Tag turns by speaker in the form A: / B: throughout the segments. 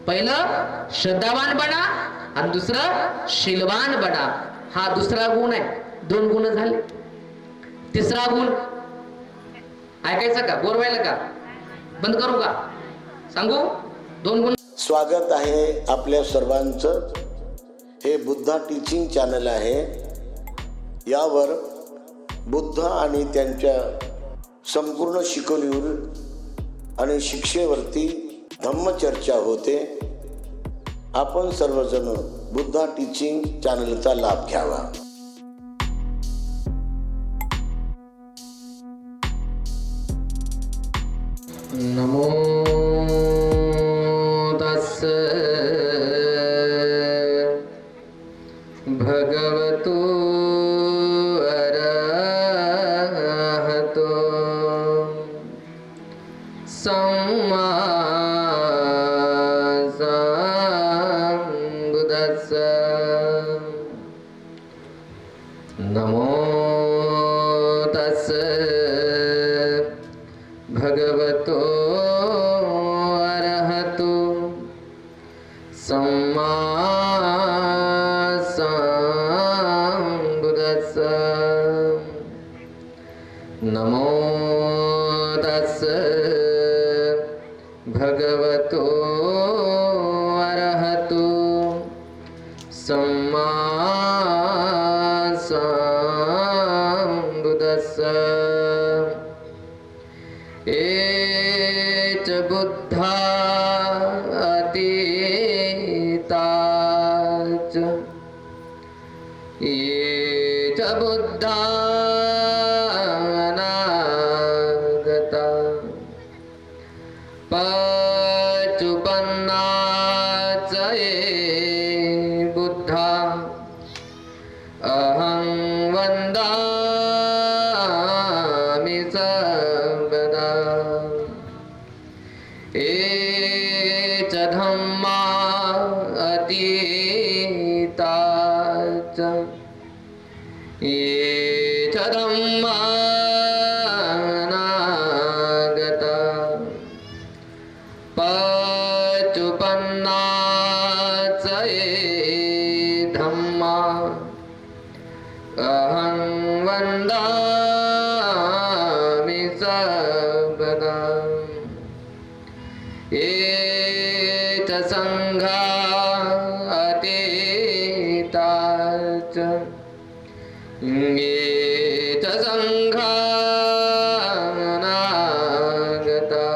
A: पहिलं श्रद्धावान बना आणि दुसरं शीलवान बना. हा दुसरा गुण आहे. 2 गुण झाले. तिसरा गुण ऐकायचा का? बोर व्हायला का? बंद करू का? सांगू 2 गुण.
B: स्वागत आहे आपल्या सर्वांचं. हे बुद्धा टीचिंग चॅनल आहे. यावर बुद्ध आणि त्यांच्या संपूर्ण शिकवणीवर आणि शिक्षेवरती धम्मचर्चा होते. आपण सर्वजण बुद्धा टीचिंग चॅनलचा लाभ घ्यावा.
A: नमो तस्स भगवतो अरहतो सम्मा सम्बुद्धस्स. नमो तस्स भगवतो अरहतो सम्मा सम्बुद्धस्स. नमो तस्स भगवतो अरहतो सम्मा सम्बुद्धस्स. एच बुद्धा अतीताच एच बुद्धा अनागता पचुपन्नाच ये बुद्धा अहं वन्दामि सर्वदा. एच धम्मा अतीताच एच धम्मा अनागता पचुपन्नाच ये धम्मा अहं वन्दामि सर्वदा. एच संघा अतीताच एच संघा अनागता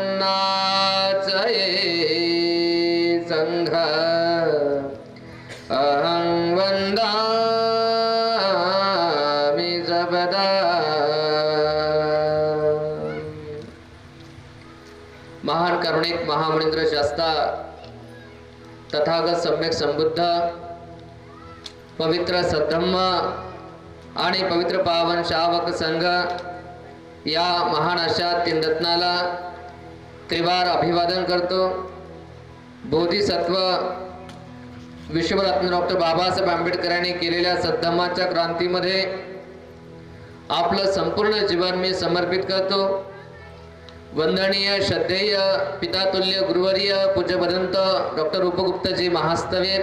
A: पचुपन्नाच ये संघा अहं वन्दामि सर्वदा. महान करुणिक महामुनींद्र शास्ता तथागत सम्यक संबुद्ध पवित्र सद्धम्म आणि पवित्र पावन श्रावक संघ या महान अशा 3 रत्नाला त्रिवार अभिवादन करतो. बोधिसत्व विश्वरत्न डॉक्टर बाबासाहेब आंबेडकरांनी केलेल्या सद्धम्माच्या क्रांतीमध्ये आपलं संपूर्ण जीवन मी समर्पित करतो. वंदनीय श्रद्धेय पितातुल्य गुरुवर्य पूज्य भदंत डॉक्टर उपगुप्तजी महास्तवीर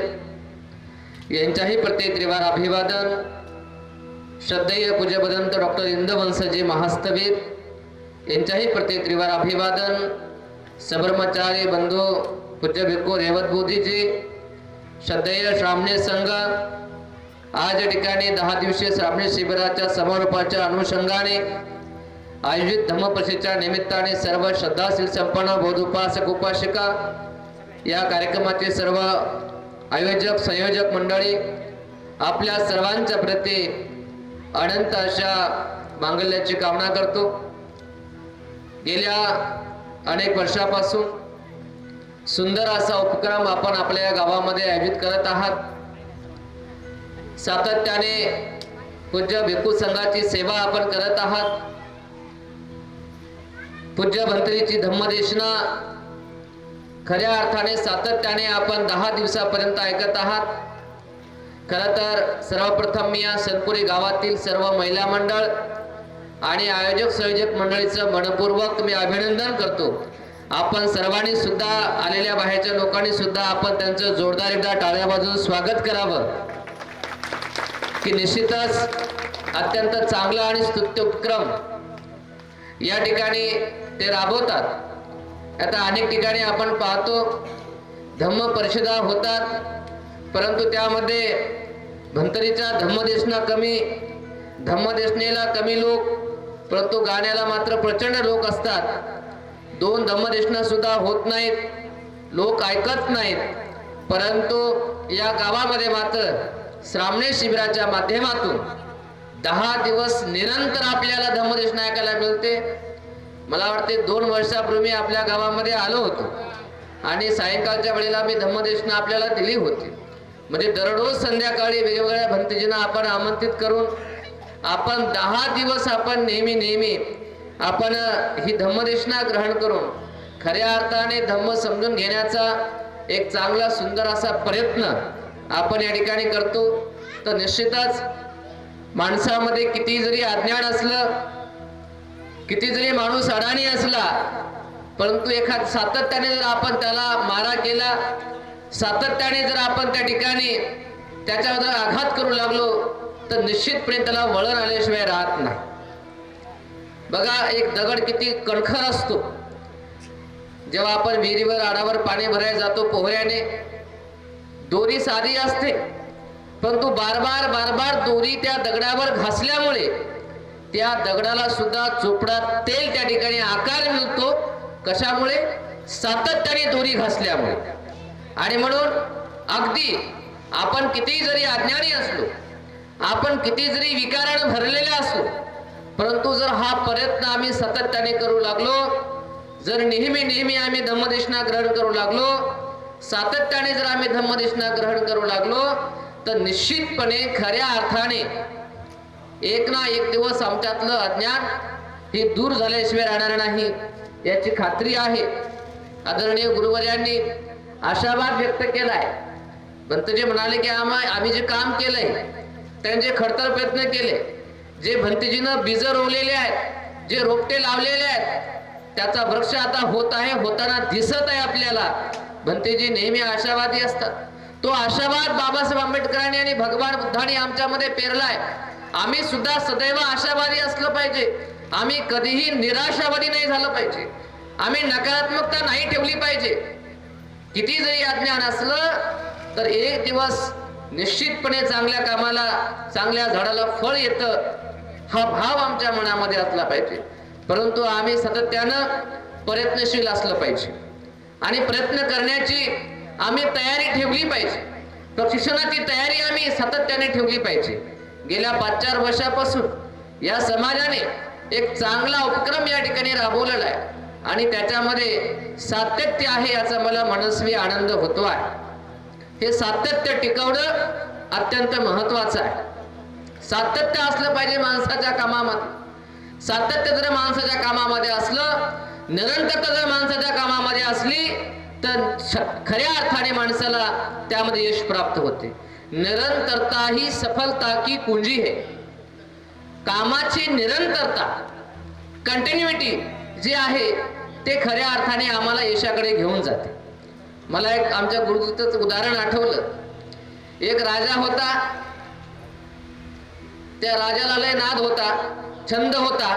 A: यांच्याही प्रति त्रिवार अभिवादन. श्रद्धेय पूज्य भदंत डॉक्टर इंदवंशजी महास्तवीर यांच्याही प्रति त्रिवार अभिवादन. सबरमचारी बंधू पूज्य भिक्खू रेवत बोधीजी श्रद्धेय श्रावणी संघ आज या ठिकाणी 10 दिवसीय श्रावणी शिबिराच्या समारोपाच्या अनुषंगाने आयोजित धम्मपरिषदेच्या निमित्ताने सर्व श्रद्धाशील संपन्न बौद्ध उपासक उपासिका या कार्यक्रमाचे सर्व आयोजक संयोजक मंडळी आपल्या सर्वांच्या प्रती अनंत अशा मांगल्याची कामना करतो. गेल्या अनेक वर्षापासून सुंदर असा उपक्रम आपण आपल्या या गावामध्ये आयोजित करत आहात. सातत्याने पूज्य भिक्खू संघाची सेवा आपण करत आहात. पूज्य भंतरीची धम्मदेशना खऱ्या अर्थाने सातत्याने आपण 10 दिवसापर्यंत ऐकत आहात. खरं तर सर्वप्रथम मी या सनपुरी गावातील सर्व महिला मंडळ आणि आयोजक संयोजक मंडळीचं मनपूर्वक मी अभिनंदन करतो. आपण सर्वांनी सुद्धा, आलेल्या बाहेरच्या लोकांनी सुद्धा आपण त्यांचं जोरदार एकदा टाळ्या वाजवून स्वागत करावं, की निश्चितच अत्यंत चांगला आणि स्तुत्य उपक्रम या ठिकाणी ते राबवतात. आता अनेक ठिकाणी आपण पाहतो धम्म परिषदा होतात, परंतु त्यामध्ये भंतरीच्या धम्मदेशना कमी, धम्मदेशनेला कमी लोक, परंतु गाण्याला मात्र प्रचंड लोक असतात. 2 धम्मदेशना सुद्धा होत नाहीत, लोक ऐकत नाहीत. परंतु या गावामध्ये मात्र श्रामणे शिबिराच्या माध्यमातून 10 दिवस निरंतर आपल्याला धम्मदेशना ऐकायला मिळते. मला वाटते 2 वर्षापूर्वी आपल्या गावामध्ये आलो होतो आणि सायंकाळच्या वेळेला मी धम्मदेशना आपल्याला दिली होती. म्हणजे दररोज संध्याकाळी वेगवेगळ्या भंतेजींना आपण आमंत्रित करून आपण 10 दिवस आपण नेहमी आपण ही धम्मदेशना ग्रहण करून खऱ्या अर्थाने धम्म समजून घेण्याचा एक चांगला सुंदर असा प्रयत्न आपण या ठिकाणी करतो. तर निश्चितच माणसामध्ये किती जरी अज्ञान असलं, किती जरी माणूस अडाणी असला, परंतु एखाद सातत्याने जर आपण त्याला मारा केला, सातत्याने जर आपण त्या ठिकाणी त्याच्यावर आघात करू लागलो, तर निश्चितपणे त्याला वळण आल्याशिवाय राहत नाही. बघा, एक दगड किती कणखर असतो. जेव्हा आपण विहिरीवर आडावर पाणी भरायला जातो पोहऱ्याने, दोरी साधी असते, परंतु बार दोरी त्या दगडावर घासल्यामुळे त्या दगडाला सुद्धा चोपडात तेल त्या ठिकाणी आकार मिळतो. कशामुळे? सातत्याने दोरी घासल्यामुळे. आणि म्हणून अगदी आपण किती जरी अज्ञानी असलो, आपण किती जरी विकाराने भरलेले असलो, परंतु जर हा प्रयत्न आम्ही सातत्याने करू लागलो, जर नेहमी आम्ही धम्मदेशना ग्रहण करू लागलो, सातत्याने जर आम्ही धम्मदेशना ग्रहण करू लागलो, तर निश्चितपणे खऱ्या अर्थाने एक ना एक दिवस आमच्यातलं अज्ञान हे दूर झाल्याशिवाय राहणार नाही याची खात्री आहे. आदरणीय गुरुवर्यांनी आशावाद व्यक्त केलाय. भंतजी म्हणाले की आम्ही जे काम केलंय, त्यांचे खडतर प्रयत्न केले, जे भंतेजीनं बीज रोवलेले आहेत, जे रोपटे लावलेले आहेत, त्याचा वृक्ष आता होत आहे, होताना दिसत आहे आपल्याला. भंतेजी नेहमी आशावादी असतात. तो आशावाद बाबासाहेब आंबेडकरांनी आणि भगवान बुद्धांनी आमच्यामध्ये पेरलाय. आम्ही सुद्धा सदैव आशावादी असलं पाहिजे. आम्ही कधीही निराशावादी नाही झालं पाहिजे. आम्ही नकारात्मकता नाही ठेवली पाहिजे. किती जरी अज्ञान असलं तर एक दिवस निश्चितपणे चांगल्या कामाला, चांगल्या झाडाला फळ येतं, हा भाव आमच्या मनामध्ये असला पाहिजे. परंतु आम्ही सातत्यानं प्रयत्नशील असलं पाहिजे आणि प्रयत्न करण्याची आम्ही तयारी ठेवली पाहिजे. प्रशिक्षणाची तयारी आम्ही सातत्याने ठेवली पाहिजे. गेल्या 5-4 वर्षापासून या समाजाने एक चांगला उपक्रम या ठिकाणी राबवलेला आहे आणि त्याच्यामध्ये सातत्य आहे याचा मला मनस्वी आनंद होतो आहे. हे सातत्य टिकवणं अत्यंत महत्वाचं आहे. सातत्य असलं पाहिजे माणसाच्या कामामध्ये. सातत्य जर माणसाच्या कामामध्ये असलं, निरंतरता जर माणसाच्या कामामध्ये असली, तर खऱ्या अर्थाने माणसाला त्यामध्ये यश प्राप्त होते. निरंतरता ही सफलता की कुंजी है. कामाची निरंतरता, कंटिन्युटी जी आहे ते खऱ्या अर्थाने आम्हाला यशाकडे घेऊन जाते. मला एक आमच्या गुरुदत्तचं उदाहरण आठवलं. एक राजा होता, त्या राजाला लय नाद होता, छंद होता.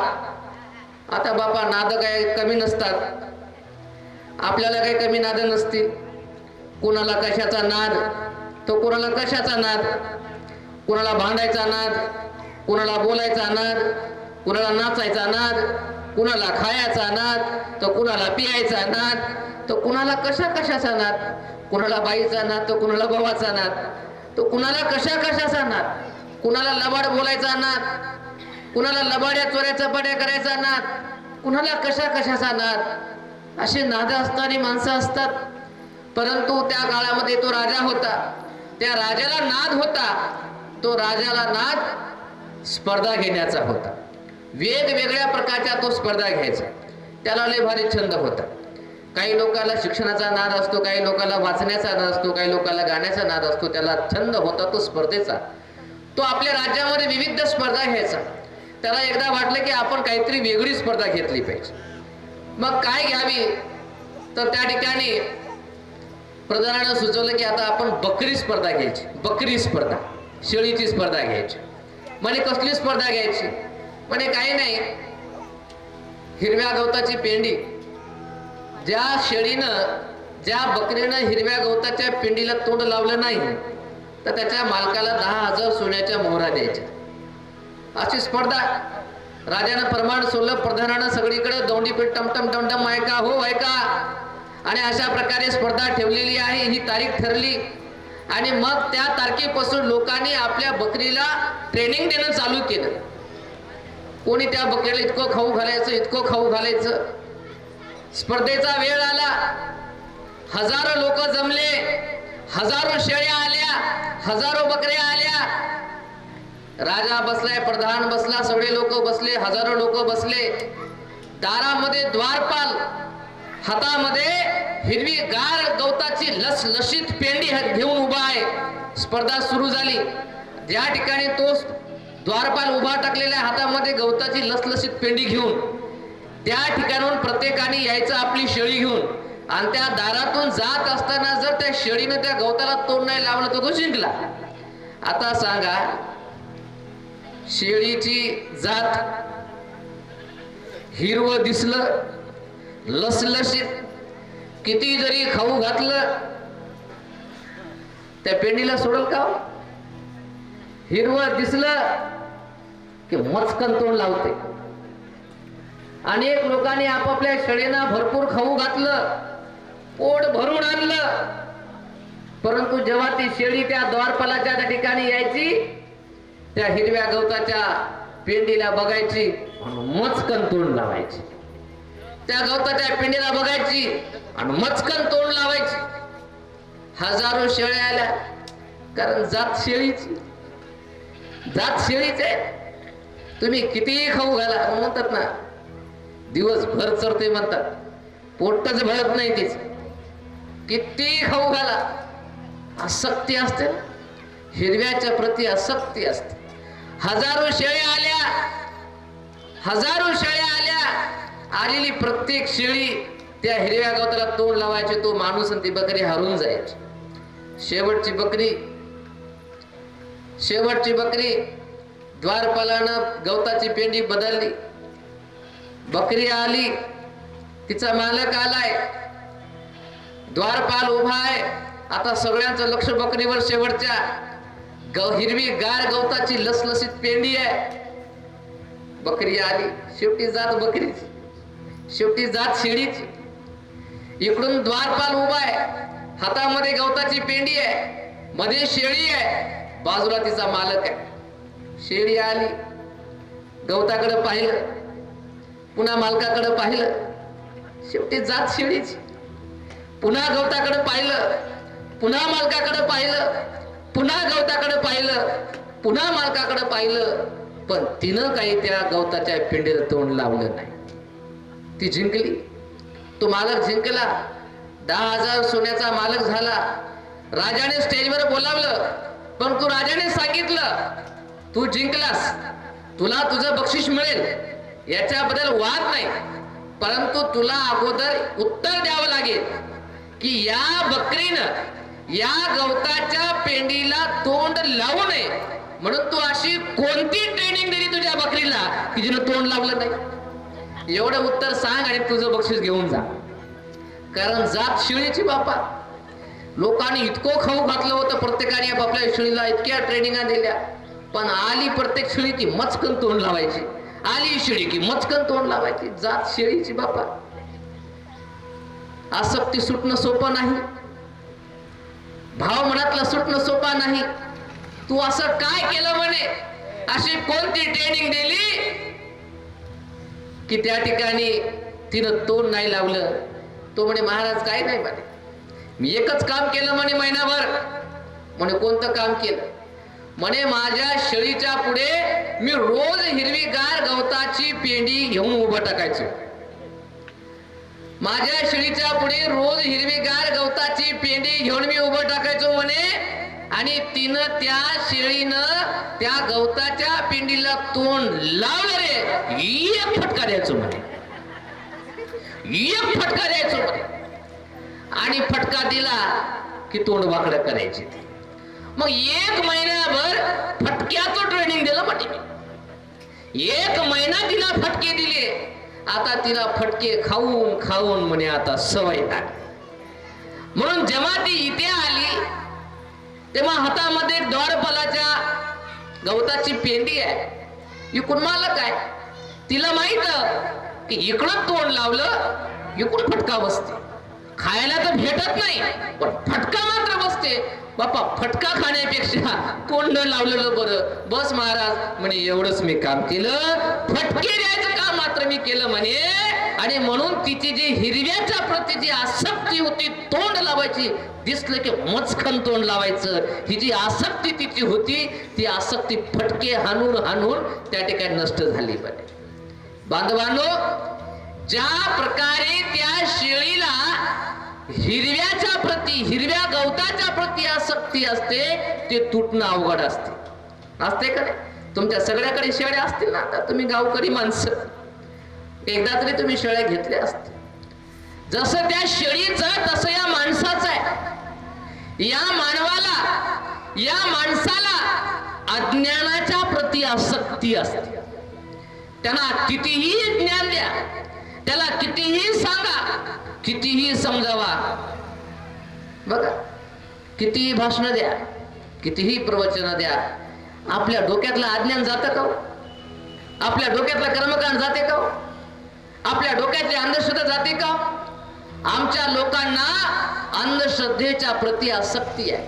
A: आता बापा नाद काय कमी नसतात, आपल्याला काही कमी नाद नसतील. कुणाला कशाचा नाद, तो कुणाला कशाचा नाद, कुणाला भांडायचा नाद, कुणाला बोलायचा नाद, कुणाला नाचायचा नाद, कुणाला खायचा नाद, तर कुणाला पियायचा नाद, तर कुणाला कशाचा नाद, कुणाला बाईचा नाद, तर कुणाला भावाचा नाद, तो कुणाला कशाचा नाद, कुणाला लबाड बोलायचा नाद, कुणाला लबाड्या चोऱ्या चपाट्या करायचा नाद, कुणाला कशाचा नाद. असे नाद असणारी माणसं असतात. परंतु त्या काळामध्ये तो राजा होता, त्या राजाला नाद होता, तो राजाला नाद स्पर्धा घेण्याचा होता. वेगवेगळ्या प्रकारच्या तो स्पर्धा घ्यायचा. त्याला लय भारी छंद होता. काही लोकांना शिक्षणाचा नाद असतो, काही लोकांना वाचण्याचा नाद असतो, काही लोकांना गाण्याचा नाद असतो. त्याला छंद होता तो स्पर्धेचा. तो आपल्या राज्यामध्ये विविध स्पर्धा घ्यायचा. त्याला एकदा वाटलं की आपण काहीतरी वेगळी स्पर्धा घेतली पाहिजे. मग काय घ्यावी, तर त्या ठिकाणी प्रधानानं सुचवलं की आता आपण बकरी स्पर्धा घ्यायची. बकरी स्पर्धा, शेळीची स्पर्धा घ्यायची. म्हणे कसली स्पर्धा घ्यायची, म्हणे काही नाही, हिरव्या गवताची पेंडी, ज्या शेळीनं ज्या बकरीनं हिरव्या गवताच्या पेंडीला तोंड लावलं नाही तर त्याच्या मालकाला 10,000 सोन्याच्या मोहरा द्यायच्या. अशी स्पर्धा राजानं प्रमाण सोडलं. प्रधानानं सगळीकडे दौंडीपीठ टमटम टमटम ऐका हो ऐका, आणि अशा प्रकारे स्पर्धा ठेवलेली आहे. ही तारीख ठरली आणि मग त्या तारखेपासून लोकांनी आपल्या बकरीला ट्रेनिंग देणं चालू केलं. कोणी त्या बकरीला इतकं खाऊ घालायचं, इतकं खाऊ घालायचं. स्पर्धेचा वेळ आला, हजारो लोक जमले, हजारो शेळ्या आल्या, हजारो बकऱ्या आल्या. राजा बसलाय, प्रधान बसला, सगळे लोक बसले, हजारो लोक बसले. दारामध्ये द्वारपाल हातामध्ये हिरवी गार गवताची लसलशीत पेंडी घेऊन उभा आहे. स्पर्धा सुरू झाली. ज्या ठिकाणी तो द्वारपाल उभा टाकलेल्या हातामध्ये गवताची लसलशीत पेंडी घेऊन, त्या ठिकाणाहून प्रत्येकाने यायचं आपली शेळी घेऊन, आणि त्या दारातून जात असताना जर त्या शेळीनं त्या गवताला तोंड नाही लावलं तर तो जिंकला. आता सांगा, शेळीची जात हिरवं दिसलं, लसलशीत, किती जरी खाऊ घातलं त्या पेंडीला सोडल का? हिरवं दिसलं की मचकन तोंड लावते. अनेक लोकांनी आपापल्या शेळींना भरपूर खाऊ घातलं, पोट भरून आणलं, परंतु जेव्हा ती शेळी त्या द्वारपालाच्या त्या ठिकाणी यायची, त्या हिरव्या गवताच्या पेंडीला बघायची, मचकन तोंड लावायची. त्या गवताच्या पेंडीला बघायची आणि मचकन तोंड लावायची. हजारो शेळ्या आल्या, कारण जात शेळीची, जात शेळीचे. तुम्ही कितीही खाऊ घाला, म्हणतात ना, दिवसभर चरते म्हणतात, पोटच भरत नाही तीच. किती खाऊ घाला, आसक्ती असते, हिरव्याच्या प्रती आसक्ती असते. हजारो शेळ्या आल्या, हजारो शेळ्या आल्या. आलेली प्रत्येक शेळी त्या हिरव्या गवताला तोंड लावायची. तो माणूस आणि ती बकरी हरून जायची. शेवटची बकरी द्वारपालानं गवताची पेंडी बदलली. बकरी आली, तिचा मालक आलाय, द्वारपाल उभा आहे. आता सगळ्यांचं लक्ष बकरीवर. शेवटच्या हिरवी गार गवताची लसलसीत पेंडी आहे. बकरी आली, शेवटी जात बकरीची, शेवटी जात शेळीची. इकडून द्वारपाल उभा आहे, हातामध्ये गवताची पेंडी आहे, मध्ये शेळी आहे, बाजूला तिचा मालक आहे. शेळी आली, गवताकडे पाहिलं, पुन्हा मालकाकडे पाहिलं, शेवटी जात शेळीची. पुन्हा गवताकडे पाहिलं, पुन्हा मालकाकडे पाहिलं, पुन्हा गवताकडे पाहिलं, पुन्हा मालकाकडे पाहिलं, पण तिनं काही त्या गवताच्या पेंडीला तोंड लावलं नाही. ती जिंकली. तो मालक जिंकला, 10,000 सोन्याचा मालक झाला. राजाने स्टेजवर बोलावलं, पण तू राजाने सांगितलं तू जिंकलास, तुला तुझं बक्षीस मिळेल, याच्याबद्दल वाद नाही, परंतु तुला अगोदर उत्तर द्यावं लागेल की या बकरीनं या गवताच्या पेंडीला तोंड लावू नये, म्हणून तू अशी कोणती ट्रेनिंग दिली तुझ्या बकरीला की जिनं तोंड लावलं नाही. एवढं उत्तर सांग आणि तुझं बक्षीस घेऊन जा. कारण जात शेळीची बापा. लोकांनी इतकं खाऊ घातलं होतं, प्रत्येकाने आपापल्या शेळीला इतक्या ट्रेनिंगा दिल्या, पण आली प्रत्येक शेळी की मचकन तोंड लावायची. आली शेळी की मचकन तोंड लावायची. जात शेळीची बापा. आसक्ती सुटणं सोपं नाही, भाव मनातला सुटणं सोपा नाही. तू असं काय केलं म्हणे, अशी कोणती ट्रेनिंग दिली की त्या ठिकाणी तिनं तोंड नाही लावलं. तो म्हणे महाराज काय नाही म्हणे, मी एकच काम केलं म्हणे महिनाभर. म्हणे कोणतं काम केलं? म्हणे माझ्या शेळीच्या पुढे मी रोज हिरवीगार गवताची पेंडी घेऊन उभं टाकायचो. माझ्या शेळीच्या पुढे रोज हिरवीगार गवताची पेंडी घेऊन मी उभं टाकायचो म्हणे, आणि तिनं त्या शेळीनं त्या गवताच्या पिंडीला तोंड लावलं रे, एक फटका द्यायचो म्हणे, एक फटका द्यायचो म्हणे. आणि फटका दिला की तोंड वाकडं करायची. मग 1 महिन्याभर फटक्याचं ट्रेनिंग दिलं म्हणे मी. 1 महिना तिला फटके दिले. आता तिला फटके खाऊन खाऊन म्हणे आता सवय लागली. म्हणून जेव्हा ती इथे आली तेव्हा हातामध्ये द्वारपालाच्या गवताची पेंडी आहे. इकडून मालक आहे. तिला माहित की इकडं तोंड लावलं इकडून फटका बसते. खायला तर भेटत नाही पण फटका मात्र बसते. बापा फटका खाण्यापेक्षा तोंड लावलेलं बरं. बस महाराज म्हणे एवढंच मी काम केलं, फटके द्यायचं काम मात्र मी केलं म्हणे. आणि म्हणून तिची जी हिरव्याच्या प्रती जी आसक्ती होती तोंड लावायची, दिसलं की मचखन तोंड लावायचं, ही जी आसक्ती तिची होती ती आसक्ती फटके हाणून हाणून त्या ठिकाणी नष्ट झाली. बरे बांधवांनो, ज्या प्रकारे त्या शेळीला हिरव्याच्या प्रती, हिरव्या गवताच्या प्रती आसक्ती असते, ते तुटणं अवघड असते. असते का नाही? तुमच्या सगळ्याकडे शेळ्या असतील ना. आता तुम्ही गावकरी माणसं, एकदा तरी तुम्ही शेळ्या घेतल्या असतील. जसं त्या शेळीचं तसं या माणसाचं आहे. या मानवाला, या माणसाला अज्ञानाच्या प्रती आसक्ती असते. त्यांना कितीही ज्ञान द्या, त्याला कितीही सांगा, कितीही समजावा, बघा कितीही भाषण द्या, कितीही प्रवचन द्या, आपल्या डोक्यातलं अज्ञान जातं का? आपल्या डोक्यातलं कर्मकांड जाते का? आपल्या डोक्यातली अंधश्रद्धा जाते का? आमच्या लोकांना अंधश्रद्धेच्या प्रती आसक्ती आहे,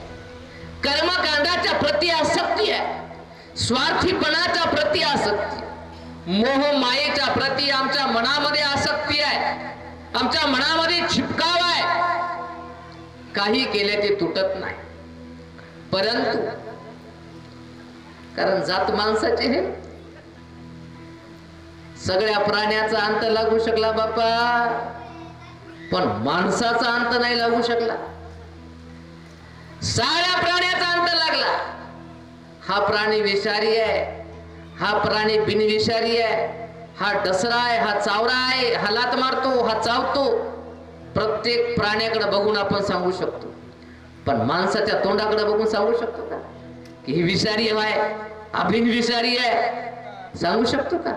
A: कर्मकांडाच्या प्रती आसक्ती आहे, स्वार्थीपणाच्या प्रती आसक्ती, मोह मायेच्या प्रती आमच्या मनामध्ये आसक्ती आहे. आमच्या मनामध्ये छिपकाव आहे. काही केले ते तुटत नाही. परंतु कारण जात माणसाचे हे, सगळ्या प्राण्याचा अंत लागू शकला बापा, पण माणसाचा अंत नाही लागू शकला. साऱ्या प्राण्याचा अंत लागला. हा प्राणी विषारी आहे, हा प्राणी बिनविषारी आहे, हा डसरा आहे, हा चावरा आहे, हा लात मारतो, हा चावतो. प्रत्येक प्राण्याकडे बघून आपण सांगू शकतो, पण माणसाच्या तोंडाकडे बघून सांगू शकतो का की ही विषारी आहे, हा बिनविषारी आहे? सांगू शकतो का?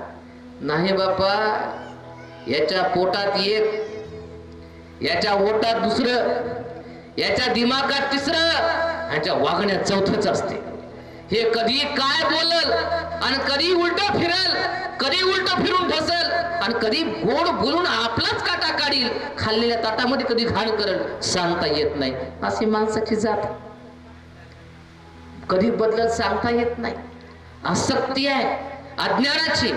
A: नाही बापा. याच्या पोटात एक, याच्या ओटात दुसरं, याच्या दिमागात तिसरं, याच्या वागण्यात चौथंच असते. हे कधी काय बोलल आणि कधी उलट फिरल, कधी उलट फिरून बसल आणि कधी गोड बोलून आपलाच काटा काढील, खाल्लेल्या ताटामध्ये कधी घाण करल, सांगता येत नाही. अशी माणसाची जात कधी बदलत सांगता येत नाही. आसक्ती आहे अज्ञानाची.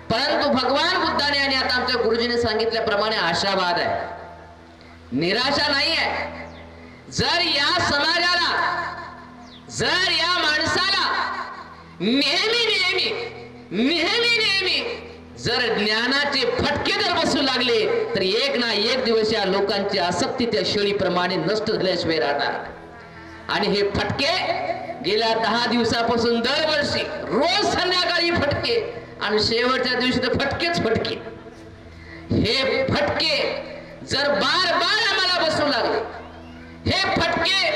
A: परंतु भगवान बुद्धाने आणि आता आमच्या गुरुजीने सांगितल्याप्रमाणे आशावाद आहे, निराशा नाही आहे. जर या समाजाला, जर या माणसाला नेहमी नेहमी नेहमी नेहमी जर ज्ञानाचे फटके जर बसू लागले तर एक ना एक दिवस या लोकांची आसक्ती त्या शेळीप्रमाणे नष्ट झाल्याशिवाय राहणार. आणि हे फटके गेल्या 10 दिवसापासून दरवर्षी रोज संध्याकाळी फटके आणि शेवटच्या दिवशी तर फटकेच फटके. हे फटके जर बार बार आम्हाला बसू लागले, हे फटके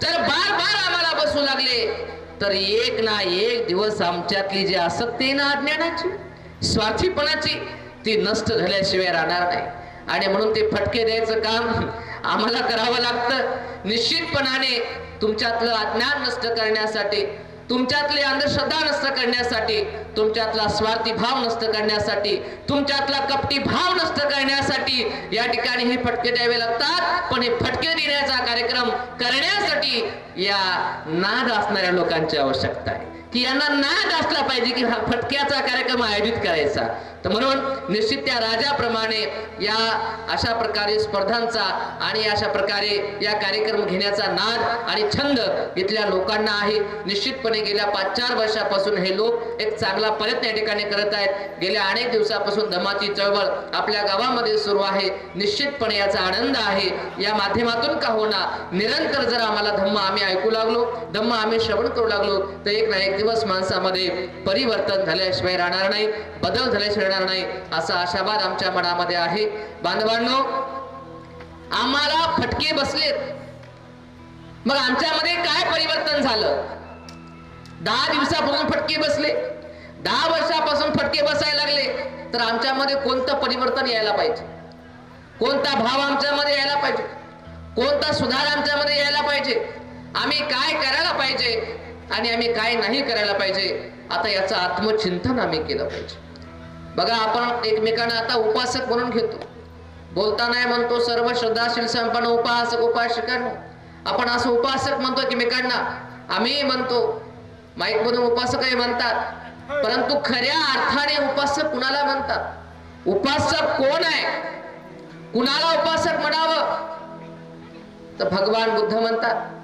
A: जर बार बार आम्हाला बसू लागले तर एक ना एक दिवस आमच्यातली जी आसक्ती आहे ना अज्ञानाची, स्वार्थीपणाची, ती नष्ट झाल्याशिवाय राहणार नाही. आणि म्हणून ते फटके द्यायचं काम आम्हाला करावं लागतं. निश्चितपणाने तुमच्यातलं अज्ञान नष्ट करण्यासाठी, तुमच्यातली अंधश्रद्धा नष्ट करण्यासाठी, तुमच्यातला स्वार्थी भाव नष्ट करण्यासाठी, तुमच्यातला कपटी भाव नष्ट करण्यासाठी या ठिकाणी हे फटके द्यावे लागतात. पण हे फटके देण्याचा कार्यक्रम करण्यासाठी या नाद असणाऱ्या लोकांची आवश्यकता आहे, की यांना नाद असला पाहिजे की हा फटक्याचा कार्यक्रम आयोजित करायचा. तर म्हणून निश्चित त्या राजाप्रमाणे या अशा प्रकारे स्पर्धांचा आणि अशा प्रकारे या कार्यक्रम घेण्याचा नाद आणि छंद इथल्या लोकांना आहे. निश्चितपणे गेल्या 5-4 वर्षापासून हे लोक एक चांगला प्रयत्न या ठिकाणी करत आहेत. गेल्या अनेक दिवसापासून धम्माची चळवळ आपल्या गावामध्ये सुरू आहे. निश्चितपणे याचा आनंद आहे. या माध्यमातून का होणार निरंतर जर आम्हाला धम्म आम्ही ऐकू लागलो, धम्म आम्ही श्रवण करू लागलो तर एक ना एक दिवस माणसामध्ये परिवर्तन झाल्याशिवाय राहणार नाही, बदल झाल्याशिवाय राहणार नाही असा आशावाद आमच्या मनामध्ये आहे. बांधवांनो, आम्हाला फटके बसलेत, मग आमच्यामध्ये काय परिवर्तन झालं? 10 दिवसापासून फटके बसले, 10 वर्षापासून फटके बसायला लागले, तर आमच्यामध्ये कोणतं परिवर्तन यायला पाहिजे? कोणता भाव आमच्यामध्ये यायला पाहिजे? कोणता सुधार आमच्यामध्ये यायला पाहिजे? आम्ही काय करायला पाहिजे आणि आम्ही काय नाही करायला पाहिजे? आता याचं आत्मचिंतन आम्ही केलं पाहिजे. बघा, आपण एकमेकांना आता उपासक म्हणून घेतो, बोलता नाही म्हणतो सर्व श्रद्धाशील संपन्न उपासक उपासिकांनो. आपण असं उपासक म्हणतो एकमेकांना, आम्ही म्हणतो, माईक मधून उपासकही म्हणतात, परंतु खऱ्या अर्थाने उपासक कुणाला म्हणतात? उपासक कोण आहे? कुणाला उपासक म्हणावं? तर भगवान बुद्ध म्हणतात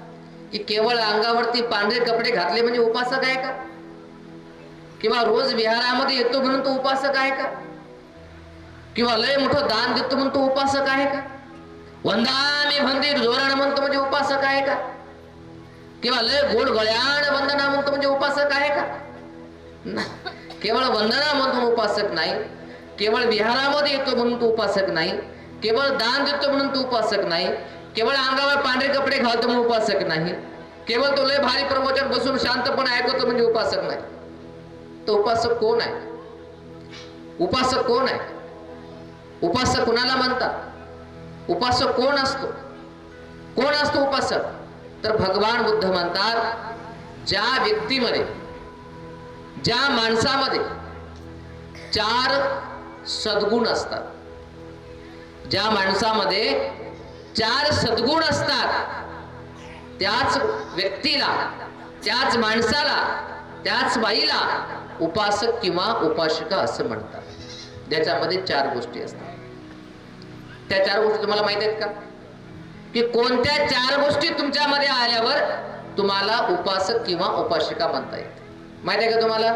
A: की केवळ अंगावरती पांढरे कपडे घातले म्हणजे उपासक आहे का? किंवा रोज विहारामध्ये येतो म्हणून तो उपासक आहे का? किंवा लय मोठं दान देतो म्हणून तो उपासक आहे का? वंदामी मंदिर जोरानं म्हणतो म्हणजे उपासक आहे का? किंवा लय गोड गळ्यानं वंदना म्हणतो म्हणजे उपासक आहे का? केवळ वंदना म्हणून उपासक नाही, केवळ विहारामध्ये येतो म्हणून तो उपासक नाही, केवळ दान देतो म्हणून तो उपासक नाही, केवळ अंगावर पांढरे कपडे घालतो म्हणून उपासक नाही, केवळ तो लय भारी प्रवचन बसून शांतपणे ऐकतो म्हणजे उपासक नाही. तो उपासक कोण आहे? उपासक कोण आहे? उपासक कुणाला म्हणतात? उपासक कोण असतो? कोण असतो उपासक? तर भगवान बुद्ध म्हणतात, ज्या व्यक्तीमध्ये, ज्या माणसामध्ये 4 सद्गुण असतात, ज्या माणसामध्ये 4 सद्गुण असतात, त्याच व्यक्तीला, त्याच माणसाला, त्याच बाईला उपासक किंवा उपासिका असं म्हणतात. ज्याच्यामध्ये 4 गोष्टी असतात. त्या 4 गोष्टी तुम्हाला माहित आहेत का? की कोणत्या 4 गोष्टी तुमच्यामध्ये आल्यावर तुम्हाला उपासक किंवा उपासिका म्हणता येते? माहित आहे का तुम्हाला?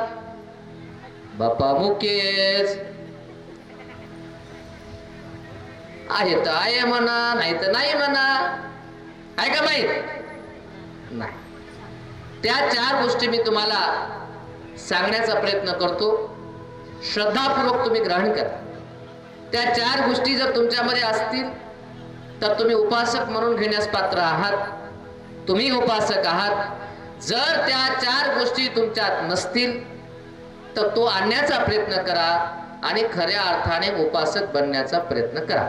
A: बाप्पा मुकेश आहे तर आहे म्हणा, नाही तर नाही म्हणा. आहे का माहित? नाही. त्या 4 गोष्टी मी तुम्हाला सांगण्याचा प्रयत्न करतो. श्रद्धापूर्वक तुम्ही ग्रहण करा. त्या 4 गोष्टी जर तुमच्यामध्ये असतील तर तुम्ही उपासक म्हणून घेण्यास पात्र आहात. तुम्ही उपासक आहात. जर त्या 4 गोष्टी तुमच्यात नसतील तर तो आणण्याचा प्रयत्न करा आणि खऱ्या अर्थाने उपासक बनण्याचा प्रयत्न करा.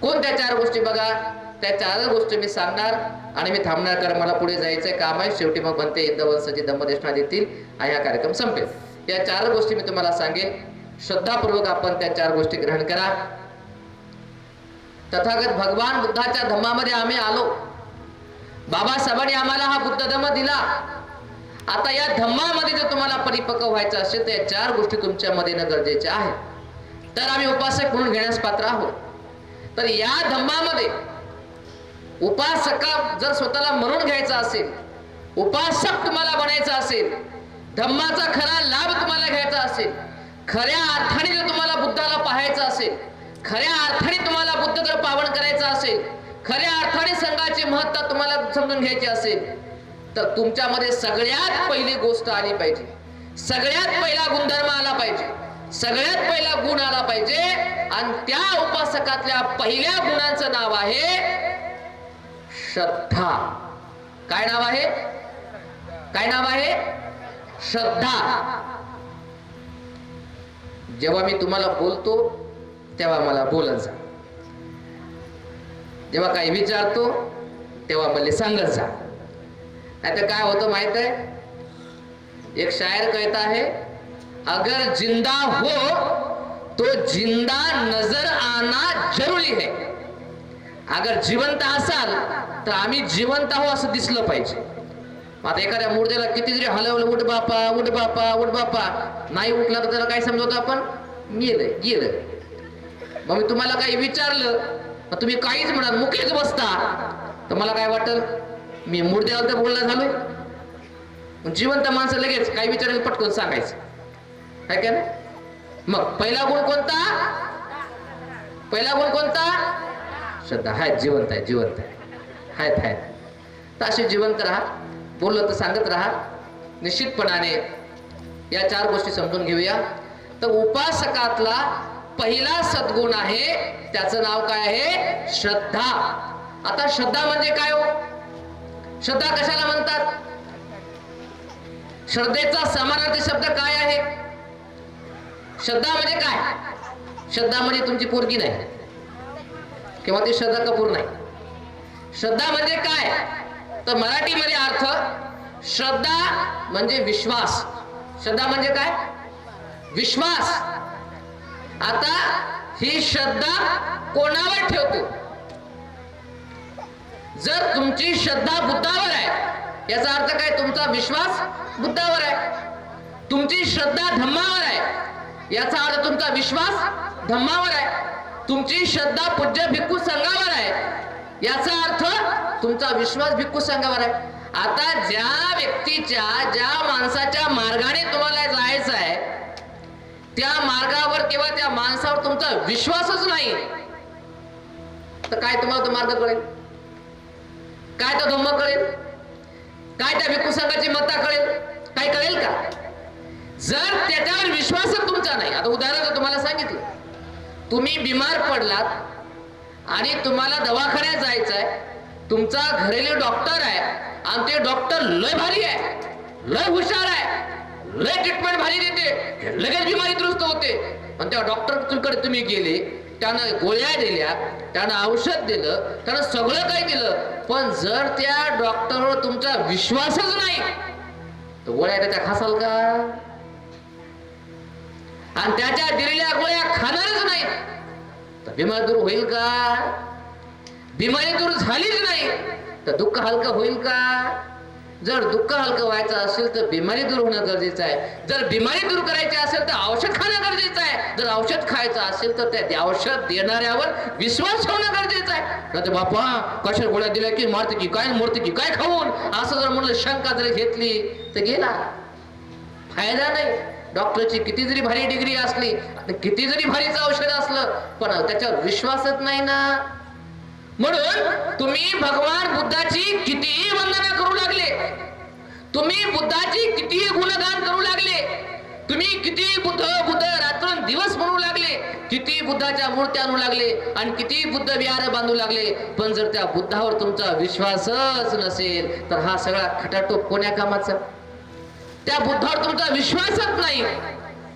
A: कोणत्या 4 गोष्टी? बघा, त्या 4 गोष्टी मी सांगणार आणि मी थांबणार, कारण मला पुढे जायचंय, काम आहे. शेवटी मग म्हणते एकदवंसाची धम्मदेशना देतील आणि हा कार्यक्रम संपेल. या 4 गोष्टी मी तुम्हाला सांगेन. श्रद्धापूर्वक आपण त्या 4 गोष्टी ग्रहण करा. तथागत भगवान बुद्धाच्या धम्मामध्ये आम्ही आलो. बाबासाहेबांनी आम्हाला हा बुद्ध धम्म दिला. आता या धम्मामध्ये जर तुम्हाला परिपक्व व्हायचं असेल तर या 4 गोष्टी तुमच्यामध्ये येणं गरजेचे आहे. तर आम्ही उपासक म्हणून घेण्यास पात्र आहोत. तर या धम्मामध्ये उपासका जर स्वतःला म्हणून घ्यायचा असेल, उपासक तुम्हाला बनायचं असेल, धम्माचा खरा लाभ तुम्हाला घ्यायचा असेल, खऱ्या अर्थाने जर तुम्हाला बुद्धाला पाहायचं असेल, खऱ्या अर्थाने तुम्हाला बुद्ध जर पावन करायचं असेल, खऱ्या अर्थाने संघाचे महत्त्व तुम्हाला समजून घ्यायचे असेल, तर तुमच्यामध्ये सगळ्यात पहिली गोष्ट आली पाहिजे, सगळ्यात पहिला गुणधर्म आला पाहिजे, सगळ्यात पहिला गुण आला पाहिजे. आणि त्या उपासकातल्या पहिल्या गुणांचं नाव आहे श्रद्धा. काय नाव आहे? काय नाव आहे? श्रद्धा. जेव्हा मी तुम्हाला बोलतो तेव्हा मला बोलत जा, जेव्हा काही विचारतो तेव्हा मला सांगत जा. नाहीतर काय होतं माहित आहे? एक शायर कहता है, अगर जिंदा हो तो जिंदा नजर आना जरुरी है. अगर जिवंत असाल तर आम्ही जिवंत आहो असं दिसलं पाहिजे. आता एखाद्या मुर्द्याला किती जरी हलवलं, उठ बापा उठ बापा उठ बापा, नाही उठला तर त्याला काय समजवतो आपण? गेलं गेलं. मग मी तुम्हाला काही विचारलं मग तुम्ही काहीच म्हणाल, मुकेच बसता, तर मला काय वाटल मी मुर्द्यावर तर बोलला झालोय. जिवंत माणसं लगेच काही विचारायला पटकन सांगायचं, काय का ना. मग पहिला गुण कोणता? पहिला गुण कोणता? श्रद्धा. हाय, जिवंत आहे, जिवंत आहे, आहेत आहेत. तर असे जिवंत राहा, बोललं तर सांगत राहा. निश्चितपणाने या 4 गोष्टी समजून घेऊया. तर उपासकातला पहिला सद्गुण आहे, त्याचं नाव काय आहे? श्रद्धा. आता श्रद्धा म्हणजे काय हो? श्रद्धा कशाला म्हणतात? श्रद्धेचा समानार्थी शब्द काय आहे? श्रद्धा म्हणजे काय? श्रद्धा म्हणजे तुमची पोरगी नाही किंवा ती श्रद्धा कपूर नाही. श्रद्धा म्हणजे काय? तर मराठीमध्ये अर्थ, श्रद्धा म्हणजे विश्वास. श्रद्धा म्हणजे काय? विश्वास. आता ही श्रद्धा कोणावर ठेवतो? जर तुमची श्रद्धा बुद्धावर आहे, याचा अर्थ काय? तुमचा विश्वास बुद्धावर आहे. तुमची श्रद्धा धम्मावर आहे, याचा अर्थ तुमचा विश्वास धम्मावर आहे. तुमची श्रद्धा पूज्य भिक्खू संघावर आहे, याचा अर्थ तुमचा विश्वास भिक्खू संघावर आहे. आता ज्या व्यक्तीच्या, ज्या माणसाच्या मार्गाने तुम्हाला जायचं आहे, त्या मार्गावर किंवा त्या माणसावर तुमचा विश्वासच नाही, तर काय तुम्हाला तो मार्ग कळेल? काय तो धम्म कळेल? काय त्या भिक्खू संघाची मत्ता कळेल? काय कळेल का? जर त्याच्यावर विश्वासच तुमचा नाही. आता उदाहरण तुम्हाला सांगितलं, तुम्ही बिमार पडलात आणि तुम्हाला दवाखान्यात जायचं आहे. तुमचा घरेलू डॉक्टर आहे आणि ते डॉक्टर लय भारी आहे, लय हुशार आहे, लय ट्रीटमेंट भारी देते, लगेच बिमारी दुरुस्त होते. आणि त्या डॉक्टरकडे तुम्ही गेले, त्यानं गोळ्या दिल्या, त्यानं औषध दिलं, त्यानं सगळं काही दिलं, पण जर त्या डॉक्टरवर तुमचा विश्वासच नाही, तर गोळ्या त्याच्या खासाल का? आणि त्याच्या दिलेल्या गोळ्या खाणारच नाही, तर बिमारी दूर होईल का? बिमारी दूर झालीच नाही तर दुःख हलकं होईल का? जर दुःख हलकं व्हायचं असेल तर बिमारी दूर होणं गरजेचं आहे. जर बिमारी दूर करायची असेल तर औषध खाणं गरजेचं आहे. जर औषध खायचं असेल तर त्या औषध देणाऱ्यावर विश्वास ठेवणं गरजेचं आहे. नाही बापा कशा गोळ्या दिल्या की मारते की काय, मरते की काय खाऊन, असं जर म्हणलं, शंका जर घेतली तर गेला, फायदा नाही. डॉक्टरची किती जरी भारी डिग्री असली, किती जरी भारीचं औषध असलं, पण त्याच्यावर विश्वासच नाही ना. म्हणून तुम्ही भगवान बुद्धाची कितीही वंदना करू लागले, तुम्ही बुद्धाची कितीही गुणगान करू लागले, तुम्ही किती बुद्ध बुद्ध रात्रंदिवस म्हणू लागले, किती बुद्धाच्या मूर्त्या आणू लागले आणि किती बुद्ध विहार बांधू लागले, पण जर त्या बुद्धावर तुमचा विश्वासच नसेल तर हा सगळा खटाटोप कोण्या कामाचा? त्या बुद्धावर तुमचा विश्वासच नाही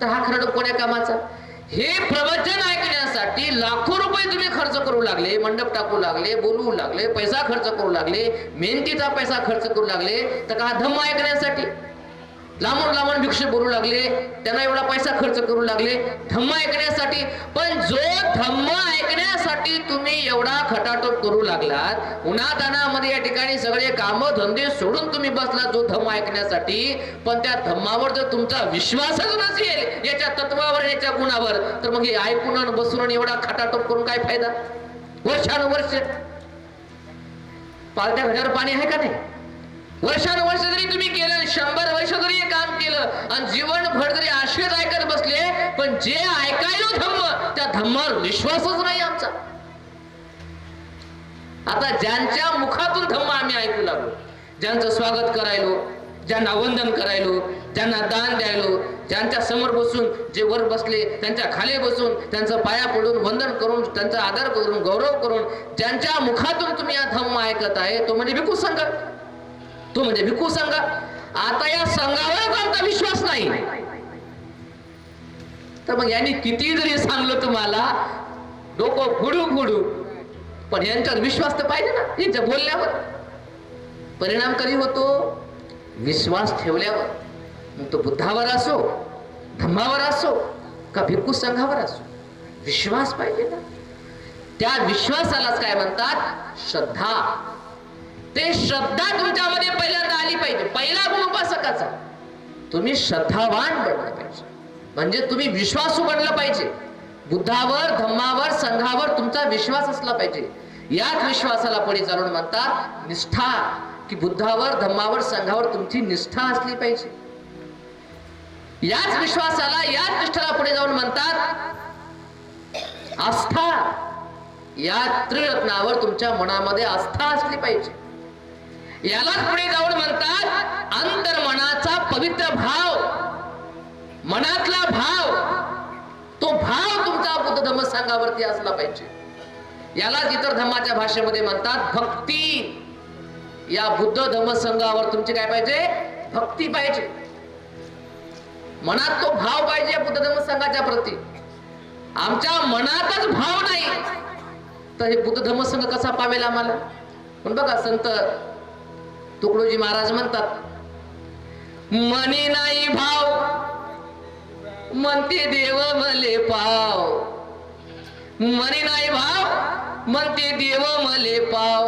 A: तर हा खटाटोप कोण्या कामाचा? हे प्रवचन ऐकण्यासाठी लाखो रुपये तुम्ही खर्च करू लागले, मंडप टाकू लागले, बोलवू लागले, पैसा खर्च करू लागले, मेहनतीचा पैसा खर्च करू लागले, तर का धम्म ऐकण्यासाठी लांबून लांबून भिक्षे बोलू लागले, त्यांना एवढा पैसा खर्च करू लागले धम्म ऐकण्यासाठी. पण जो धम्म ऐकण्यासाठी तुम्ही एवढा खटाटोप करू लागलात, उन्हातानामध्ये या ठिकाणी सगळे काम धंदे सोडून तुम्ही बसला जो धम्म ऐकण्यासाठी, पण त्या धम्मावर जर तुमचा विश्वासच नसेल, याच्या तत्वावर, याच्या गुणावर, तर मग हे ऐकून आणि बसून एवढा खटाटोप करून काय फायदा? वर्षानुवर्ष पालत्या घड्यावर पाणी आहे का नाही? वर्षानुवर्ष जरी तुम्ही केलं, 100 वर्ष जरी हे काम केलं आणि जीवनभर जरी आशेच ऐकत बसले, पण जे ऐकायलो धम्म, त्या धम्मावर विश्वासच नाही आमचा. आता ज्यांच्या मुखातून धम्म आम्ही ऐकू लागलो, ज्यांचं स्वागत करायलो, ज्यांना वंदन करायलो, ज्यांना दान द्यायलो, ज्यांच्या समोर बसून जे वर बसले त्यांच्या खाली बसून त्यांचं पाया पडून वंदन करून, त्यांचा आदर करून, गौरव करून, ज्यांच्या मुखातून तुम्ही हा धम्म ऐकत आहे, तो म्हणजे भिक्खू संघ, तो म्हणजे भिक्खू संघ. आता या संघावर आमचा विश्वास नाही, तर मग यांनी किती जरी सांगलं तुम्हाला, डोकं फुडू फुडू, पण यांच्यावर विश्वास तर पाहिजे ना. यांच्या बोलण्यावर परिणाम कधी होतो? विश्वास ठेवल्यावर. मग तो बुद्धावर असो, धम्मावर असो का भिक्खू संघावर असो, विश्वास पाहिजे ना. त्या विश्वासालाच काय म्हणतात? श्रद्धा. ते श्रद्धा तुमच्यामध्ये पहिल्यांदा आली पाहिजे. पहिला गुण उपासकाचा, तुम्ही श्रद्धावान बनलं पाहिजे. म्हणजे तुम्ही विश्वासू बनलं पाहिजे. बुद्धावर, धम्मावर, संघावर तुमचा विश्वास असला पाहिजे. याच विश्वासाला पुढे चालून म्हणतात निष्ठा, की बुद्धावर, धम्मावर, संघावर तुमची निष्ठा असली पाहिजे. याच विश्वासाला, याच निष्ठेला पुढे जाऊन म्हणतात आस्था. या त्रिरत्नावर तुमच्या मनामध्ये आस्था असली पाहिजे. यालाच पुढे जाऊन म्हणतात अंतर्मनाचा पवित्र भाव, मनातला भाव, तो भाव तुमचा बुद्ध धम्म संघावरती असला पाहिजे. यालाच इतर धर्माच्या भाषेमध्ये म्हणतात भक्ती. या बुद्ध धम्म संघावर तुमची काय पाहिजे? भक्ती पाहिजे. मनात तो भाव पाहिजे बुद्ध धम्म संघाच्या प्रती. आमच्या मनातच भाव नाही तर हे बुद्ध धम्म संघ कसा पावेल आम्हाला? पण बघा संत तुकडोजी महाराज म्हणतात मनी नाही भाव म्हणते देव मले पाव. मनी नाही भाव म्हणते देव मले पाव.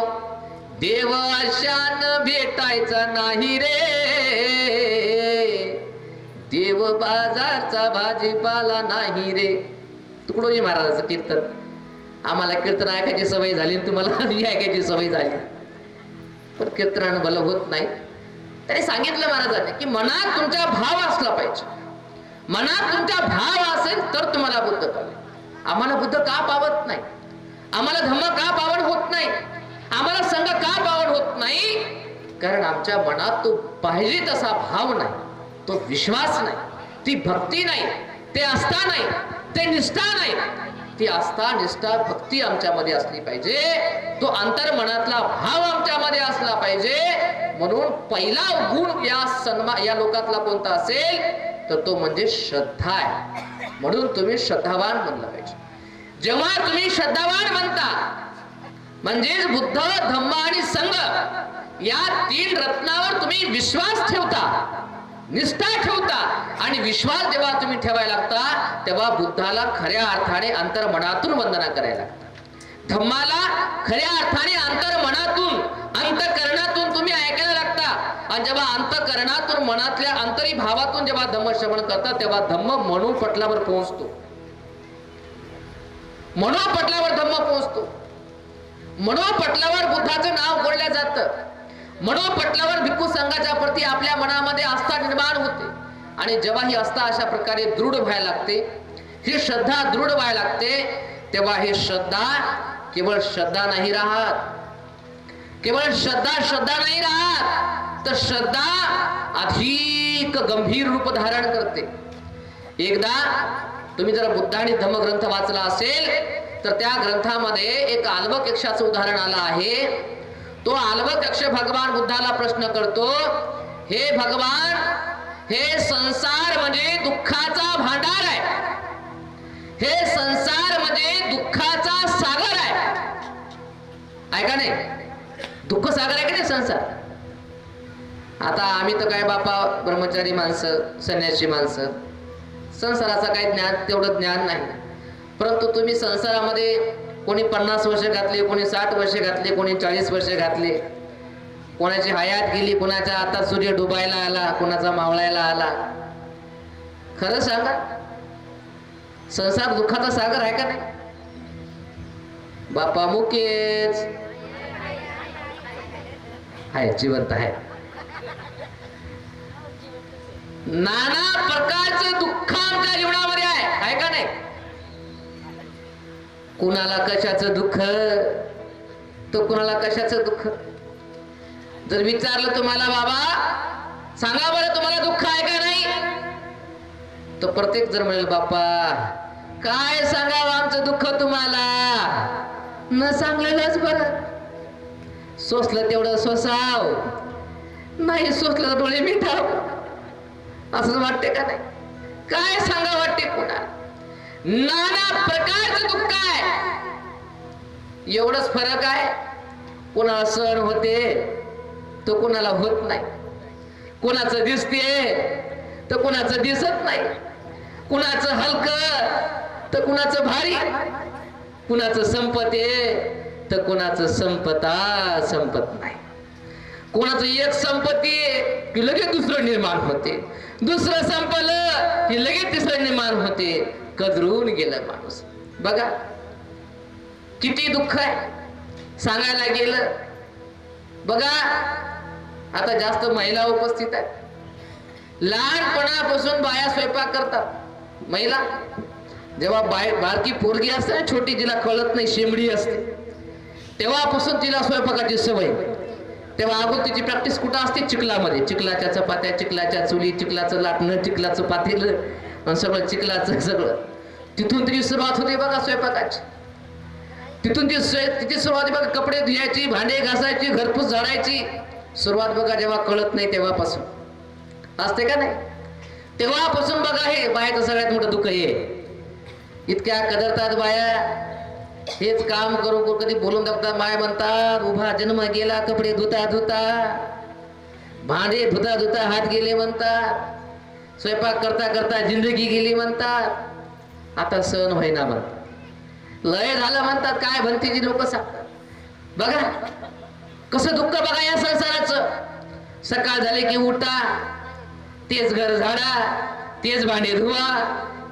A: देव अशान भेटायचा नाही रे. देव बाजारचा भाजीपाला नाही रे. तुकडोजी महाराजांचं कीर्तन. आम्हाला कीर्तन ऐकायची सवय झाली, तुम्हाला ऐकायची सवय झाली, पण कीर्तनानं भलं होत नाही. त्याने सांगितलं महाराजांनी की मनात तुमचा भाव असला पाहिजे. मनात तुमचा भाव असेल तर तुम्हाला बुद्ध पावेल. आम्हाला बुद्ध का पावत नाही? आम्हाला धम्म का पावन होत नाही? आम्हाला संघ का पावन होत नाही? कारण आमच्या मनात तो पाहिजे तसा भाव नाही, तो विश्वास नाही, ती भक्ती नाही, ते आस्था नाही, ते निष्ठा नाही. ती आस्था, निष्ठा, भक्ती आमच्यामध्ये असली पाहिजे. तो अंतर्मनातला भाव आमच्यामध्ये असला पाहिजे. म्हणून पहिला गुण या लोकातला कोणता असेल तर तो म्हणजे श्रद्धा आहे. म्हणून तुम्ही श्रद्धावान बनलं पाहिजे. जेव्हा तुम्ही श्रद्धावान बनता म्हणजेच बुद्ध, धम्म आणि संघ या तीन रत्नावर तुम्ही विश्वास ठेवता, निष्ठा ठेवता. आणि विश्वास जेव्हा तुम्ही ठेवायला लागता तेव्हा बुद्धाला खऱ्या अर्थाने अंतर्मनातून वंदना करायला लागता. धम्माला खऱ्या अर्थाने अंतर्मनातून, अंतःकरणातून तुम्ही ऐकायला लागता. आणि जेव्हा अंतःकरणातून, मनातल्या अंतरी भावातून जेव्हा धम्म श्रवण करता तेव्हा धम्म मनोपटलावर पोहोचतो. मनोपटलावर धम्म पोहोचतो. मनोपटलावर बुद्धाचं नाव बोललं जातं. मनोपटलावर भिक्खू संघाच्या प्रती आपल्या मनामध्ये आस्था निर्माण होते. आणि जेव्हा ही आस्था अशा प्रकारे दृढ व्हायला लागते, ही श्रद्धा दृढ व्हायला लागते, तेव्हा ही श्रद्धा केवळ श्रद्धा नाही राहत. केवळ श्रद्धा नाही राहत, तर श्रद्धा अधिक गंभीर रूप धारण करते. एकदा तुम्ही जर बुद्ध आणि धम्म ग्रंथ वाचला असेल तर त्या ग्रंथामध्ये एक आल्बक यक्षाचं उदाहरण आलं आहे. तो आल्बक यक्ष भगवान बुद्धाला प्रश्न करतो, हे भगवान, हे संसार म्हणजे दुःखाचा भांडार आहे. हे संसार म्हणजे दुःखाचा सागर आहे. ऐका नाही, दुःख सागर आहे की नाही संसार? आता आम्ही तर काय बापा ब्रह्मचारी माणसं, संन्यासी माणसं, संसाराचं काही ज्ञान, तेवढं ज्ञान नाही. परंतु तुम्ही संसारामध्ये कोणी 50 वर्ष घातले, कोणी 60 वर्ष घातले, कोणी 40 वर्ष घातले, कोणाची हयात गेली, कोणाचा आता सूर्य डुबायला आला, कोणाचा मावळायला आला. खरं सांगा, संसार दुःखाचा सागर आहे का नाही? बापा मुकेच आहे, जिवंत आहे. नाना प्रकारचे दुःख आमच्या जीवनामध्ये आहे का नाही? कुणाला कशाचं दुःख, तो कुणाला कशाचं दुःख. जर विचारलं तुम्हाला, बाबा सांगा बरं तुम्हाला दुःख आहे का नाही, तर प्रत्येक जण म्हणेल, बाप्पा काय सांगावं आमचं दुःख तुम्हाला, न सांगलेलंच बरं. सोसलं तेवढं सोसाव, नाही सोसलं तर डोळे मिठाव, असं वाटते का नाही? काय सांगा वाटते कुणा? नाना प्रकारचं दुःख आहे. एवढंच फरक आहे, कुणाला सहन होते तर कुणाला होत नाही. कुणाचं दिसते तर कुणाचं दिसत नाही. कुणाचं हलकं तर कुणाचं भारी. कुणाचं संपते तर कुणाचं संपत नाही. कोणाचं एक संपत्ती की लगेच दुसरं निर्माण होते, दुसरं संपलं की लगेच तिसरं निर्माण होते. कदरून गेलं माणूस. बघा किती दुःख आहे सांगायला गेलं. बघा आता जास्त महिला उपस्थित आहेत. लहानपणापासून बाया स्वयंपाक करतात. महिला जेव्हा बारकी पोरगी असते ना, छोटी, जिला कळत नाही, शेंबडी असते, तेव्हापासून तिला स्वयंपाकाची सवय. तेव्हा अगोदर तिची प्रॅक्टिस कुठं असते? चिखलामध्ये. चिखलाच्या चपात्या, चिखलाच्या चुली, चिखलाचं लाटणं, चिखलाचं पातेलं, सगळं चिखलाचं सगळं. तिथून तिची सुरुवात होते बघा स्वयंपाकाची. तिथून तिची सुरुवात बघा. कपडे धुवायची, भांडे घासायची, घरपूस झाडायची सुरुवात बघा. जेव्हा कळत नाही तेव्हापासून असते का नाही? तेव्हापासून बघा हे बायाचं सगळ्यात मोठं दुःख हे. इतक्या कदरतात बाया. हेच काम करून कधी बोलून दाखवतात. माय म्हणतात उभा जन्म गेला, कपडे धुता धुता, भांडे धुता धुता हात गेले म्हणतात, स्वयंपाक करता करता जिंदगी गेली म्हणतात. आता सण होईना म्हणतात, लय झालं म्हणतात. काय भलतीची लोक सांगतात. बघा कसं दुःख बघा या संसाराचं. सकाळ झाले की उठा, तेच घर झाडा, तेच भांडे धुवा,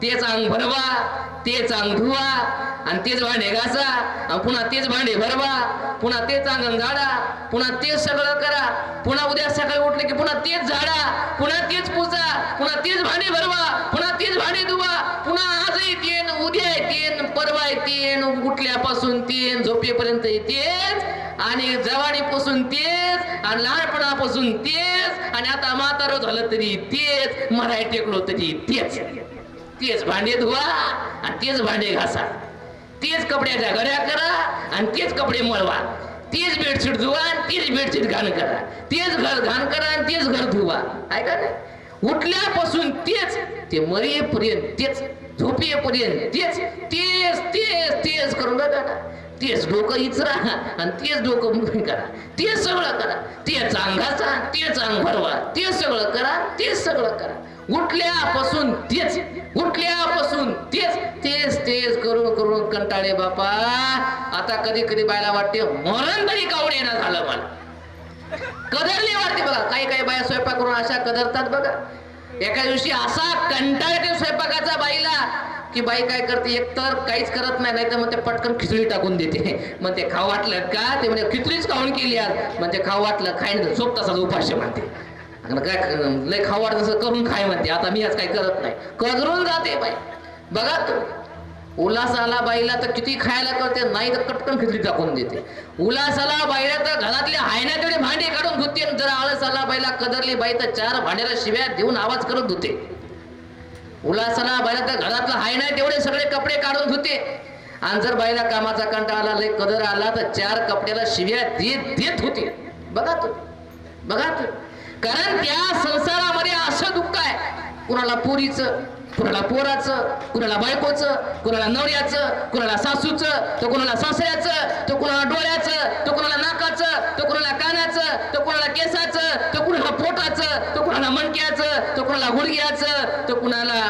A: तेच अंग भरवा, तेच अंग धुवा, आणि तेच भांडे घासा, पुन्हा तेच भांडे भरवा, पुन्हा तेच अंगण झाडा, पुन्हा तेच सगळं करा, पुन्हा उद्या सकाळी उठले की पुन्हा तेच झाडा, पुन्हा तेच पुसा, पुन्हा तेच भांडे भरवा, पुन्हा तेच भांडे धुवा, पुन्हा आजही तेन, उद्या येतेन, परवा येतेन, उठल्यापासून तेन, झोपेपर्यंत तेच, आणि जवानीपासून तेच, आणि लहानपणापासून तेच, आणि आता म्हातारं झालं तरी तेच, मराठी टेकलो तरी तेच. तेच भांडे धुवा आणि तेच भांडे घासा, तेच कपड्याच्या घड्या करा आणि तेच कपडे मळवा, तेच बेडशीट धुवा आणि तेच बेडशीट घाण करा, तेच घर घाण करा आणि तेच घर धुवा. ऐका ना, उठल्यापासून तेच, ते मरेपर्यंत तेच, झोपेपर्यंत तेच, तेच तेच तेच करून बघा ना. तेच डोकं इचरा आणि तेच डोकं मुठी करा, तेच सगळं करा, तेच अंगाचा, तेच अंग भरवा, तेच सगळं करा, तेच सगळं करा. उठल्यापासून तेच, उठल्यापासून तेच, तेच तेच करून करून कंटाळे बापा. आता कधी कधी बायला वाटते मरण तरी कावड येणार झालं मला. कदरली वाटते बघा. काही काही बाया स्वयंपाक करून अशा कदरतात बघा. एका दिवशी असा कंटाळ येतो स्वयंपाकाचा बाईला की बाई काय करते, एकतर काहीच करत नाही, नाही तर मग ते पटकन खिचडी टाकून देते. मग ते खाऊ वाटलं का, ते म्हणजे खिचडीच खाऊन केली आज, मग ते खाऊ वाटलं खाईन झोप तसाच उपाशी म्हणते. काय लय खाऊ वाटत तसं करून खाय म्हणते. आता मी आज काही करत नाही, कदरून जाते बाई. बघा तू, उल्हास आला बाईला तर किती खायला करते, नाही तर कटकन खिचडी टाकून देते. उल्हास आला बाईला तर घरातले हायना तेवढे भांडे काढून धुते. जर आळस आला बाईला, कदरली बाई तर 4 भांड्याला शिव्या देऊन आवाज करत धुते. उल्हासाला बाईला तर घरातलं हाय नाही तेवढे सगळे कपडे काढून धुते. आणि जर बाईला कामाचा कंटाळा आला, लय कदर आला तर 4 कपड्याला शिव्या देत देत होते. बघा तू, बघा तू. कारण त्या संसारामध्ये असं दुःख आहे, कुणाला पोरीचं, कुणाला पोराचं, कुणाला बायकोचं, कुणाला नवऱ्याचं, कुणाला सासूचं, तो कुणाला सासऱ्याचं, तो कुणाला डोळ्याचं, तो कुणाला नाकाचं, तो कुणाला कानाचं, तो कुणाला केसाचं, तो कुणाला पोटाचं, तो कुणाला मणक्याचं, तो कुणाला गुडघ्याचं, तो कुणाला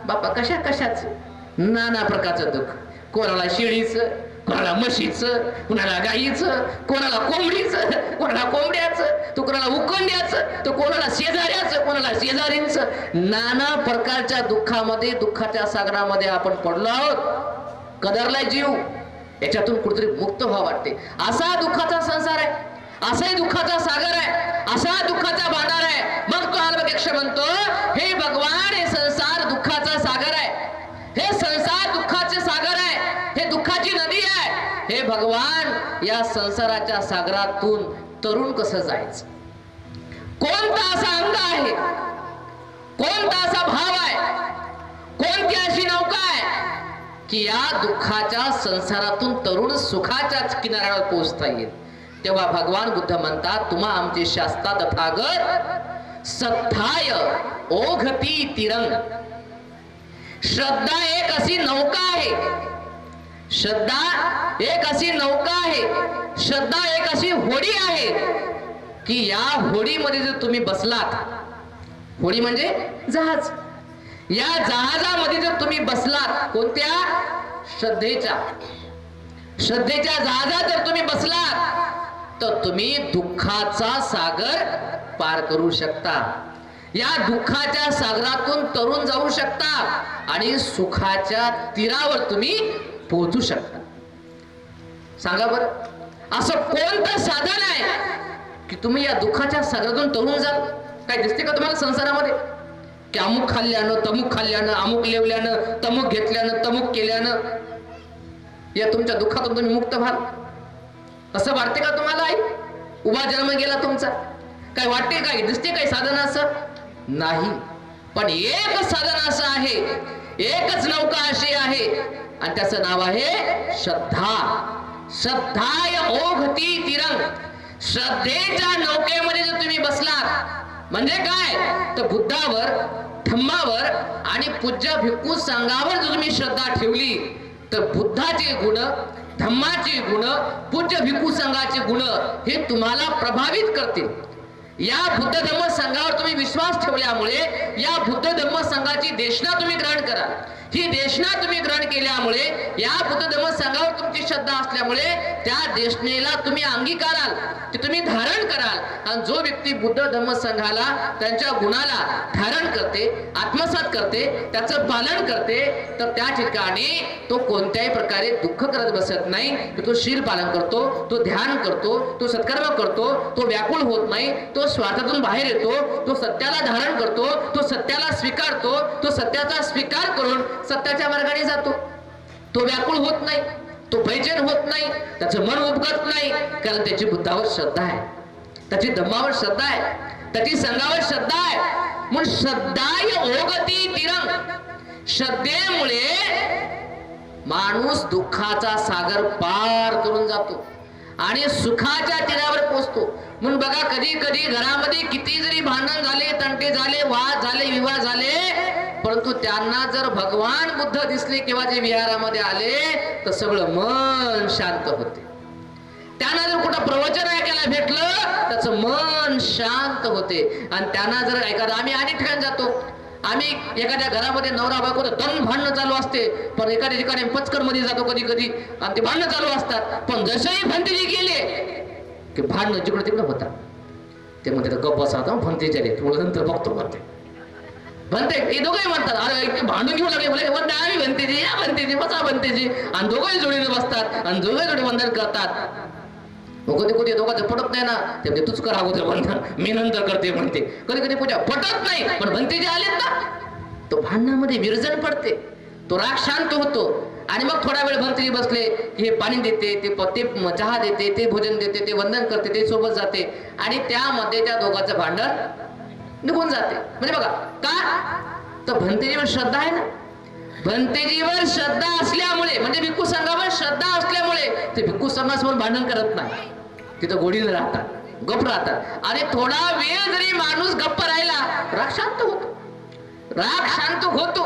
A: बापा कशा कशाचं, नाना प्रकारचं दुःख. कोणाला शेळीचं, कोणाला म्हशीचं, कोणाला गाईचं, कोणाला कोंबडीचं, कोणाला कोंबड्याचं, तो कोणाला उकंड्याचं, तो कोणाला शेजाऱ्याचं, कोणाला शेजारींचं. नाना प्रकारच्या दुःखामध्ये, दुःखाच्या सागरामध्ये आपण पडलो आहोत. कदरला जीव याच्यातून कुठेतरी मुक्त व्हावं वाटते. असा दुःखाचा संसार आहे, असाही दुःखाचा सागर आहे, असा दुःखाचा भांडार आहे. मग तो अल्पदेक्ष म्हणतो, हे भगवान, हे संसार दुःखाचा सागर आहे, हे संसार दुःखाचे सागर आहे, हे दुःखाची नदी आहे. हे भगवान, या संसाराच्या सागरातून तरुण कसं जायचं? कोणता असा अंग आहे, कोणता असा भाव आहे, कोणती अशी नौका आहे की या दुःखाच्या संसारातून तरुण सुखाच्या किनाऱ्यावर पोहोचता येईल? तेव्हा भगवान बुद्ध म्हणतात, तुम्हा आमचे शास्ता तथागत सत्ताय ओघती तिरंग. श्रद्धा एक अशी नौका आहे, श्रद्धा एक अशी नौका आहे, श्रद्धा एक अशी होडी आहे की या होडीमध्ये जर तुम्ही बसलात, होडी म्हणजे जहाज, या जहाजामध्ये जर तुम्ही बसलात, कोणत्या? श्रद्धेच्या, श्रद्धेच्या जहाजात जर तुम्ही बसलात तर तुम्ही दुःखाचा सागर पार करू शकता. या दुःखाच्या सागरातून तरुण जाऊ शकता आणि सुखाच्या तीरावर तुम्ही पोहोचू शकता. सांगा बरं, असं कोणतं साधन आहे की तुम्ही या दुःखाच्या सागरातून तरुण जाल? काय दिसते का तुम्हाला संसारामध्ये की अमुक खाल्ल्यानं, तमुक खाल्ल्यानं, अमुक लेवल्यानं, तमुक घेतल्यानं, तमुक केल्यानं या तुमच्या दुःखातून तुम्ही मुक्त व्हाल? असं वाटते का तुम्हाला? आई उभा जन्म गेला तुमचा, काय वाटते काय? दिसते काय साधन असं? नाही. पण एक साधन असं आहे, एकच नौका अशी आहे आणि त्याचं नाव आहे श्रद्धा. श्रद्धाय ओघती तिरंग. श्रद्धेच्या नौकेमध्ये जर तुम्ही बसलात म्हणजे काय, तर बुद्धावर, धम्मावर आणि पूज्य भिक्खू संघावर जर तुम्ही श्रद्धा ठेवली तर बुद्धाचे गुण, धम्माचे गुण, पूज्य भिक्खू संघाचे गुण हे तुम्हाला प्रभावित करतील. या बुद्ध धम्म संघावर तुम्ही विश्वास ठेवल्यामुळे या बुद्ध धम्म संघाची देशना तुम्ही ग्रहण करा. ही देशना तुम्ही ग्रहण केल्यामुळे, या बुद्ध धम्म संघावर तुमची श्रद्धा असल्यामुळे त्या देशनेला तुम्ही अंगीकाराल, ते तुम्ही धारण कराल. आणि जो व्यक्ती बुद्ध धम्म संघाला, त्यांच्या गुणाला धारण करते, आत्मसात करते, त्याचं पालन करते, तर त्या ठिकाणी तो कोणत्याही प्रकारे दुःख करत बसत नाही. तो शील पालन करतो, तो ध्यान करतो, तो सत्कर्म करतो, तो व्याकुळ होत नाही, तो स्वार्थातून बाहेर येतो, तो सत्याला धारण करतो, तो सत्याला स्वीकारतो, तो सत्याचा स्वीकार करून सत्याच्या मार्गाने जातो. तो व्याकुळ होत नाही, तो भयचैन होत नाही, त्याचं मन उपगत नाही, कारण त्याची बुद्धावर श्रद्धा आहे, त्याची धम्मावर श्रद्धा आहे, त्याची संघावर श्रद्धा आहे. म्हणून श्रद्धाय ओघती तिरंग. श्रद्धेमुळे माणूस दुःखाचा सागर पार करून जातो आणि सुखाच्या तीरावर पोहोचतो. म्हणून बघा, कधी कधी घरामध्ये किती जरी भांडण झाले, तंटे झाले, वाद झाले, विवाह झाले, परंतु त्यांना जर भगवान बुद्ध दिसले किंवा जे विहारामध्ये आले तर सगळं मन शांत होते. त्यांना जर कुठं प्रवचन ऐकायला भेटलं त्याचं मन शांत होते. आणि त्यांना जर एखादं, आम्ही अनेक ठिकाणी जातो, आम्ही एखाद्या घरामध्ये नवरा बायको दन भांडणं चालू असते, पण एखाद्या ठिकाणी पचकर मध्ये जातो कधी कधी आणि ते भांडणं चालू असतात, पण जसंही भंतेजी गेले की भांडणं जिकडं तिकडं होतात. ते म्हणते गप्प बसा, भंतेजी आले, तुला नंतर बघतो म्हणते. म्हणते ते दोघंही म्हणतात, अरे भांडून घेऊ लागले, बोले आम्ही भंतेजी, या भंतेजी, बसा भंतेजी, आणि दोघंही जोडीने बसतात आणि दोघे जोडी वंदन करतात. कधी कधी दोघांचं पटत नाही ना, ते तूच कर अगोदर वंदन, मी नंतर करते म्हणते. कधी कधी पूजा पटत नाही, पण भंतेजी आलेत ना, तो भांडणामध्ये विरजन पडते, तो राग शांत होतो. आणि मग थोडा वेळ भंतेजी बसले की हे पाणी देते, ते चहा देते, ते भोजन देते, ते वंदन करते, ते सोबत जाते आणि त्यामध्ये त्या दोघांचं भांडण निघून जाते. म्हणजे बघा का, तर भंतेजीवर श्रद्धा आहे ना. भंतेजीवर श्रद्धा असल्यामुळे, म्हणजे भिक्खू संघावर श्रद्धा असल्यामुळे ते भिक्खू संघासमोर भांडण करत नाही, तिथं गोडीने राहतात, गप्प राहतात. आणि थोडा वेळ जरी माणूस गप्प राहिला, राग शांत होतो, राग शांत होतो.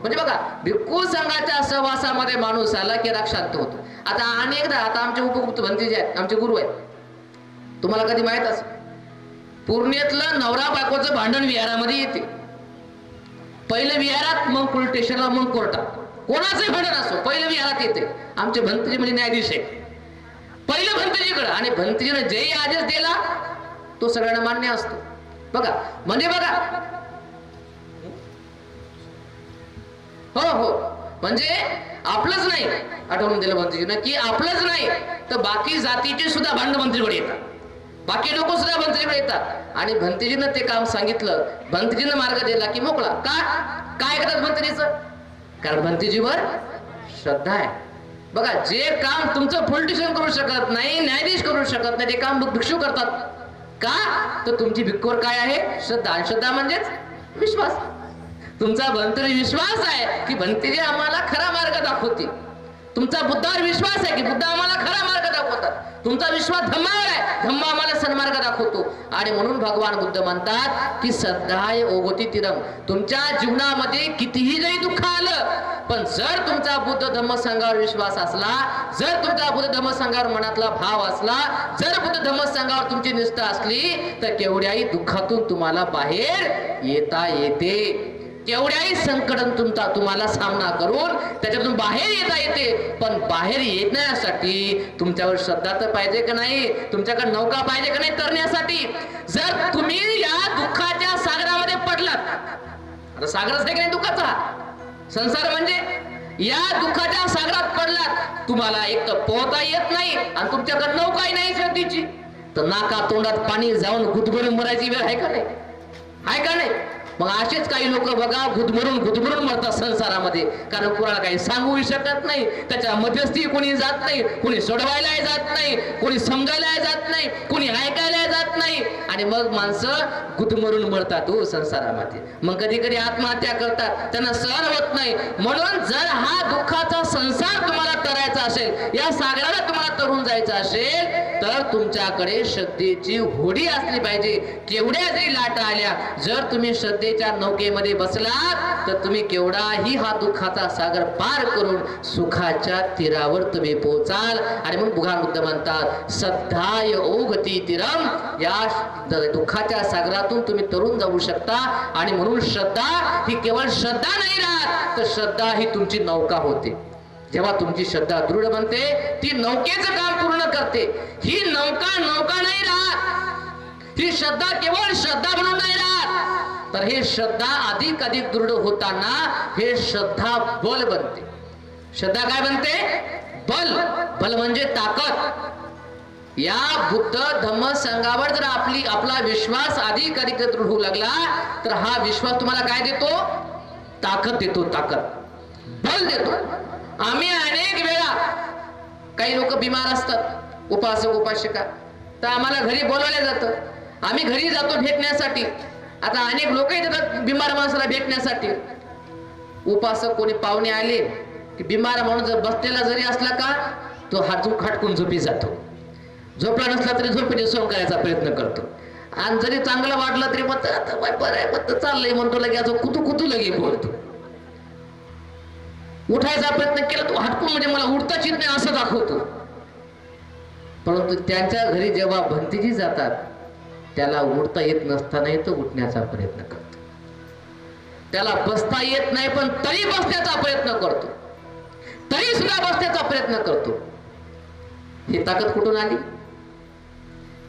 A: म्हणजे बघा, भिक्खू संघाच्या सहवासामध्ये माणूस आला की राग शांत होतो. आता अनेकदा, आता आमचे उपगुप्त भंतेजी आहेत, आमचे गुरु आहेत, तुम्हाला कधी माहित असेल, पूर्णेतलं नवरा बायकोचं भांडण विहारामध्ये येते. पहिलं विहारात, मग पोलीस स्टेशनला, मग कोर्टात, कोणाचं भांडण असो पहिलं विहारात येते. आमचे भंतेजी म्हणजे न्यायाधीश आहे, पहिलं भंतेजीकडं, आणि भंतेजीने जेही आदेश दिला तो सगळ्यांना मान्य असतो. बघा, म्हणजे बघा, हो हो, म्हणजे आपलंच नाही, आठवून दिलं भंतेजीनं की आपलंच नाही तर बाकी जातीचे सुद्धा भांडण भंतेजीकडे येतात, बाकी लोक सुद्धा भंतेजीकडे येतात. आणि भंतेजीनं ते काम सांगितलं, भंतेजीनं मार्ग दिला की मोकळा. काय करतात भंतेजीचं? कारण भंतेजीवर श्रद्धा आहे. बघा, जे काम तुमचं पॉलिटिशियन करू शकत नाही, न्यायाधीश करू शकत नाही, ते काम भिक्षू करतात. का, तर तुमची भिक्खूवर काय आहे? श्रद्धा. आणि श्रद्धा म्हणजेच विश्वास. तुमचा भंतेजी विश्वास आहे की भंतेजी आम्हाला खरा मार्ग दाखवतील. तुमचा बुद्धावर विश्वास आहे की बुद्ध आम्हाला खरा मार्ग दाखवतात. तुमचा विश्वास धम्मावर आहे, धम्मा आम्हाला सन्मार्ग दाखवतो. आणि म्हणून भगवान बुद्ध म्हणतात की श्रद्धाय ओघती तिरंग. तुमच्या जीवनामध्ये कितीही जरी दुःख आलं, पण जर तुमचा बुद्ध धम्म संघावर विश्वास असला, जर तुमचा बुद्ध धम्म संघावर मनातला भाव असला, जर बुद्ध धम्म संघावर तुमची निष्ठा असली, तर केवढ्याही दुःखातून तुम्हाला बाहेर येता येते. केवढ्याही संकटातून तुम्हाला सामना करून त्याच्यातून बाहेर येता येते. पण बाहेर येण्यासाठी तुमच्यावर श्रद्धा तर पाहिजे का नाही, तुमच्याकडे नौका पाहिजे का नाही तरण्यासाठी. जर तुम्ही या दुःखाच्या सागरामध्ये पडलात, आता सागरच आहे की नाही दुःखाचा संसार म्हणजे, या दुःखाच्या सागरात पडलात, तुम्हाला एक तर पोहता येत नाही आणि तुमच्याकडे नौकाही नाही श्रद्धेची, तर नाका तोंडात पाणी जाऊन गुदमरून मरायची वेळ आहे का नाही, आहे का नाही. मग असेच काही लोक बघा गुदमरून मरतात संसारामध्ये, कारण कोणाला काही सांगू शकत नाही, त्याच्या मध्यस्थी कोणी जात नाही, कोणी सोडवायला जात नाही, कोणी समजायला जात नाही, कोणी ऐकायला जात नाही, आणि मग माणसं गुदमरून मरतात हो संसारामध्ये. मग कधी कधी आत्महत्या करतात, त्यांना सहन होत नाही. म्हणून जर हा दुःखाचा संसार तुम्हाला तरायचा असेल, या सागराला तुम्हाला तरून जायचं असेल, तर तुमच्याकडे श्रद्धेची होडी असली पाहिजे. केवढ्या जरी लाटा आल्या, जर तुम्ही श्रद्धेच्या नौकेमध्ये बसलात तर तुम्ही केवढाही हा दुःखाचा सागर पार करून सुखाच्या तीरावर तुम्ही पोहोचाल. आणि मग बुद्ध म्हणतात श्रद्धाय ओघती तीरम, या दुःखाच्या सागरातून तुम्ही तरून जाऊ शकता. आणि म्हणून श्रद्धा ही केवळ श्रद्धा नाही राहत, तर श्रद्धा ही तुमची नौका होते. जेव्हा तुमची श्रद्धा दृढ बनते, ती नौकेचं काम पूर्ण करते. ही नौका नाही राहत, ही श्रद्धा केवळ श्रद्धा म्हणून नाही राहत, तर हे श्रद्धा अधिक दृढ होताना हे श्रद्धा बल बनते. श्रद्धा काय बनते? बल म्हणजे ताकद. या बुद्ध धम्म संघावर जर आपला विश्वास अधिक दृढ होऊ लागला, तर हा विश्वास तुम्हाला काय देतो? ताकद देतो, ताकद, बल देतो. आम्ही अनेक वेळा, काही लोक बिमार असतात, उपासक उपासिका, तर आम्हाला घरी बोलवलं जातं, आम्ही घरी जातो भेटण्यासाठी. आता अनेक लोक येतात बिमार माणसाला भेटण्यासाठी. उपासक कोणी पाहुणे आले की बिमार माणूस जर बसलेला जरी असला का, तो हातून खटकून झोपी जातो, झोपला नसला तरी झोपेने सोन करायचा प्रयत्न करतो. आणि जरी चांगलं वाटलं तरी मग बरं आहे, मग चाललंय म्हणतो, लगे असं कुतू लगे बोलतो. उठायचा प्रयत्न केला तो हटकून, म्हणजे मला उठताच येत नाही असं दाखवतो. परंतु त्यांच्या घरी जेव्हा भंतीजी जातात, त्याला उठता येत नसतानाही तो उठण्याचा प्रयत्न करतो. त्याला बसता येत नाही पण तरी बसण्याचा प्रयत्न करतो, तरी सुद्धा बसण्याचा प्रयत्न करतो. ही ताकद कुठून आली?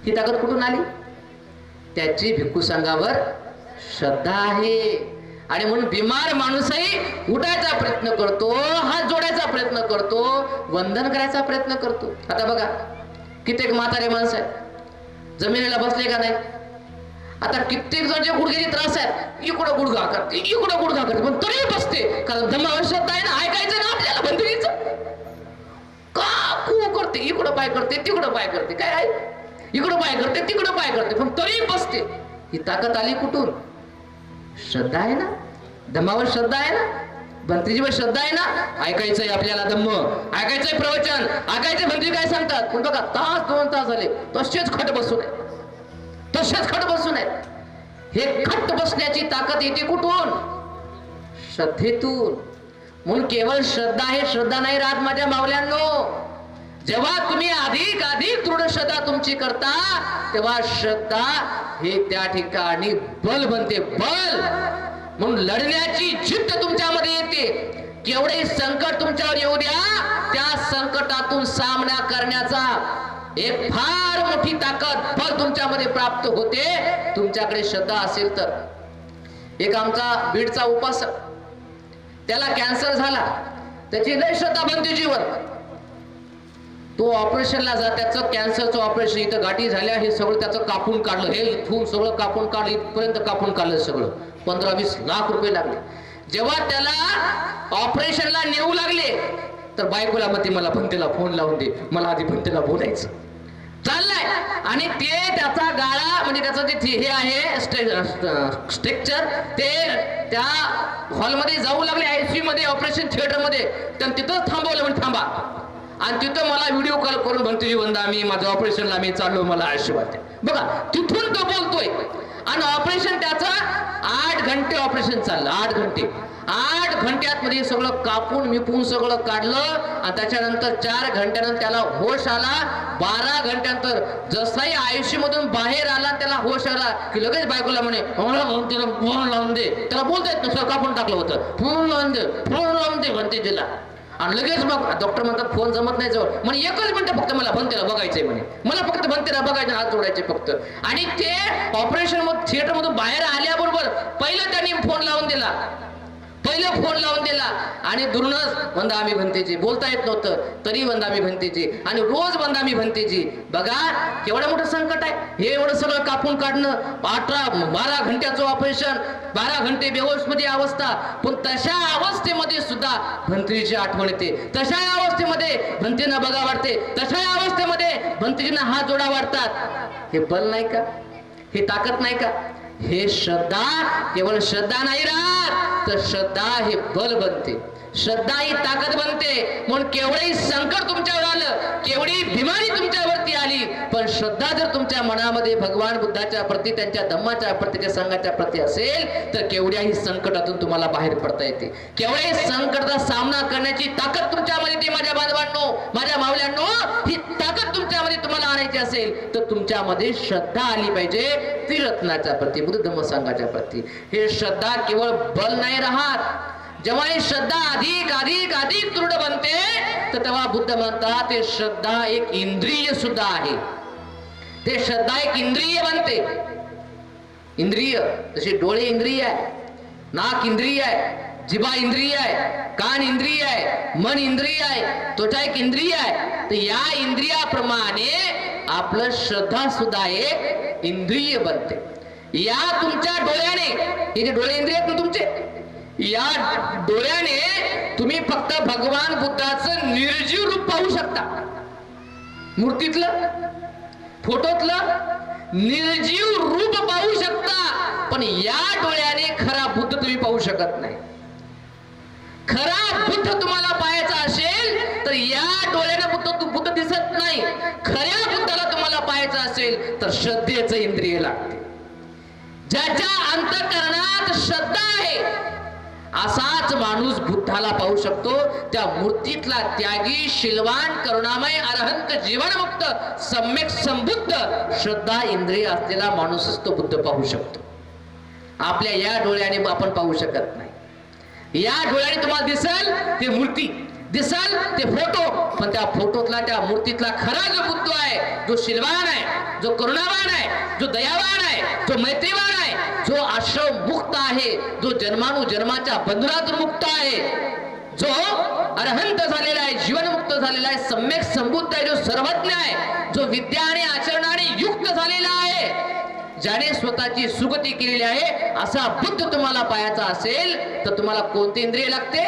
A: ही ताकद कुठून आली? त्याची भिक्खू संघावर श्रद्धा आहे. आणि म्हणून बिमार माणूसही उठायचा प्रयत्न करतो, हात जोडायचा प्रयत्न करतो, वंदन करायचा प्रयत्न करतो. आता बघा कित्येक म्हातारे माणसं आहेत, जमिनीला बसले का नाही. आता कित्येक जण जे गुडघ्याचे त्रास आहेत, इकडं गुडघा करते पण तरी बसते, कारण धम्मावर श्रद्धा आहे ना. ऐकायचं ना आपल्याला बंधुरीचं का कू करते, इकडं पाय करते तिकडं पाय करते, काय आहे, इकडं पाय करते तिकडं पाय करते, पण तरी बसते. ही ताकद आली कुठून? श्रद्धा आहे ना, धम्मावर श्रद्धा आहे ना, भंतीजीवर श्रद्धा आहे ना. ऐकायचंय आपल्याला धम्म, ऐकायचंय प्रवचन, ऐकायचे भंती काय सांगतात. पण बघा तास 2 तास झाले तसेच खट बसून आहेत. हे खट बसण्याची ताकद येते कुठून? श्रद्धेतून. म्हणून केवळ श्रद्धा हे श्रद्धा नाही राहत माझ्या मावल्यांनो. जेव्हा तुम्ही अधिक दृढ श्रद्धा तुमची करता, तेव्हा श्रद्धा हे त्या ठिकाणी बल बनते, बल. म्हणून लढण्याची जिद्द तुमच्यामध्ये येते. केवढे संकट तुमच्यावर येऊ द्या, त्या संकटातून सामना करण्याचा एक फार मोठी ताकद, बल तुमच्यामध्ये प्राप्त होते, तुमच्याकडे श्रद्धा असेल तर. एक आमचा बीडचा उपासक, त्याला कॅन्सर झाला, त्याची लय श्रद्धा भंतीजीवर. तो ऑपरेशनला जा, त्याचं कॅन्सरचं ऑपरेशन, इथं गाठी झाल्या, हे सगळं त्याचं कापून काढलं, हे इथून सगळं कापून काढलं, इथपर्यंत कापून काढलं सगळं. 15-20 लाख रुपये लागले. जेव्हा त्याला ऑपरेशनला नेऊ लागले, तर बायकोला म्हणते मला भंतेला फोन लावून दे, मला आधी भंतेला बोलायचं चाललंय. आणि ते त्याचा गाळा, म्हणजे त्याचं जे हे आहे स्ट्रक्चर, ते त्या हॉलमध्ये जाऊ लागले, ICU मध्ये, ऑपरेशन थिएटर मध्ये. तर तिथंच थांबवलं, म्हणजे थांबा. आणि तिथं मला व्हिडिओ कॉल करून भंतीजी वंदा, मी माझं ऑपरेशनला मी चाललो, मला आशीर्वाद द्या. बघा तिथून तो बोलतोय. आणि ऑपरेशन त्याचं 8 घंटे ऑपरेशन चाललं. 8 घंट्यात मध्ये सगळं कापून मिपून सगळं काढलं आणि त्याच्यानंतर 4 घंट्यानंतर त्याला होश आला. 12 घंट्यानंतर जसाही आयुष्यामधून बाहेर आला त्याला होश आला की लगेच बायकोला म्हणे फोन लावून दे. त्याला बोलता येत नसतं, कापून टाकलं होतं. फोन लावून दे म्हणते तिला. आणि लगेच मग डॉक्टर म्हणतात फोन जमत नाही जवळ म्हणे 1 मिनिट फक्त मला भंतेला बघायचंय म्हणे. मला फक्त भंतेला बघायचं, हात जोडायचे फक्त. आणि ते ऑपरेशन थिएटर मधून बाहेर आल्याबरोबर पहिलं त्यांनी फोन लावून दिला. आणि दुरूनच वंदामी भंतेची बोलता येत नव्हतं तरी वंदामी भंतेची आणि रोज वंदामी भंतेची. बघा केवढं मोठं संकट आहे हे. एवढं सगळं कापून काढणं, 12 घंट्याचं ऑपरेशन, 12 घंटे बेहोश मध्ये अवस्था. पण तशा अवस्थेमध्ये सुद्धा भंतेची आठवण येते. तशा अवस्थेमध्ये भंतेना बघा वाटते. तशा अवस्थेमध्ये भंतेजींना हात जोडा वाटतात. हे बल नाही का? हे ताकद नाही का? हे श्रद्धा केवळ श्रद्धा नाही राहत, तर श्रद्धा हे बल बनते. श्रद्धा ही ताकद बनते. म्हणून केवढी संकट तुमच्यावर आलं, केवढी बिमारी तुमच्यावरती आली, पण श्रद्धा जर तुमच्या मनामध्ये भगवान बुद्धाच्या प्रती, त्यांच्या धम्माच्या प्रती, त्या संघाच्या प्रती असेल तर केवढ्याही संकटातून तुम्हाला बाहेर पडता येते. केवढ्याही संकटाचा सामना करण्याची ताकद तुमच्यामध्ये येते. माझ्या बांधवांनो, माझ्या मावल्यांनो, ही ताकद तुमच्यामध्ये तुम्हाला आणायची असेल तर तुमच्यामध्ये श्रद्धा आली पाहिजे. त्रिरत्नाच्या प्रती, बुद्ध धम्म संघाच्या प्रती. हे श्रद्धा केवळ बल नाही राहत. जेव्हा ही श्रद्धा अधिक अधिक अधिक दृढ बनते तर तेव्हा बुद्ध म्हणतात ते श्रद्धा एक इंद्रिय सुद्धा आहे. ते श्रद्धा एक इंद्रिय बनते. इंद्रिय जसे डोळे इंद्रिय आहे, नाक इंद्रिय आहे, जिभा इंद्रिय आहे, कान इंद्रिय आहे, मन इंद्रिय आहे, त्वचा एक इंद्रिय आहे. तर या इंद्रियाप्रमाणे आपलं श्रद्धा सुद्धा एक इंद्रिय बनते. या तुमच्या डोळ्याने, हे जे डोळे इंद्रिय आहेत ना तुमचे, या डोळ्याने तुम्ही फक्त भगवान बुद्धाचं निर्जीव रूप पाहू शकता. मूर्तीतलं, फोटोतलं निर्जीव रूप पाहू शकता, पण या डोळ्याने खरा बुद्ध तुम्ही पाहू शकत नाही. खरा बुद्ध तुम्हाला पाहायचा असेल तर या डोळ्याने बुद्ध दिसत नाही. खऱ्या बुद्धाला तुम्हाला पाहायचं असेल तर श्रद्धेचं इंद्रिय लागते. ज्याच्या अंतःकरणात श्रद्धा आहे असाच माणूस बुद्धाला पाहू शकतो. त्या मूर्तीतला त्यागी, शीलवान, करुणामय, अरहंत, जीवनमुक्त, सम्यक संबुद्ध श्रद्धा इंद्रिय असलेला माणूसच तो बुद्ध पाहू शकतो. आपल्या या डोळ्याने आपण पाहू शकत नाही. या डोळ्याने तुम्हाला दिसल ते मूर्ती, दिसल ते फोटो, पण त्या फोटोतला, त्या मूर्तीतला खरा जो बुद्ध आहे, जो शीलवान आहे, जो करुणावान आहे, जो दयावान आहे, जो मैत्रीवान आहे, जो आश्रम मुक्त आहे, जो जन्मानुजन्माच्या बंधनातून मुक्त आहे, जो अरहंत झालेला आहे, जीवनमुक्त झालेला आहे, सम्यक संबुद्ध आहे, जो सर्वज्ञ आहे, जो विद्या आणि आचरणाने युक्त झालेला आहे, ज्याने स्वतःची सुगती केलेली आहे, असा बुद्ध तुम्हाला पाहायचा असेल तर तुम्हाला कोणते इंद्रिय लागते?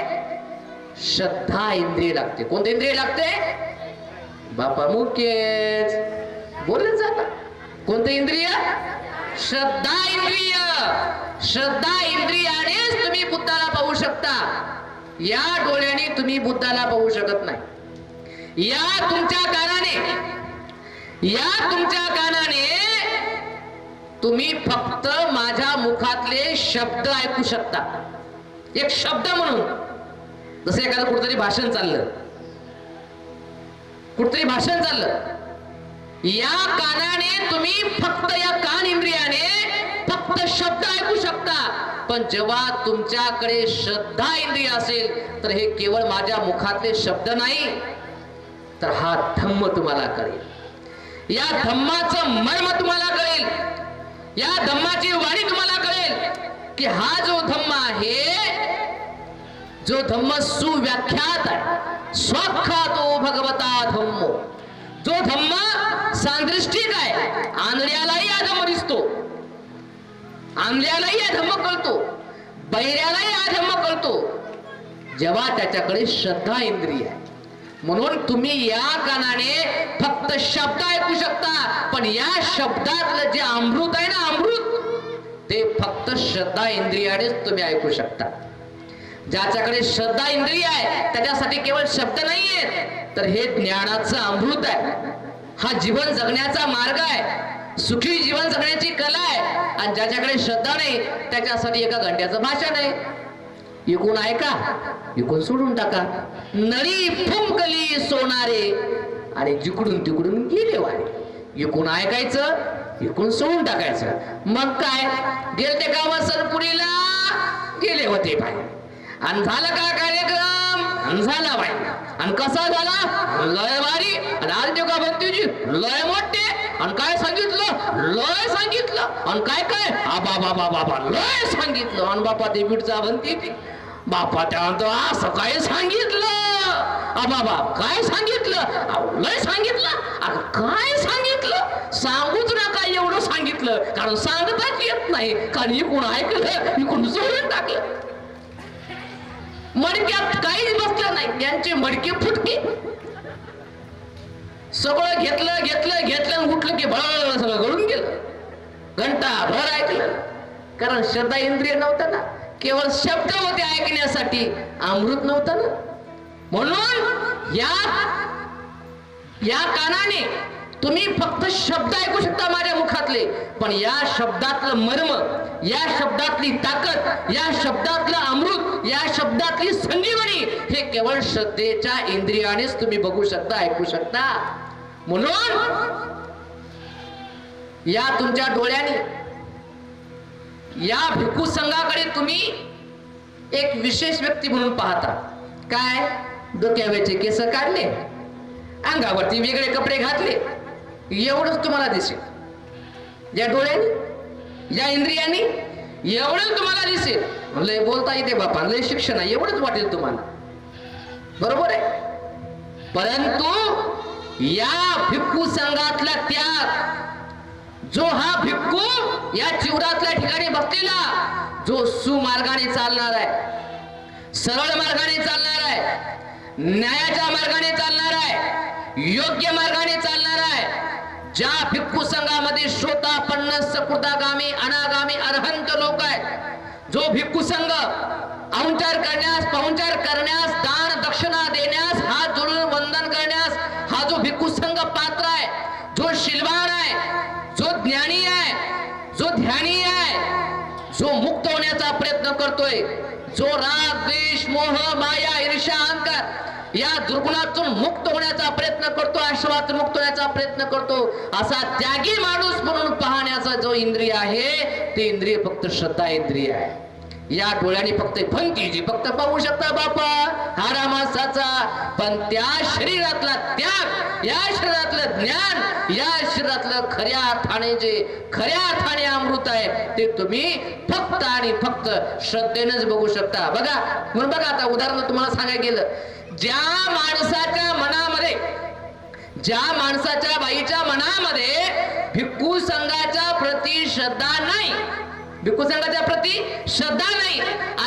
A: श्रद्धा इंद्रिय लागते. कोणते इंद्रिय लागते? बापा मुकेच बोलले जाता. कोणते इंद्रिय? श्रद्धा इंद्रिय. श्रद्धा इंद्रियानेच तुम्ही बुद्धाला पाहू शकता. या डोळ्याने तुम्ही बुद्धाला पाहू शकत नाही. या तुमच्या कानाने तुम्ही फक्त माझ्या मुखातले शब्द ऐकू शकता. एक शब्द म्हणून, जसं एखादं कुठतरी भाषण चाललं, या कानाने तुम्ही फक्त, या कान इंद्रियाने फक्त शब्द ऐकू शकता. पण जेव्हा तुमच्याकडे श्रद्धा इंद्रिय असेल तर हे केवळ माझ्या मुखातले शब्द नाही, तर हा धम्म तुम्हाला कळेल. या धम्माचं मर्म तुम्हाला कळेल. या धम्माची वाणी तुम्हाला कळेल की हा जो धम्म आहे, जो धम्म सुव्याख्यात आहे, स्वाख्यातो भगवता धम्मो, जो धम्म सांदृष्टिक आहे, आंधळ्यालाही हा धम्म दिसतो, आंधळ्यालाही हा धम्म कळतो, बहिऱ्यालाही हा धम्म कळतो, जेव्हा त्याच्याकडे श्रद्धा इंद्रिय आहे. म्हणून तुम्ही या कानाने फक्त शब्द ऐकू शकता, पण या शब्दातलं जे अमृत आहे ना, अमृत, ते फक्त श्रद्धा इंद्रियानेच तुम्ही ऐकू शकता. ज्याच्याकडे श्रद्धा इंद्रिय आहे त्याच्यासाठी केवळ शब्द नाहीये, तर हे ज्ञानाचं अमृत आहे. हा जीवन जगण्याचा मार्ग आहे. सुखी जीवन जगण्याची कला आहे. आणि ज्याच्याकडे श्रद्धा नाही त्याच्यासाठी एका घंट्याचं भाषण आहे. इकून ऐका, इकून सोडून टाका. नळी फुंकली सोनारे आणि जिकडून तिकडून गेले वारे. इकून ऐकायचं, इकून सोडून टाकायचं. मग काय, गेलते गावा सरपुरीला, गेले होते बाई. आणि झालं का कार्यक्रम? आणि झाला बाई. आणि कसा झाला? लय भारी. आणि आज का भक्तीची लय मोठे. आणि काय सांगितलं? लय सांगितलं. आणि काय काय? आबा बाबा बाबा लय सांगितलं. आणि बापा ते बीडचा म्हणते बापा त्या म्हणतो असं काय सांगितलं? बाबा काय सांगितलं? लय सांगितलं. अगं काय सांगितलं? सांगूच नका एवढं सांगितलं, कारण सांगताच येत नाही. कारण इकडून ऐकलं, इकडून सोडून टाकलं. मडक्यात काहीच बसलं नाही. यांचे मडके फुटके. सगळं घेतलं घेतलं घेतलं आणि उठलं की भळ सगळं गळून गेलं. घंटा भर ऐकलं, कारण श्रद्धा इंद्रिय नव्हतं ना, केवळ शब्द होते ऐकण्यासाठी, अमृत नव्हतं ना. म्हणून या कानाने तुम्ही फक्त शब्द ऐकू शकता माझ्या मुखातले, पण या शब्दातलं मर्म, या शब्दातली ताकद, या शब्दातलं अमृत, या शब्दातली संजीवनी हे केवळ श्रद्धेच्या इंद्रियानेच तुम्ही बघू शकता, ऐकू शकता. म्हणून या तुमच्या डोळ्याने या भिक्खू संघाकडे तुम्ही एक विशेष व्यक्ती म्हणून पाहता. काय? डोक्यावरचे केस काढले, अंगावरती वेगळे कपडे घातले, एवढंच तुम्हाला दिसेल. या डोळ्याने, या इंद्रियाने एवढंच तुम्हाला दिसेल. लय बोलता येते बापा, लय शिक्षण आहे, एवढंच वाटेल तुम्हाला. बरोबर आहे. परंतु या भिक्खू संघातला त्याग, जो हा भिक्खू या चिवरातल्या ठिकाणी बसलेला, जो सुमार्गाने चालणार आहे, सरळ मार्गाने चालणार आहे, न्यायाच्या मार्गाने चालणार आहे, योग्य मार्गाने चालणार आहे, ज्या भिक्खू संघामध्ये श्रोतापन्न सकृतागामी अनागामी अरहंत लोक आहेत, जो भिक्खू संघ औंचार करण्यास, पाहुणचार करण्यास, दान दक्षिणा देण्यास, हात जोडून वंदन करण्यास हा जो भिक्खू संघ पात्र आहे, जो शीलवान आहे, जो ज्ञानी आहे, जो ध्यानी आहे, जो मुक्त होण्याचा प्रयत्न करतोय, जो राग द्वेष मोह माया ईर्ष्या अहंकार या दुर्गुणातून मुक्त होण्याचा प्रयत्न करतो, आश्वातून मुक्त होण्याचा प्रयत्न करतो, असा त्यागी माणूस म्हणून पाहण्याचा जो इंद्रिय आहे ते इंद्रिय फक्त श्रद्धा इंद्रिय आहे. या डोळ्याने फक्त भंतीजी फक्त पाहू शकता बापा हा रामासाचा, पण त्या शरीरातला त्याग, या शरीरातलं ज्ञान, या शरीरातलं खऱ्या अर्थाने अमृत आहे ते तुम्ही फक्त आणि फक्त श्रद्धेनेच बघू शकता. बघा, म्हणून बघा आता उदाहरण तुम्हाला सांगायला गेलं, ज्या माणसाच्या बाईच्या मनामध्ये भिक्खू संघाच्या प्रति श्रद्धा नाही, भिक्खू संघाच्या प्रति श्रद्धा नाही,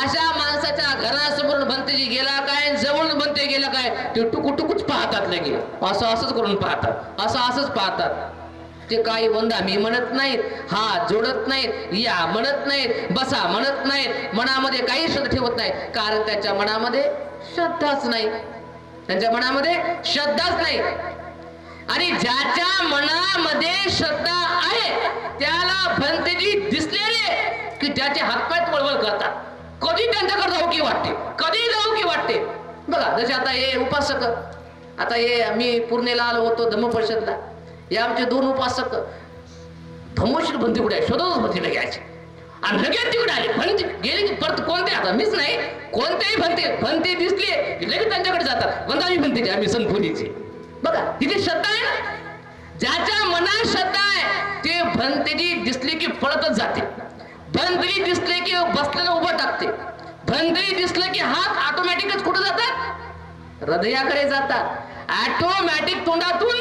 A: अशा माणसाच्या घरासमोर भंतेजी गेला काय, जवळून भंते गेला काय, ते टुकूच पाहतात लगे, असंच करून पाहतात, असंच पाहतात. ते काही वंदा मी म्हणत नाहीत, हात जोडत नाहीत, या म्हणत नाहीत, बसा म्हणत नाहीत, मनामध्ये काही श्रद्धा ठेवत नाही, कारण त्याच्या मनामध्ये श्रद्धाच नाही, त्यांच्या मनामध्ये श्रद्धाच नाही. आणि ज्याच्या मनामध्ये श्रद्धा आहे त्याला भंतेजी दिसलेले की त्याचे हातपाय वळवळ करतात, कधी त्यांच्याकडे जाऊ की वाटते, कधी जाऊ की वाटते. बघा जसे आता हे उपासक, आता हे मी पुरणेला आलो होतो धम्म परिषदला, हे आमचे 2 उपासक धमोशील भंती कुठे आहे शोधतच भंतीला घ्यायचे आणि लगेच तिकडे आले. भंती गेले की परत कोणते, आता मीच नाही कोणतेही भंते दिसले की लगेच त्यांच्याकडे जातात, वंदावी भंतीचे आम्ही सनपुरीचे. बघा तिथे श्रद्धा आहे ना, ज्याच्या मनात श्रद्धा आहे ते भंतेजी दिसले की पळतच जाते, भंतरी दिसले की बसलेलं उभं टाकते, भंतरी दिसलं की हात ऑटोमॅटिकच कुठं जातात, हृदयाकडे जातात, ऑटोमॅटिक तोंडातून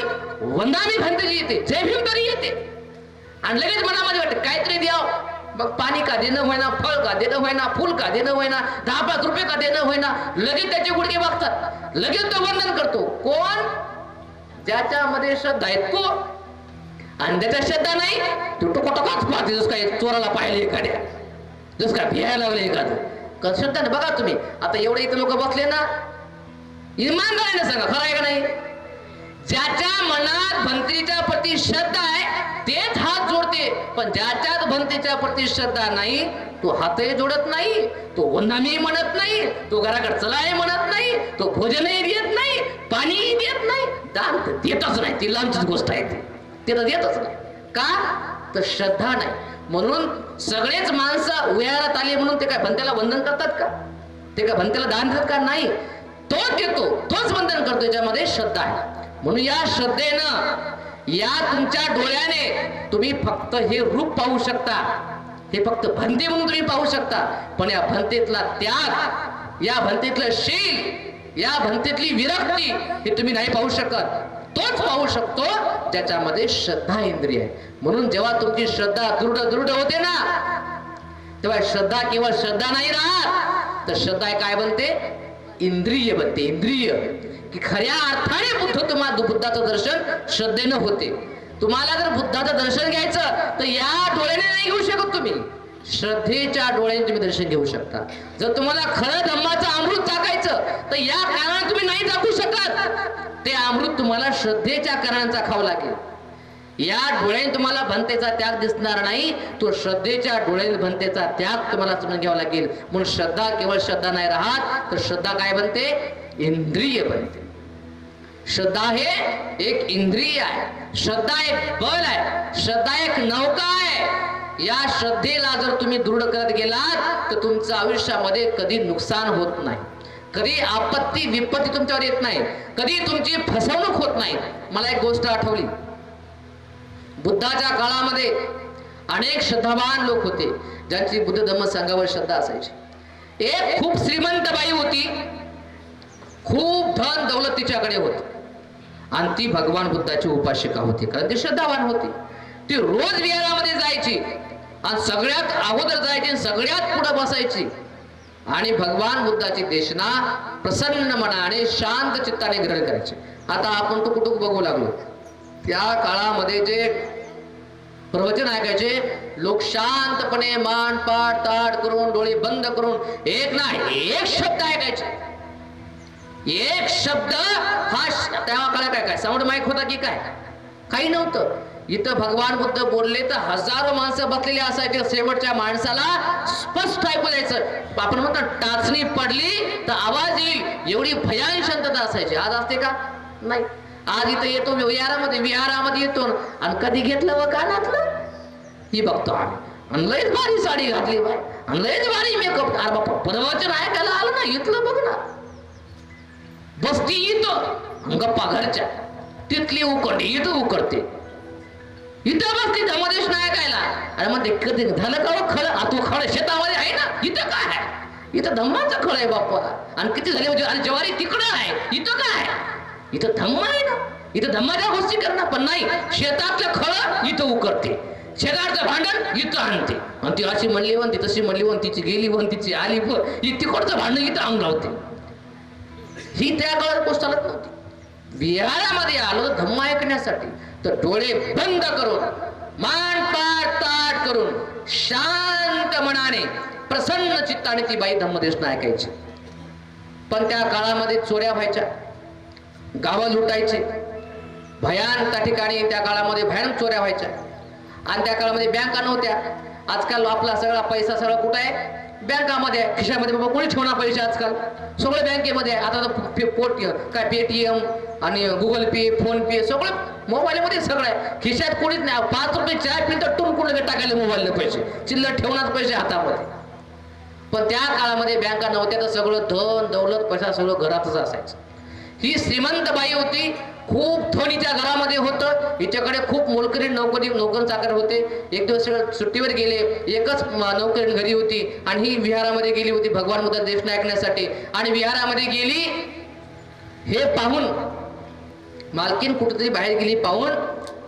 A: वंदावी भंतेजी येते, जय भीम तरी येते, आणि लगेच मनामध्ये वाटते काहीतरी द्यावं. मग पाणी का देणं होईना, फळ का देणं होईना, फुल का देणं होईना, 10-5 रुपये का देणं होईना, लगेच त्याचे गुडघे बघतात, लगेच तो वंदन करतो. कोण? ज्याच्यामध्ये श्रद्धा आहे तो. आणि ज्याच्या श्रद्धा नाही तो टोकाच पाहते, जस काय चोराला पाहिले एखाद्या, जस काय भियायला लागले एखादं. श्रद्धा नाही. बघा तुम्ही आता एवढे इथे लोक बसले ना, इमानदारीने सांगा खरं आहे का नाही, ज्याच्या मनात भंत्रीच्या प्रती श्रद्धा आहे तेच हात पण ज्याच्यात भंतेच्या प्रती श्रद्धा नाही तो हातही जोडत नाही, तो वंदनही म्हणत नाही, तो घराकडे चलाही म्हणत नाही, तो भोजनही देत नाही, पाणीही देत नाही, दान तर देतच नाही. ती लांबचीच गोष्ट आहे, ते तर देतच नाही. का तर श्रद्धा नाही. म्हणून सगळेच माणसं विहारात आले म्हणून ते काय भंतेला वंदन करतात का? ते काय भंतेला दान देतात का? नाही. तो देतो, तोच वंदन करतो, याच्यामध्ये श्रद्धा आहे. म्हणून या श्रद्धेनं, या तुमच्या डोळ्याने तुम्ही फक्त हे रूप पाहू शकता, हे फक्त भंते म्हणून तुम्ही पाहू शकता, पण या भंतेतला त्याग, या भंतेतलं शील, या भंतेतली विरक्ती हे तुम्ही नाही पाहू शकत. तोच पाहू शकतो ज्याच्यामध्ये श्रद्धा इंद्रिय आहे. म्हणून जेव्हा तुमची श्रद्धा दृढ होते ना, तेव्हा श्रद्धा केवळ श्रद्धा नाही राहत, तर श्रद्धा काय बनते? इंद्रिय बनते. इंद्रिय की खऱ्या अर्थाने बुद्धाचं दर्शन श्रद्धेनं होते. तुम्हाला जर बुद्धाचं दर्शन घ्यायचं तर या डोळ्याने नाही घेऊ शकत, तुम्ही श्रद्धेच्या डोळ्याने तुम्ही दर्शन घेऊ शकता. जर तुम्हाला खरं धम्माचं अमृत चाकायचं तर या कारणाने तुम्ही नाही चाकू शकत. ते अमृत तुम्हाला श्रद्धेच्या कारणाने चाखावं लागेल. या डोळ्याने तुम्हाला भंतेचा त्याग दिसणार नाही, तो श्रद्धेच्या डोळ्याने भंतेचा त्याग तुम्हाला समजून घ्यावा लागेल. म्हणून श्रद्धा केवळ श्रद्धा नाही राहत, तर श्रद्धा काय बनते? इंद्रिय बनते. श्रद्धा हे एक इंद्रिय आहे, श्रद्धा एक बल आहे, श्रद्धा एक नौका आहे. या श्रद्धेला जर तुम्ही दृढ करत गेलात तर तुमच्या आयुष्यामध्ये कधी नुकसान होत नाही, कधी आपत्ती विपत्ती तुमच्यावर येत नाही, कधी तुमची फसवणूक होत नाही. मला एक गोष्ट आठवली. बुद्धाच्या काळामध्ये अनेक श्रद्धावान लोक होते ज्यांची बुद्ध धम्म संघावर श्रद्धा असायची. एक खूप श्रीमंत बाई होती, खूप धन दौलत तिच्याकडे होत, आणि ती भगवान बुद्धाची उपासिका होती, कारण ती श्रद्धावान होती. ती रोज विहारामध्ये जायची आणि सगळ्यात अगोदर जायची आणि सगळ्यात पुढे बसायची आणि भगवान बुद्धाची देशना प्रसन्न मनाने शांत चित्ताने ग्रहण करायचे. आता आपण तो कुठं बघू लागलो. त्या काळामध्ये जे प्रवचन ऐकायचे लोक शांतपणे मान पाठ ताट करून डोळे बंद करून एक ना एक शब्द ऐकायचे. एक शब्द हा तेव्हा काळात काय साऊंड माईक होता की काय? काही नव्हतं. इथं भगवान बुद्ध बोलले तर हजारो माणसं बसलेली असायची. शेवटच्या माणसाला स्पष्ट ऐकू द्यायचं. आपण म्हणतो टाचणी पडली तर आवाज येईल एवढी भयान शांतता असायची. आज असते का? नाही. आज इथं येतो विहारामध्ये येतो आणि कधी घेतलं व कानातलं ही बघतो आम्ही, आणि लयच भारी साडी घातली बाय, आणि लयच भारी मेकअप. अरे बापा, प्रवचन ऐकायला आलं ना, इथलं बघ ना, बसती इथं गप्पा घरच्या, तिथली उकडली इथं उकडते, इथं बसती धमदेश नाही ऐकायला. अरे मग ते कधी झालं का खळ? तू खळ शेतामध्ये आहे ना, इथं काय आहे? इथं धम्माचं खळ आहे बाप्पा. आणि किती झाले म्हणजे, आणि ज्वारी तिकडं आहे, इथं काय? इथं धम्म आहे ना, इथं धम्माच्या गोष्टी करणार. पण नाही, शेतातलं खळ इथं उकरते, शेजारचं भांडण इथं आणते, आणि ती अशी म्हणली वन ती तशी म्हणली वन, तिची गेली वन तिची आली वन, तिकडचं भांडण इथं अंगावते. ही त्या काळात गोष्ट चालत नव्हती. विहारामध्ये आलो धम्म ऐकण्यासाठी तर डोळे बंद करून मान पाठ ताट करून शांत मनाने प्रसन्न चित्ताने ती बाई धम्मदेशना ऐकायची. पण त्या काळामध्ये चोऱ्या व्हायच्या, गावं लुटायचे, भयान त्या ठिकाणी त्या काळामध्ये भयानक चोऱ्या व्हायच्या. आणि त्या काळामध्ये बँका नव्हत्या. आजकाल आपला सगळा पैसा सगळा कुठं आहे? बँकामध्ये आहे, खिशामध्ये. बाबा कोणी ठेवणार पैसे? आजकाल सगळं बँकेमध्ये आहे. आता तर काय पेटीएम आणि गुगल पे, फोन पे सगळं मोबाईलमध्ये सगळं आहे. खिशात कोणीच नाही. 5 रुपये चाय पिन तर टून कुठे टाकायला मोबाईलने पैसे, चिल्लर ठेवणार पैसे हातामध्ये. पण त्या काळामध्ये बँका नव्हत्या तर सगळं धन दौलत पैसा सगळं घरातच असायचं. ही श्रीमंत बाई होती, खूप धनीच्या घरामध्ये होतं. हिच्याकडे खूप मोलकरी नोकर चाकर होते. एक दिवस सुट्टीवर गेले, एकच नोकरी घरी होती आणि ही विहारामध्ये गेली होती भगवान बुद्ध देशना ऐकण्यासाठी. आणि विहारामध्ये गेली हे पाहून, मालकीन कुठेतरी बाहेर गेली पाहून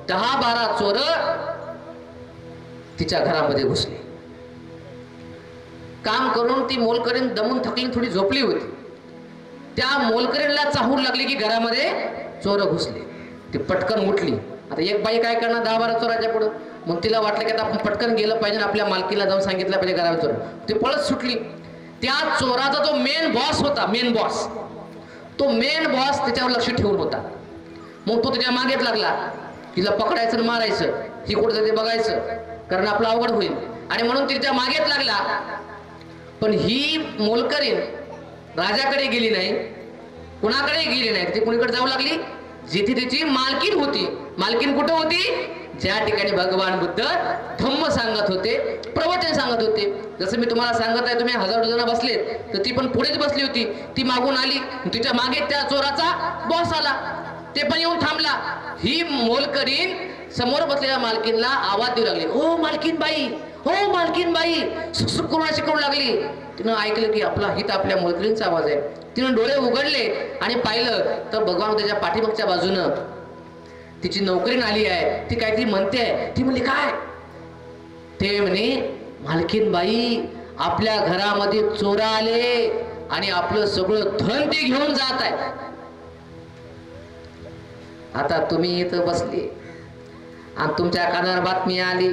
A: 10-12 चोर तिच्या घरामध्ये घुसले. काम करून ती मोलकरीण दमून थकली, थोडी झोपली होती. त्या मोलकरीणला चाहून लागली की घरामध्ये चोर घुसले. ती पटकन उठली. आता एक बाई काय करणार 10-12 चोराच्या पुढं? मग तिला वाटलं की आता आपण पटकन गेलं पाहिजे, आपल्या मालकीला जाऊन सांगितलं पाहिजे घरावर चोर. ती पळत सुटली. त्या चोराचा जो मेन बॉस होता, तो मेन बॉस त्याच्यावर लक्ष ठेवून होता. मग तो त्याच्या मागेच लागला. तिला पकडायचं आणि मारायचं, ही कुठं जाते बघायचं, कारण आपलं अवघड होईल. आणि म्हणून तिच्या मागेच लागला. पण ही मोलकरीण राजाकडे गेली नाही, कुणाकडे गेली नाही. ती कुणीकडे जाऊ लागली? जिथे तिची मालकीन होती. मालकीन कुठं होती? ज्या ठिकाणी भगवान बुद्ध धम्म सांगत होते, प्रवचन सांगत होते. जसं मी तुम्हाला सांगत आहे, तुम्ही हजारो जण बसलेत, तर ती पण पुढेच बसली होती. ती मागून आली, तिच्या मागे त्या चोराचा बॉस आला, ते पण येऊन थांबला. ही मोलकरीण समोर बसलेल्या मालकीनला आवाज देऊ लागली, हो मालकीन बाई, हो मालकीन बाई, सुखसुख करून अशी करू लागली. तिनं ऐकलं की आपला हित आपल्या मोलकरीणचा आवाज आहे. तिनं डोळे उघडले आणि पाहिलं तर भगवान त्याच्या पाठीमागच्या बाजूनं तिची नोकरीण आली आहे. ती काहीतरी म्हणते आहे. ती म्हणली काय? ते म्हणे, मालकीन बाई, आपल्या घरामध्ये चोरा आले आणि आपलं सगळं धन ते घेऊन जात आहे. आता तुम्ही इथं बसली आणि तुमच्या कानावर बातमी आली,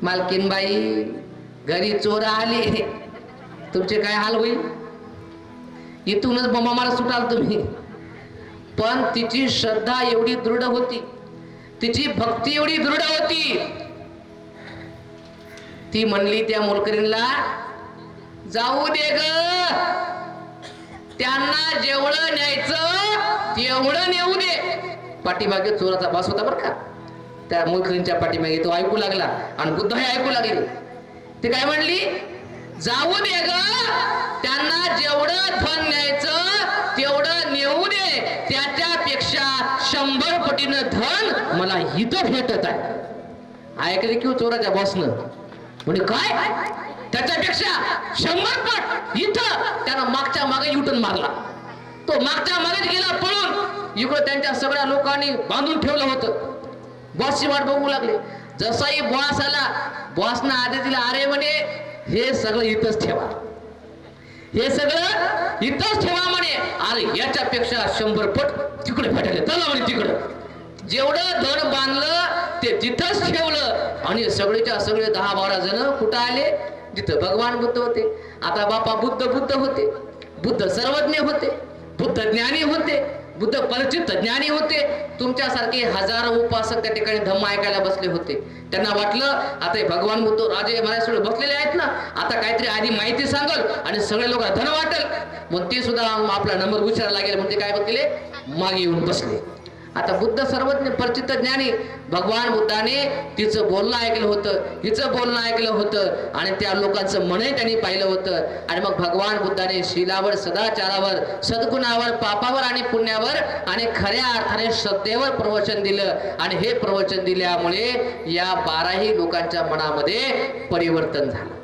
A: मालकीन बाई घरी चोरा आले, तुमचे काय हाल होईल? इथूनच बोंबा मारा सुटाल तुम्ही. पण तिची श्रद्धा एवढी दृढ होती, तिची भक्ती एवढी दृढ होती. ती म्हणली त्या मोलकरीणला, जाऊ दे ग, त्यांना जेवढं न्यायचं तेवढं नेऊ दे. पाठीमागे चोराचा बास होता बरं का, त्या मोलकरीणच्या पाठीमागे. तो ऐकू लागला आणि बुद्ध हे ऐकू लागले. ते काय म्हणली? जाऊ दे ग, त्यांना जेवढं धन न्यायचं तेवढं नेऊ दे, त्याच्यापेक्षा 100 पटीनं धन मला इथं भेटत आहे. ऐकले की चोराच्या बॉसनं. म्हणजे काय? त्याच्यापेक्षा 100 पट इथं. त्यानं मागच्या मागे युटर्न मारला. तो मागच्या मागे गेला पळून. इकडं त्यांच्या सगळ्या लोकांनी बांधून ठेवलं होतं. बॉसची वाट बघू लागले. जसाही बॉस आला, बॉसनं आधी तिला, अरे म्हणे हे सगळं इथंच ठेवा, हे सगळं इथंच ठेवा म्हणे. अरे याच्यापेक्षा 100 पट तिकडे भेटायला चला म्हणे. तिकडं जेवढं धन बांधलं ते तिथंच ठेवलं. आणि सगळेच्या सगळे 10-12 जण कुठं आले? जिथं भगवान बुद्ध होते. आता बापा बुद्ध होते, बुद्ध सर्वज्ञ होते, बुद्ध ज्ञानी होते, बुद्ध परिचित ज्ञानी होते. तुमच्यासारखे हजारो उपासक त्या ठिकाणी धम्म ऐकायला बसले होते. त्यांना वाटलं आता हे भगवान बुद्ध राजे महाराज सगळे बसलेले आहेत ना, आता काहीतरी आधी माहिती सांगल आणि सगळे लोक धन वाटेल. मग ते सुद्धा आपला नंबर विचारायला लागेल म्हणजे काय बघले, मागे येऊन बसले. आता बुद्ध सर्वज्ञ परिचित ज्ञानी, भगवान बुद्धाने तिचं बोलणं ऐकलं होतं, हिचं बोलणं ऐकलं होतं आणि त्या लोकांचं मनही त्यांनी पाहिलं होतं. आणि मग भगवान बुद्धाने शीलावर, सदाचारावर, सद्गुणावर, पापावर आणि पुण्यावर आणि खऱ्या अर्थाने श्रद्धेवर प्रवचन दिलं. आणि हे प्रवचन दिल्यामुळे या 12ही लोकांच्या मनामध्ये परिवर्तन झालं.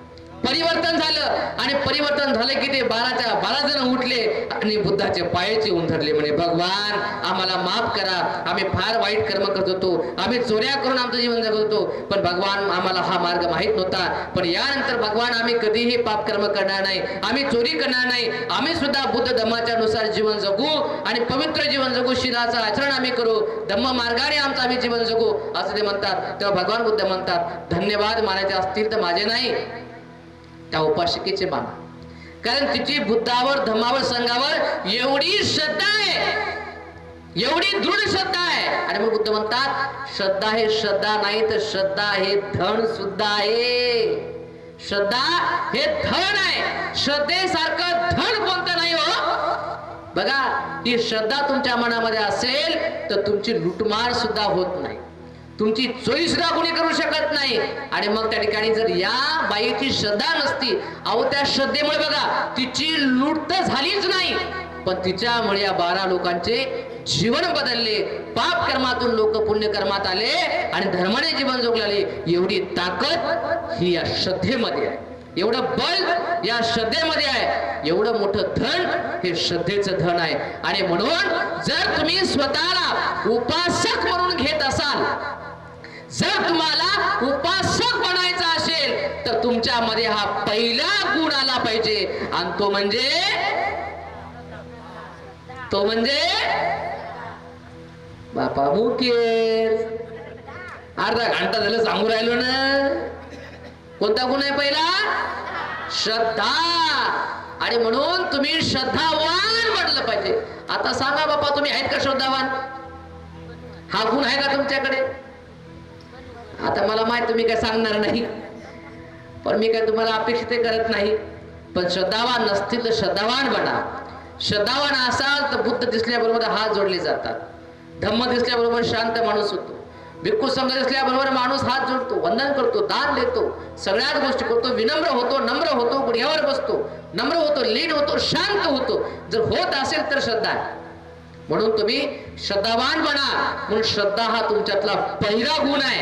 A: आणि परिवर्तन झालं की ते 12च्या 12 जण उठले आणि बुद्धाचे पायाचे येऊन धरले. म्हणे भगवान आम्हाला माफ करा, आम्ही फार वाईट कर्म करत होतो, आम्ही चोऱ्या करून आमचं जीवन जगत होतो, पण भगवान आम्हाला हा मार्ग माहित नव्हता. पण यानंतर भगवान आम्ही कधीही पाप कर्म करणार नाही, आम्ही चोरी करणार नाही, आम्ही सुद्धा बुद्ध धम्माच्या नुसार जीवन जगू आणि पवित्र जीवन जगू, शिलाचं आचरण आम्ही करू, धम्म मार्गाने आमचं आम्ही जीवन जगू असं ते म्हणतात. तेव्हा भगवान बुद्ध म्हणतात धन्यवाद मानायचे असतील तर माझे नाही, त्या उपासिकेचे मान. कारण तिची बुद्धावर, धम्मावर, संघावर एवढी श्रद्धा आहे, एवढी दृढ श्रद्धा आहे. आणि मग बुद्ध म्हणतात श्रद्धा हे श्रद्धा नाही तर श्रद्धा हे धन सुद्धा आहे. श्रद्धा हे धन आहे. श्रद्धेसारखं धन कोणतं नाही हो. बघा, ही श्रद्धा तुमच्या मनामध्ये असेल तर तुमची लुटमार सुद्धा होत नाही, तुमची चोरी सुद्धा कोणी करू शकत नाही. आणि मग त्या ठिकाणी जर या बाईची श्रद्धा नसती, अहो त्या श्रद्धेमुळे बघा तिची लूट तर झालीच नाही, पण तिच्यामुळे या 12 लोकांचे जीवन बदलले. पाप कर्मातून लोक पुण्य कर्मात आले आणि धर्माने जीवन जगले. एवढी ताकद ही या श्रद्धेमध्ये आहे, एवढं बल या श्रद्धेमध्ये आहे, एवढं मोठं धन हे श्रद्धेचं धन आहे. आणि म्हणून जर तुम्ही स्वतःला उपासक म्हणून घेत असाल, जर तुम्हाला उपासक बनायचं असेल तर तुमच्यामध्ये हा पहिला गुण आला पाहिजे. आणि तो म्हणजे बापा मुकेश. अर्धा घंटा झालं सांगू राहिलो ना. कोणता गुण आहे पहिला? श्रद्धा. आणि म्हणून तुम्ही श्रद्धावान बनलं पाहिजे. आता सांगा बापा, तुम्ही आहेत का श्रद्धावान? हा गुण आहे का तुमच्याकडे? आता मला माहित तुम्ही काय सांगणार नाही, पण मी काय तुम्हाला अपेक्षित करत नाही. पण श्रद्धावान नसतील तर श्रद्धावान बना. श्रद्धावान असाल तर बुद्ध दिसल्याबरोबर हात जोडले जातात, धम्म दिसल्याबरोबर शांत माणूस होतो, भिक्खू संघ दिसल्याबरोबर माणूस हात जोडतो, वंदन करतो, दान देतो, सगळ्याच गोष्टी करतो, विनम्र होतो, नम्र होतो, गुढ्यावर बसतो, नम्र होतो, लीन होतो, शांत होतो. जर होत असेल तर श्रद्धा आहे. म्हणून तुम्ही श्रद्धावान बना. म्हणून श्रद्धा हा तुमच्यातला पहिला गुण आहे,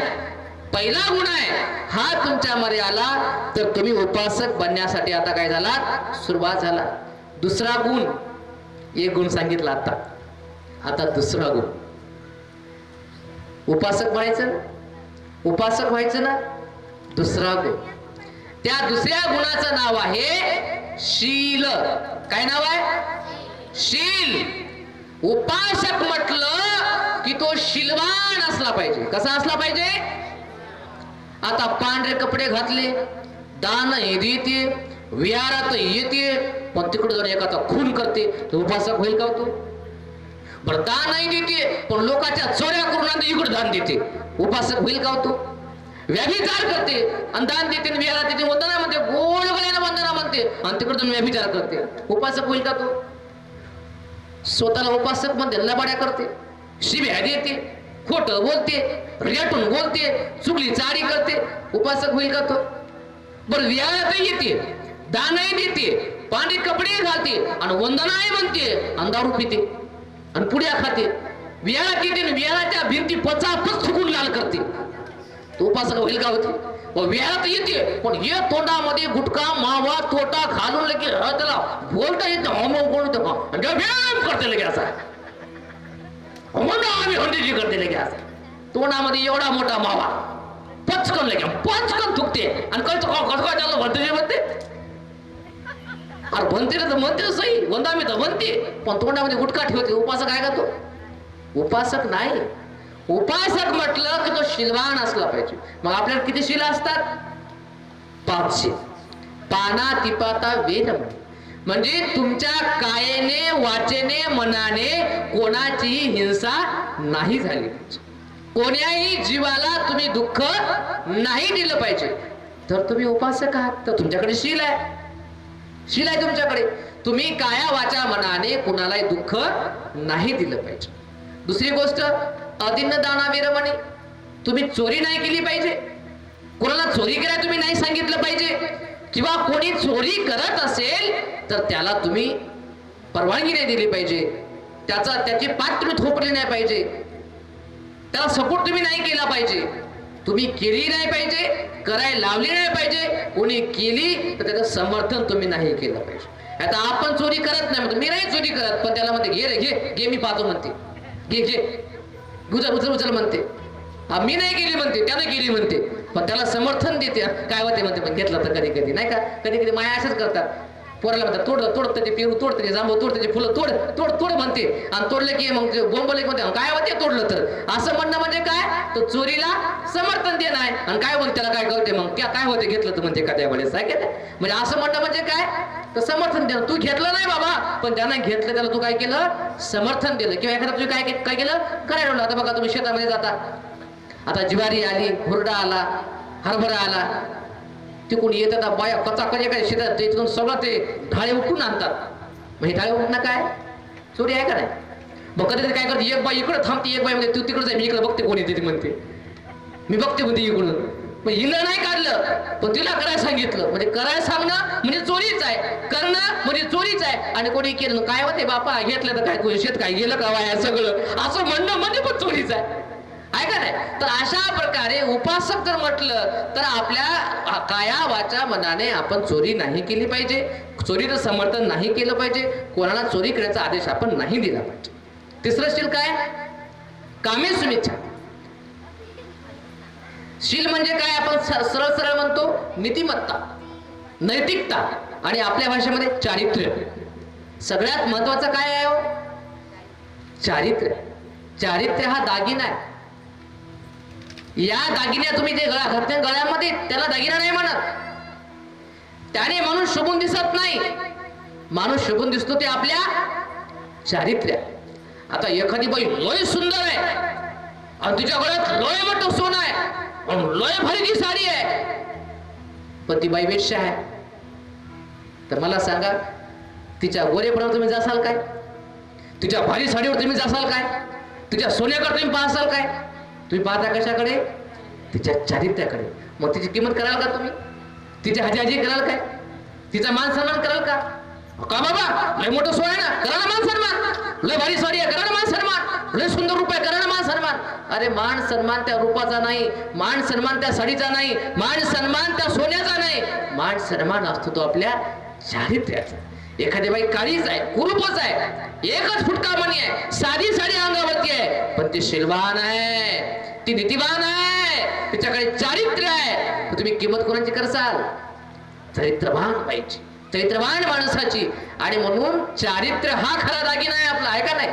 A: पहिला गुण आहे. हा तुमच्यामध्ये आला तर तुम्ही उपासक बनण्यासाठी आता काय झाला, सुरुवात झाला. दुसरा गुण, एक गुण सांगितला आता दुसरा गुण. उपासक बनायचं ना, उपासक व्हायचं ना. दुसरा गुण, त्या दुसऱ्या गुणाचं नाव आहे शील. काय नाव आहे? शील. उपासक म्हटलं की तो शीलवान असला पाहिजे. कसा असला पाहिजे? आता पांढरे कपडे घातले, दान देते, विहारात येते, पण तिकडे जाऊन एकाचा खून करते, तो उपासक होईल का तो? बरं, दान नाही देते पण लोकांच्या चोऱ्या करून इकडे दान देते, उपासक होईल का तो? व्यभिचार करते आणि दान देते, विहारात येते, वंदना म्हणते, गोड गळ्यानं वंदना म्हणते, आणि तिकडे जाऊन व्यभिचार करते, उपासक होईल का तो? स्वतःला उपासक म्हणते, लबाड्या करते, शिव्या देते, खोटं बोलते, रेटून बोलते, चुगली चाडी करते, उपासक होईल का तो? बरं, विहारातही येते, दानही देते, पांढरे कपडे घालते आणि वंदनाही म्हणते, आणि दारू पिते आणि पुड्या खाते, विहारात येते, विहाराच्या भिंती पचापच थुकून लाल करते, तो उपासक होईल का होती? विहारात येते पण हे तोंडामध्ये गुटखा मावा तोटा घालून लगे त्याला बोलता येत करते लगे असा, आम्ही हंडीची करते लगे असा, तोंडामध्ये एवढा मोठा मावा पचकन लगे पचकन थुकते आणि कळतो कसं त्याला भरते म्हणते. अरे म्हणते तर म्हणते सही, वंदा मी तर म्हणते, पण तोंडामध्ये गुटखा ठेवते, उपासक आहे का तो? उपासक नाही. उपासक म्हटलं की तो शीलवान असला पाहिजे. मग आपल्याला किती शील असतात? 5 शील. पाना तिपाता वेद म्हणजे तुमच्या कायेने, वाचेने, मनाने कोणाचीही हिंसा नाही झाली पाहिजे, कोण्याही जीवाला तुम्ही दुःख नाही दिलं पाहिजे. तर तुम्ही उपासक आहात, तर तुमच्याकडे शील आहे, शील आहे तुमच्याकडे. तुम्ही काया वाचा मनाने कुणालाही दुःख नाही दिलं पाहिजे. दुसरी गोष्ट, अदिन्न दाना विरमणे, तुम्ही चोरी नाही केली पाहिजे, कोणाला चोरी करायला तुम्ही नाही सांगितलं पाहिजे, किंवा कोणी चोरी करत असेल तर त्याला तुम्ही परवानगी नाही दिली पाहिजे, त्याची पाठ तुम्ही थोपली नाही पाहिजे, त्याला सपोर्ट तुम्ही नाही केला पाहिजे, तुम्ही केली नाही पाहिजे, करायला लावली नाही पाहिजे, कोणी केली तर त्याचं समर्थन तुम्ही नाही केलं पाहिजे. आता आपण चोरी करत नाही म्हणतो, मी नाही चोरी करत, पण त्याला म्हणते घे रे घे मी पाहतो म्हणते, घे उचल म्हणते, मी नाही केली म्हणते, त्याने केली म्हणते, पण त्याला समर्थन देते, काय होते म्हणते, पण घेतलं तर कधी कधी नाही का, कधी कधी माया असेच करतात, पोराला म्हणतात तोड त्याचे पेरू तोड, त्याचे जांभू तोड, त्याचे फुलं तोड म्हणते, आणि तोडले की मग बोंबले म्हणते काय होते तोडलं तर, असं म्हणणं म्हणजे काय, तो चोरीला समर्थन देणं आहे. आणि काय म्हणते त्याला काय करते मग काय होते घेतलं तर म्हणते का त्यावेळेस, म्हणजे असं म्हणणं म्हणजे काय, तर समर्थन देणं. तू घेतलं नाही बाबा, पण त्यानं घेतलं त्याला तू काय केलं, समर्थन दिलं. किंवा एखादा तुम्ही काय केलं, करायला लावलं. आता बघा तुम्ही शेतामध्ये जाता, आता ज्वारी आली, हुरडा आला, हरभरा आला, तिकडून येत आता बाया कचाकच काय शेतात तिथून सगळं ते ढाळे उठून आणतात. मग हे ढाळे उठणं काय चोरी आहे का नाही? मग कधी काय करते, एक बाई इकडं थांबते, एक बाई म्हणते तू तिकडे जाय, मी इकडे बघते कोणी येते म्हणते, मी बघते म्हणते इकडून. मग हिनं नाही काढलं पण तिला करायला सांगितलं, म्हणजे करायला सांगणं म्हणजे चोरीच आहे, करणं म्हणजे चोरीच आहे. आणि कोणी केलं काय होते बापा घेतलं तर काय शेत काय गेलं का वाया सगळं, असं म्हणणं म्हणजे पण चोरीच आहे का नाही? तर अशा प्रकारे उपासक जर म्हटलं तर आपल्या काया वाचा मनाने आपण चोरी नाही केली पाहिजे, चोरीचं समर्थन नाही केलं पाहिजे, कोणाला चोरी करण्याचा आदेश आपण नाही दिला पाहिजे. तिसरं शील काय, कामे शुभेच्छा. शील म्हणजे काय, आपण सरळ म्हणतो नीतिमत्ता, नैतिकता, आणि आपल्या भाषेमध्ये चारित्र्य. सगळ्यात महत्वाचं काय आहे, चारित्र्य. चारित्र्य हा दागिना आहे. या दागिन्या तुम्ही जे गळा घालते गळ्यामध्ये, त्याला दागिना नाही म्हणत, त्याने माणूस शोभून दिसत नाही. माणूस शोभून दिसतो ते आपल्या चारित्र्य. आता एखादी बाई लय सुंदर आहे, आणि तुझ्या गळ्यात लोय मोठं सोनं आहे आणि लोय भरीची साडी आहे, पण ती बाई वेश्या आहे, तर मला सांगा तिच्या गोरेपणावर तुम्ही जासाल काय? तिच्या भारी साडीवर तुम्ही जासाल काय? तिच्या सोन्याकडे तुम्ही पाहसाल काय? तुम्ही पाहता कशाकडे? तिच्या चारित्र्याकडे. मग तिची किंमत कराल का तुम्ही? तिची हाजी कराल काय? तिचा मान सन्मान कराल का? का बाबा लय मोठं सोय ना, करा ना मान सन्मान. लय भारी साडी आहे, करा ना मान सन्मान. लय सुंदर रूप आहे, करा ना मान सन्मान. अरे मान सन्मान त्या रूपाचा नाही, मान सन्मान त्या साडीचा नाही, मान सन्मान त्या सोन्याचा नाही, मान सन्मान असतो तो आपल्या चारित्र्याचा. एखादी बाई काळीच आहे, कुरूपच आहे, एकच फुटका मणी आहे, साधी साडी अंगावरती आहे, पण ती शिलवान आहे, ती नीतिवान आहे, तिच्याकडे चारित्र्य आहे. तुम्ही किंमत कोणाची करसाल? चरित्रवान बाईची, चरित्रवान माणसाची. आणि म्हणून चारित्र्य हा खरा दागिना आहे आपला, आहे का नाही?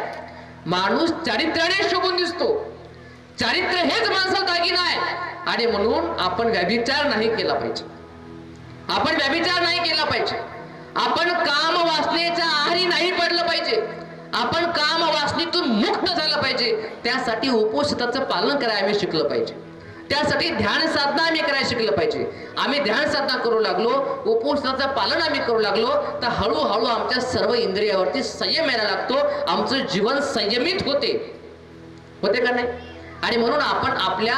A: माणूस चारित्र्याने शोभून दिसतो, चारित्र्य हेच माणसाचा दागिना आहे. आणि म्हणून आपण व्यभिचार नाही केला पाहिजे, आपण व्यभिचार नाही केला पाहिजे, आपण काम वासनेच्या आहारी नाही पडलं पाहिजे, आपण काम वासनेतून मुक्त झालं पाहिजे. त्यासाठी उपवासाचं पालन करायला आम्ही शिकलं पाहिजे, त्यासाठी ध्यान साधना आम्ही करायला शिकलं पाहिजे. आम्ही ध्यान साधना करू लागलो, उपवासाचं पालन आम्ही करू लागलो, तर हळूहळू आमच्या सर्व इंद्रियावरती संयम यायला लागतो, आमचं जीवन संयमित होते का नाही? आणि म्हणून आपण आपल्या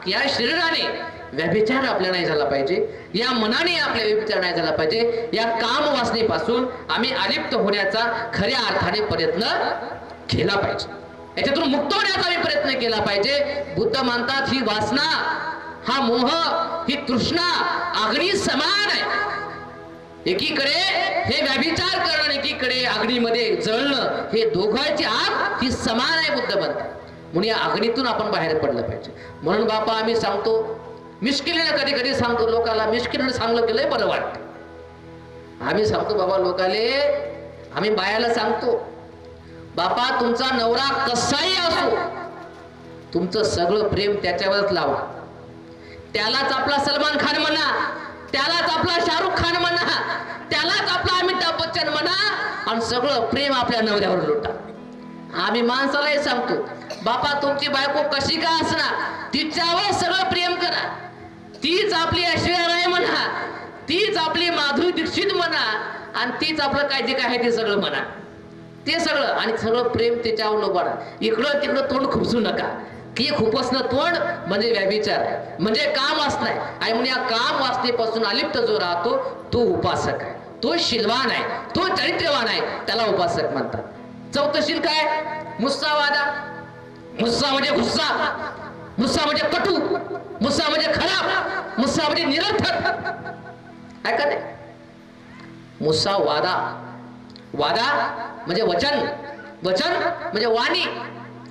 A: या शरीराने व्यभिचार आपल्या नाही झाला पाहिजे, या मनाने आपल्या व्यभिचार नाही झाला पाहिजे. या काम वासनेपासून आम्ही अलिप्त होण्याचा खऱ्या अर्थाने प्रयत्न केला पाहिजे, याच्यातून मुक्त होण्याचा आम्ही प्रयत्न केला पाहिजे. बुद्ध मानतात ही वासना, हा मोह, ही तृष्णा अग्नी समान आहे. एकीकडे हे व्यभिचार करणं, एकीकडे अग्नीमध्ये जळणं, हे दोघांची आग ही समान आहे बुद्ध म्हणतात. म्हणून या अग्नीतून आपण बाहेर पडलं पाहिजे. म्हणून बापा आम्ही सांगतो, मिश्किलीने कधी कधी सांगतो लोकाला, मिश्किलीने सांगलं की लय बरं वाटतं. आम्ही सांगतो बाबा लोकाले, आम्ही बायाला सांगतो, बापा तुमचा नवरा कसाही असो, तुमचं सगळं प्रेम त्याच्यावरच लावा. त्यालाच आपला सलमान खान म्हणा, त्यालाच आपला शाहरुख खान म्हणा, त्यालाच आपला अमिताभ बच्चन म्हणा, आणि सगळं प्रेम आपल्या नवऱ्यावर लुटा. आम्ही माणसालाही सांगतो, बापा तुमची बायको कशी का असणार, तिच्यावर सगळं प्रेम करा. तीच आपली ऐश्वर्या राय म्हणा, तीच आपली माधुरी दीक्षित म्हणा, आणि तीच आपलं काय जे काय आहे ते सगळं म्हणा, ते सगळं, आणि सगळं प्रेम त्याच्यावर लोबाडा. इकडं तिकडं तोंड खुपसू नका, की खुपसणं तोंड म्हणजे व्यभिचार, म्हणजे काम वासना. आणि म्हणून या काम वासनेपासून अलिप्त जो राहतो तो उपासक आहे, तो शीलवान आहे, तो चरित्रवान आहे, त्याला उपासक म्हणतात. चौथशील काय? मुस्सावादा. मुस्सा म्हणजे गुस्सा, मुस्सा म्हणजे कटू, मुस्सा म्हणजे खराब, मुस्सा म्हणजे निरर्थक, आहे का नाही? मुस्सा वादा, वादा म्हणजे वचन, वचन म्हणजे वाणी,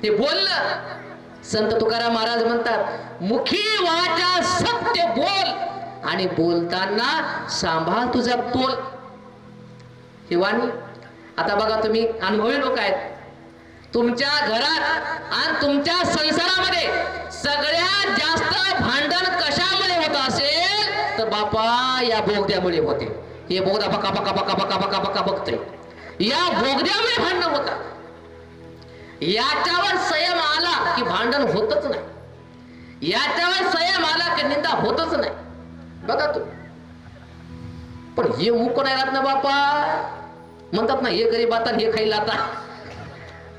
A: हे बोलणं. संत तुकाराम महाराज म्हणतात, मुखी वाचा सत्य बोल, आणि बोलताना सांभाळ तुझा तोल. ही वाणी. आता बघा तुम्ही अनुभवी लोक आहेत, तुमच्या घरात आणि तुमच्या संसारामध्ये सगळ्यात जास्त भांडण कशामुळे होत असेल तर बापा या बोगद्यामुळे होते. हे बोगदा बका बका बका बका बका बका बघतोय, या बोगद्यामुळे भांडण होतात. याच्यावर संयम आला की भांडण होतच नाही, याच्यावर संयम आला की निंदा होतच नाही. बघा तू. पण हे मुक नाही राहत ना बापा, म्हणतात ना हे गरीब आता हे खाईल आता,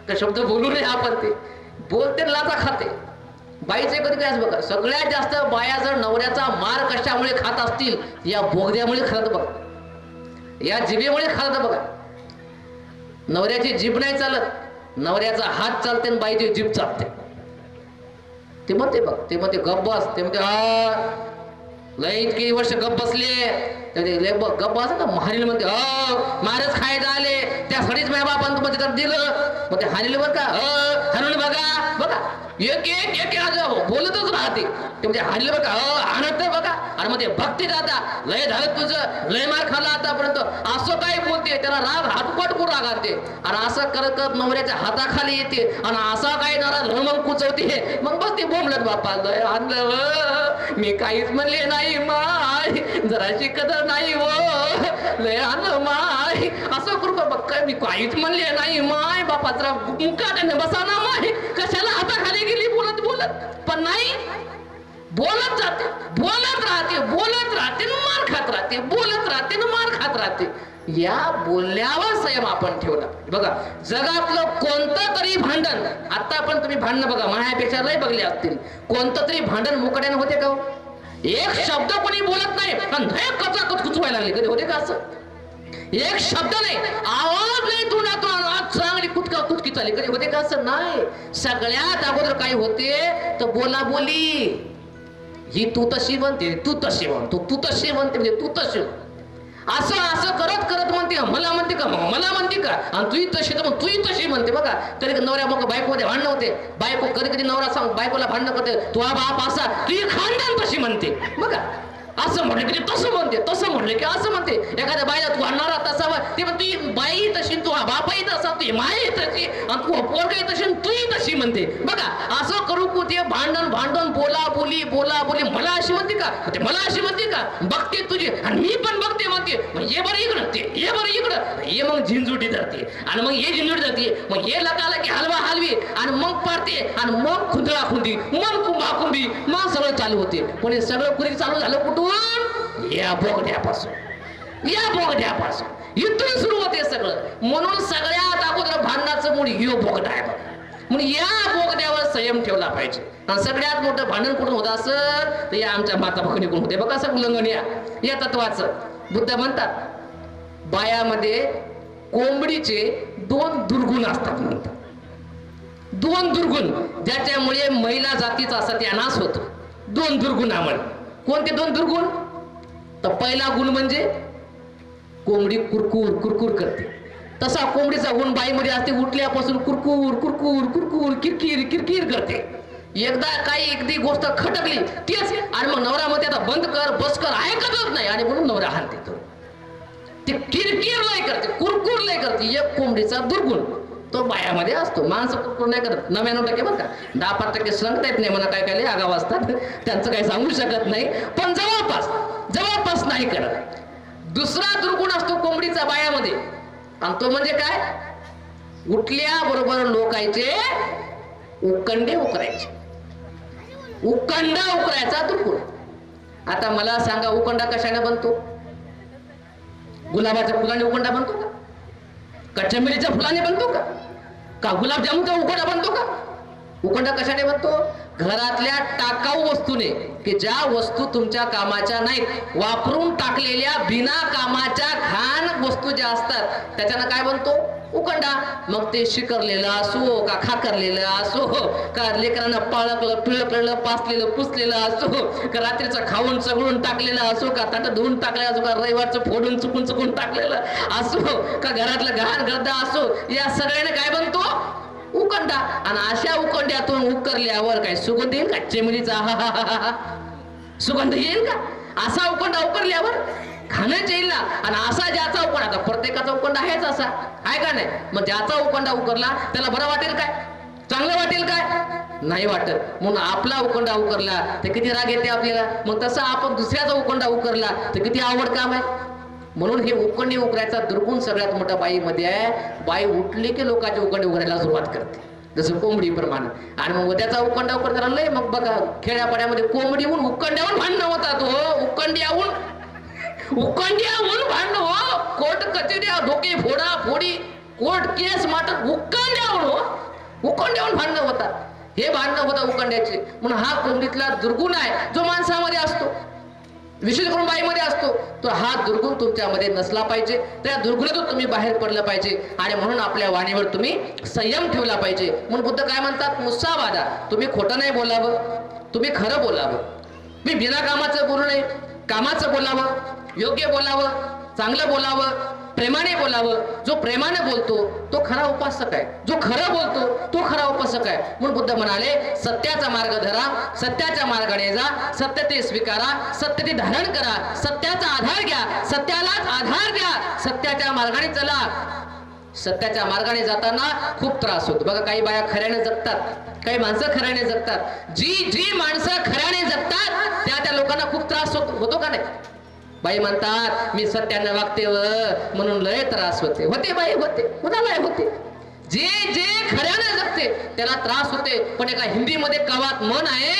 A: का शब्द बोलू नये आपण, ते बोलते लाचा खाते. बाईचे कधी काय बघा, सगळ्यात जास्त बाया जर नवऱ्याचा मार कशामुळे खात असतील, या बोगद्यामुळे खात बघा, या जिभेमुळे खात बघा. नवऱ्याची जीभ नाही चालत, नवऱ्याचा हात चालते आणि बाईची जीभ चालते. ते म्हणते बघ, ते म्हणते गप्प बस, ते म्हणते हा लय इतकी वर्ष गप्प बसले, गप्प बस ना. हानील म्हणते मारच खायला आले, त्यासाठीच माझ्या बापान तुम्हाला तिथं दिलं. मग ते हानील बरं का, हाणून बघा बघा, एक एक एक बोलतच राहते. ते म्हणजे हानील बरं का, आणत बघा. आणि मग ते भक्ती जाता, लय झालं तुझं, लय मार खाल्ला आतापर्यंत, असं काय बोलते, त्याला राग हातपट करून रागाते. आणि असं करत करत नवऱ्याच्या हाताखाली येते, आणि असा काय नाराज मग कुचवते. मग बस ते बोंबलत, बापा लय आणलं, मी काहीच म्हणले नाही माय, जराशी कदर नाही हो, लय आणलं माय, असं करू बघ काय, मी काहीच म्हणले नाही माय, बापा जरा मुकाट्याने बसा ना माय, कशाला हाताखाली गेली बोलत बोलत.
C: बोलत, पण नाही, बोलत जाते, बोलत राहते, बोलत राहते, मार खात राहते, बोलत राहते, मार खात राहते. या बोलण्यावर संयम आपण ठेवला. बघा, जगातलं कोणतं तरी भांडण, आता पण तुम्ही भांडणं बघा, माझ्यापेक्षा लय बघले असतील, कोणतं तरी भांडण मुकड्यानं होते का? एक शब्द कोणी बोलत नाही पण कचा कुचवायला लागले, कधी होते का असं? एक शब्द नाही, आवाज नाही, तोंडातून आवाज चांगली कुचकी चालली, कधी होते का असं? नाही. सगळ्यात अगोदर काय होते तर बोला बोली. ही तू तशी म्हणते, तू तशी म्हणतो, तू तशी म्हणते म्हणजे तू तशी, असं असं करत करत म्हणते, मला म्हणते का, मग मला म्हणते का, आणि तूही तशी तर मग तूही तशी म्हणते. बघा, कधी नवऱ्या मग बायकोमध्ये भांडणं होते, बायको कधी कधी नवरा सांग बायकोला भांडणं करते, तू हा बाप असा, तू खानदान तशी म्हणते. बघा, असं म्हटलं की तसं म्हणते, तसं म्हटलं की असं म्हणते. एखाद्या बाईला तू आणणारा तसा ते पण ती बाई तशी, तू हा बापाही तसा, तू माई तशी, आणि तू पोरगाई तशी, तूही तशी म्हणते. बघा, असं करू ते भांडण भांडण, बोला बोली, बोला बोली. मला अशी म्हणते का, मला अशी म्हणते का, बघते तुझी आणि मी पण बघते म्हणते, मग ये बरं इकडं, ते ये बरं इकडं, ये मग झिंजुटी धरते, आणि मग ये झिंजुटी धरते, मग ये लकाला की हलवा हलवी, आणि मग पाडते, आणि मग खुंदळा खुंदी, मग कुंभा कुंभी, मग सगळं चालू होते. पण हे सगळं कुणी चालू झालं कुठून? या बोगद्यापासून, या बोगद्यापासून इथून सुरू होते सगळं. म्हणून सगळ्यात अगोदर भांडणाचं मूळ यो बोगदा आहे. म्हणून या बोगद्यावर संयम ठेवला पाहिजे. आणि सगळ्यात मोठं भांडण कुठून होत असेल तर या आमच्या माता भगिनीकडून होते. बघा, असं उल्लंघन या तत्वाचं. बुद्ध म्हणतात, बायामध्ये कोंबडीचे 2 दुर्गुण असतात म्हणतात. 2 दुर्गुण, ज्याच्यामुळे महिला जातीचा सत्यानाश होतो. 2 दुर्गुणामुळे. कोणते 2 दुर्गुण? तर पहिला गुण म्हणजे कोंबडी कुरकुर कुरकुर करते. तसा कोंबडीचा गुण बाईमध्ये असते, उठल्यापासून कुरकुर कुरकुर कुरकुर किरकिर किरकिर करते. एकदा काही एकदी गोष्ट खटकली तेच, आणि मग नवरा म्हणते आता बंद कर, बस कर, ऐकतच नाही, आणि म्हणून नवरा हाणते. तो ते किरकिर लय करते, कुरकुर लय करते. एक कोंबडीचा दुर्गुण तो बायामध्ये असतो. माणसं कुरकुर नाही करत 99% बरं का, 10% संगत येत नाही म्हणा, काय काय आगाव असतात, त्यांचं काही सांगू शकत नाही, पण जवळपास नाही करत. दुसरा दुर्गुण असतो कोंबडीचा बायामध्ये, आणि तो म्हणजे काय? उठल्याबरोबर लोकायचे उकंडे उकरायचे. उकंडा उकरायचा दुर्गुण. आता मला सांगा, उकंडा कशाने बनतो? गुलाबाच्या फुलाने उकंडा बनतो का? कचंबिरीच्या फुलाने बनतो का? का गुलाबजामुनचा उकंडा बनतो का? उकंडा कशाने बनतो? घरातल्या टाकाऊ वस्तूने, की ज्या वस्तू तुमच्या कामाच्या नाहीत, वापरून टाकलेल्या बिना कामाच्या घाण वस्तू ज्या असतात त्याच्यानं काय बनतो? उकंडा. मग ते शिकरलेलं असो का खाकरलेलं असो, का लेकरांना पाळकलं पिळकलेलं पासलेलं पुसलेलं असो, का रात्रीचं खाऊन चगळून टाकलेलं असो, का ताट धुवून टाकलेलं असो, का रविवारचं फोडून चुकून टाकलेलं असो, का घरातलं घाण गर्दा असो, या सगळ्याने काय बनतो? उकंडा. आणि अशा उकंड्यातून उकरल्यावर काय सुगंध येईल का? चिमणीचा हा हा हा हा सुगंध येईल का? असा उकंडा उकरल्यावर खाणंच येईल ना. आणि असा ज्याचा उकंडा, आता प्रत्येकाचा उकंडा आहेच असा, आहे का नाही? मग ज्याचा उकंडा उकरला त्याला बरं वाटेल काय? चांगलं वाटेल काय? नाही वाटत. म्हणून आपला उकंडा उकरला तर किती राग येते आपल्याला. मग तसा आपण दुसऱ्याचा उकंडा उकरला तर किती आवड काम आहे. म्हणून हे उकंडी उकरायचा दुर्गुण सगळ्यात मोठा बाईमध्ये आहे. बाई उठली की लोकांचे उकंडे उकरायला सुरुवात करते, जसं कोंबडी प्रमाणे. आणि मग त्याचा उकंडा उकरताना लय, मग बघा खेड्यापाड्यामध्ये कोंबडीहून उकंड्याहून भांडणं होतात. हो, उकंड्याहून भांडणं हो. कोर्ट कचेऱ्या, धोके फोडा फोडी, कोर्ट केस मात्र उकंड्याहून हो, उकंड्याहून भांडणं होतात. हे भांडणं होतात उकंड्याचे. म्हणून हा कोंबडीतला दुर्गुण आहे जो माणसामध्ये असतो, विशेष करून बाईमध्ये असतो. तर हा दुर्गुण तुमच्यामध्ये नसला पाहिजे. त्या दुर्गुणातून तुम्ही बाहेर पडलं पाहिजे. आणि म्हणून आपल्या वाणीवर तुम्ही संयम ठेवला पाहिजे. म्हणून बुद्ध काय म्हणतात? मुसावादा. तुम्ही खोटं नाही बोलावं, तुम्ही खरं बोलावं. मी बिना कामाचं बोलू नये, कामाचं बोलावं, योग्य बोलावं, चांगलं बोलावं, प्रेमाने बोलावं. जो प्रेमाने बोलतो तो खरा उपासक आहे, जो खरं बोलतो तो खरा उपासक आहे. म्हणून बुद्ध म्हणाले, सत्याचा मार्ग धरा, सत्याच्या मार्गाने जा, सत्य ते स्वीकारा, सत्य ते धारण करा, सत्याचा आधार घ्या, सत्यालाच आधार द्या, सत्याच्या मार्गाने चला. सत्याच्या मार्गाने जाताना खूप त्रास होतो. बघा, काही बाया खऱ्याने जगतात, काही माणसं खऱ्याने जगतात. जी माणसं खऱ्याने जगतात त्या लोकांना खूप त्रास होतो का नाही? बाई म्हणतात, मी सत्याने वागते म्हणून लय त्रास होते. बाई होते, कुणाला होते. जे जे खऱ्याने जगते त्याला त्रास होते. पण एका हिंदीमध्ये कवात म्हण आहे,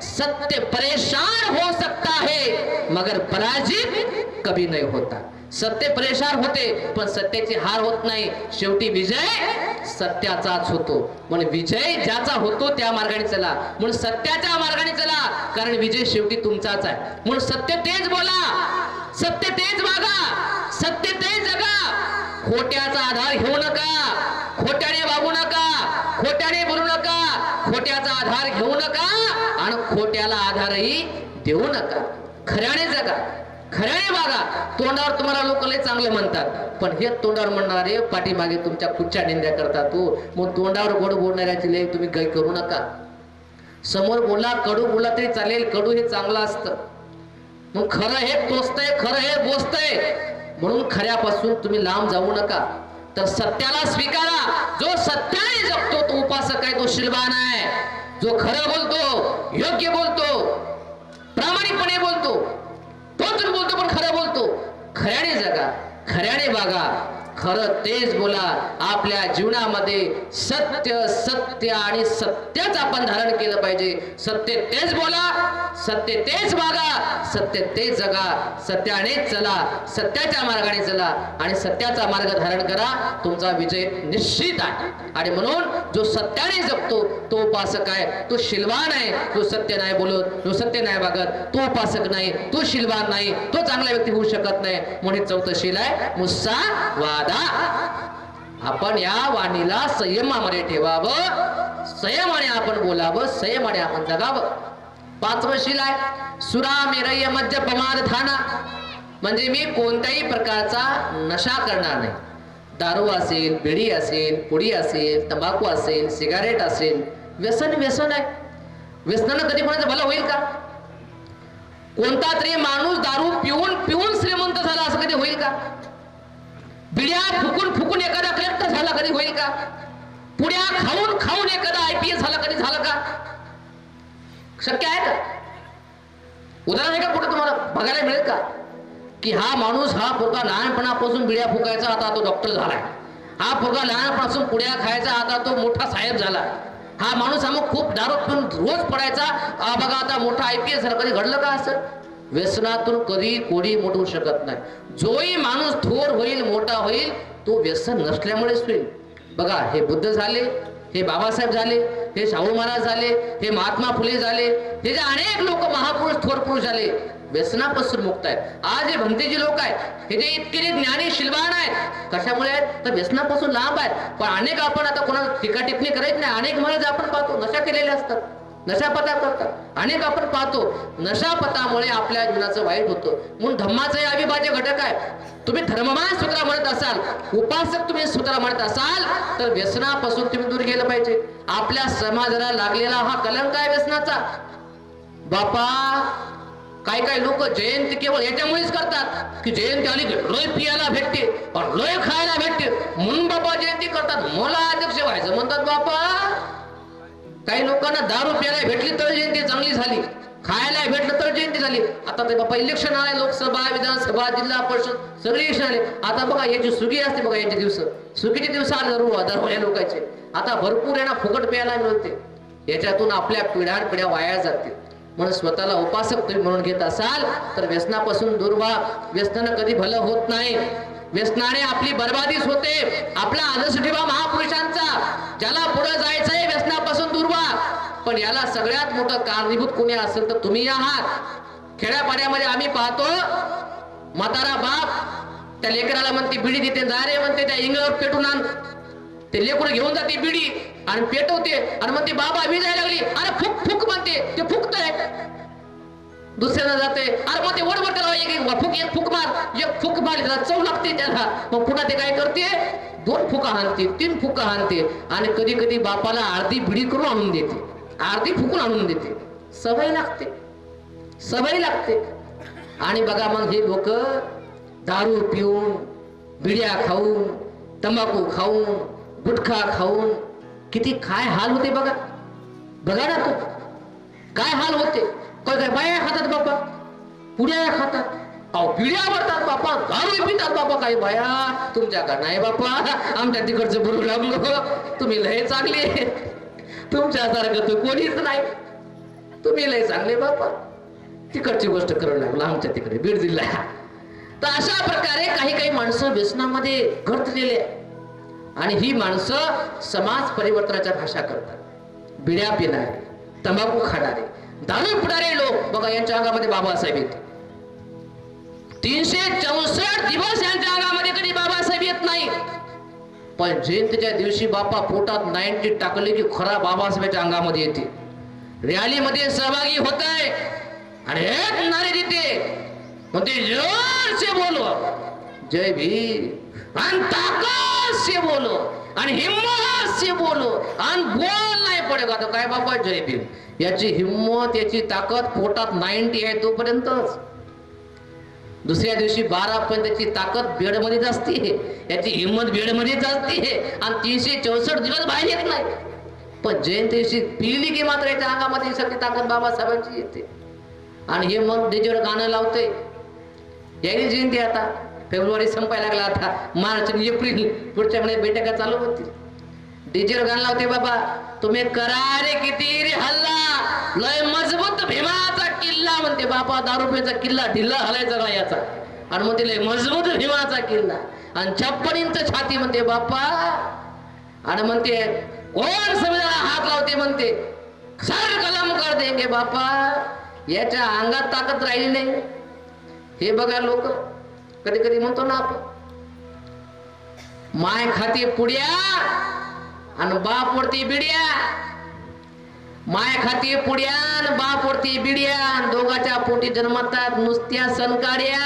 C: सत्य परेशान हो सकता है मगर पराजित कभी नहीं होता. सत्य परेशान होते पण सत्याची हार होत नाही. शेवटी विजय सत्याचाच होतो. म्हणून विजय ज्याचा होतो त्या मार्गाने चला. म्हणून सत्याच्या मार्गाने चला, कारण विजय शेवटी तुमचाच आहे. म्हणून सत्य तेच बोला, सत्य तेच वागा, सत्य तेच जगा. खोट्याचा आधार घेऊ नका, खोट्याने वागू नका, खोट्याने बोलू नका, खोट्याचा आधार घेऊ नका आणि खोट्याला आधारही देऊ नका. खऱ्याने जगा, खऱ्याने वागा. तोंडावर तुम्हाला लोक लय चांगले म्हणतात, पण हे तोंडावर म्हणणारे पाठीमागे तुमच्या कुठच्या निंद्या करतात. मग तोंडावर गोड बोलणाऱ्याची लय तुम्ही काही करू नका. समोर बोला, कडू बोला तरी चालेल, कडू हे चांगलं असतं. मग खरं हे टोचतंय, खरं हे बोचतंय, म्हणून खऱ्यापासून तुम्ही लांब जाऊ नका. तर सत्याला स्वीकारा. जो सत्याने जगतो तो उपासक आहे, तो शिलवान आहे. जो खरं बोलतो, योग्य बोलतो, प्रामाणिकपणे बोलतो, तोच बोलतो पण खरं बोलतो. खऱ्याने जगा, खऱ्याने वागा, खरं तेच बोला. आपल्या जीवनामध्ये सत्य सत्य आणि सत्यच आपण धारण केलं पाहिजे. सत्य तेच बोला, सत्य तेच वागा, सत्य तेच जगा. सत्यानेच चला, सत्याच्या मार्गाने चला आणि सत्याचा मार्ग धारण करा. तुमचा विजय निश्चित आहे. आणि म्हणून जो सत्याने जगतो तो उपासक आहे, तो शिलवान आहे. जो सत्य नाही बोलत, जो सत्य नाही वागत, तो उपासक नाही, तो शिलवान नाही, तो चांगला व्यक्ती होऊ शकत नाही. म्हणून चौथं शील आहे मुस्सा वादा. आपण या वाणीला संयमामध्ये ठेवावं, संयमाने आपण बोलावं, संयमाने आपण जगावं. पाचवं शील आहे सुरामेरय मद्य प्रमाद थाना. म्हणजे मी कोणत्याही प्रकारचा नशा करणार नाही. दारू असेल, बिडी असेल, पुडी असेल, तंबाखू असेल, सिगारेट असेल, व्यसन व्यसन आहे. व्यसनानं कधी कोणाचं भलं होईल का? कोणता तरी माणूस दारू पिऊन पिऊन श्रीमंत झाला असं कधी होईल का? बिड्या फुकून फुकून एखादा कलेक्टर झाला कधी होईल का? पुड्या खाऊन खाऊन एखादा IPS झाला कधी झालं का? शक्य आहे का? उदाहरण आहे का कुठे तुम्हाला बघायला मिळेल का की हा माणूस, हा पोरगा लहानपणापासून बिड्या फुकायचा, आता तो डॉक्टर झालाय. हा पोरगा लहानपणापासून पुड्या खायचा, आता तो मोठा साहेब झाला. हा माणूस हा मग खूप दारू पिऊन रोज पडायचा, बघा आता मोठा IPS झाला. कधी घडलं का असं? व्यसनातून कधी कोणी मोठं होऊ शकत नाही. जोही माणूस थोर होईल, मोठा होईल, तो व्यसन नसल्यामुळेच होईल. बघा, हे बुद्ध झाले, हे बाबासाहेब झाले, हे शाहू महाराज झाले, हे महात्मा फुले झाले, हे जे अनेक लोक महापुरुष थोर पुरुष झाले, व्यसनापासून मुक्त आहेत. आज जे भंतेजी लोक आहेत, हे जे इतके ज्ञानी शिलवान आहेत, कशामुळे आहेत? तर व्यसनापासून लांब आहेत. पण अनेक आपण आता कोणाला टीका टिप्पणी करायची नाही. अनेक महाराज आपण पाहतो नशा केलेले असतात, नशापता करतात. अनेक आपण पाहतो नशापतामुळे आपल्या जीवनाचं वाईट होतं. म्हणून धम्माचा अविभाज्य घटक आहे. तुम्ही धर्ममान सूत्र म्हणत असाल, उपासक तुम्ही सूत्र म्हणत असाल, तर व्यसनापासून तुम्ही दूर गेलं पाहिजे. आपल्या समाजाला लागलेला हा कलंक आहे व्यसनाचा. बापा, काही काही लोक जयंती केवळ याच्यामुळेच करतात की जयंती आली की लोय पियाला भेटते, लोय खायला भेटते, म्हणून बाबा जयंती करतात. मला अध्यक्ष व्हायचं म्हणतात बापा. काही लोकांना दारू प्यायला भेटली तर जयंती चांगली झाली, खायला भेटलं तर जयंती झाली. आता ते बाबा इलेक्शन आले, लोकसभा, विधानसभा, जिल्हा परिषद सगळे इलेक्शन आले. आता बघा याची सुगी असते, बघा याचे दिवस, सुगीचे दिवस आले दररोज लोकांचे. आता भरपूर यांना फुकट प्यायला मिळते. याच्यातून आपल्या पिढ्या वाया जातील. म्हणून स्वतःला उपासक तुम्ही म्हणून घेत असाल तर व्यसनापासून दूर व्हा. व्यसनानं कधी भलं होत नाही. व्यसनाने आपली बर्बादीच होते. आपला आदर्श ठेवा महापुरुषांचा. ज्याला पुढे जायचंय व्यसनापासून दूर व्हा. पण याला सगळ्यात मोठं कारणीभूत कोणी असेल तर तुम्ही आहात. खेड्यापाड्यामध्ये आम्ही पाहतो, म्हातारा बाप त्या लेकराला म्हणते बिडी देते, जा रे म्हणते, त्या इंगळावर पेटून आण. ते लेकरं घेऊन जाते बिडी आणि पेटवते आणि म्हणते बाबा विजायला लागली, अरे फुक फुक म्हणते, ते फुकतंय. दुसऱ्याला जाते, अरे मग ते वडवड त्याला एक फुक मार, एक फुक मार, चव लागते त्याला. मग पुन्हा ते काय करते, 2 फुका हाणते, 3 फुका हाणते आणि कधी कधी बापाला अर्धी बिडी करून आणून देते, अर्धी फुकून आणून देते. सवय लागते, सवय लागते. आणि बघा मग हे लोक दारू पिऊन, बिड्या खाऊन, तंबाखू खाऊन, गुटखा खाऊन किती काय हाल होते बघा. बघा ना तो काय हाल होते. काय काय बाया खातात बाबा, पुड्या खातात, अहो पिढ्या आवडतात बापा, दारू पितात बापा. काही बाया तुमच्याकडे नाही बापा, आमच्या तिकडचं बोलू लागलो. तुम्ही लय चांगले, तुमच्यासारखं तर कोणीच नाही. तुम्ही लय चांगले बापा. तिकडची गोष्ट करू लागलो आमच्या तिकडे बीड जिल्हा. तर अशा प्रकारे काही काही माणसं व्यसनामध्ये घडलेले आणि ही माणसं समाज परिवर्तनाच्या भाषा करतात. बिड्या पिणारे, तंबाखू खाणारे, दारू पिणारे लोक बघा, यांच्या अंगामध्ये बाबासाहेब येते. 364 दिवस यांच्या अंगामध्ये कधी बाबासाहेब येत नाही. पण जयंतीच्या दिवशी बापा पोटात 90 टाकले की खरा बाबासाहेबांच्या अंगामध्ये येते. रॅलीमध्ये सहभागी होत आहे आणि एक नारे देते, म्हणते जोर से बोलो जय भीम, आणि ताकत से बोलो आणि हिम्मत से बोलो, आणि बोल नाही पडेगा तो काय बाबा जय भीम. याची हिम्मत, याची ताकद पोटात 90 आहे तोपर्यंतच. दुसऱ्या दिवशी 12 पण त्याची ताकद बेडमध्येच असते, याची हिंमत बेडमध्येच असते आणि 364 दिवस बाहेर येत नाही. पण जयंती दिवशी पिली की मात्र याच्या अंगामध्ये सगळी ताकद बाबासाहेबांची येते. आणि हे मग डीजेवर गाणं लावते. यायची जयंती आता फेब्रुवारी संपायला लागला, आता मार्च आणि एप्रिल पुढच्या महिन्यात बैठका चालू होतील. डीजेवर गाणं लावते, बाबा तुम्ही करा रे किती रे हल्ला, लय मजबूत भीमाचा किल्ला. म्हणते बाबा दारू पिण्याचा किल्ला ढिल्ला हलायचा का याचा, आणि म्हणते लय मजबूत भीमाचा किल्ला, आणि 56 इंच छाती म्हणते बापा. आणि म्हणते कोण संविधानाला हात लावते, म्हणते सर कलम कर देंगे बापा. याच्या अंगात ताकद राहिली नाही. हे बघा लोक कधी कधी म्हणतो ना आपण, माय खाते पुड्या आणि बाप वरती बिड्या, माय खाती पुड्या आणि बाप वरती बिड्या, दोघाच्या पोटी जन्मतात नुसत्या सनकाड्या.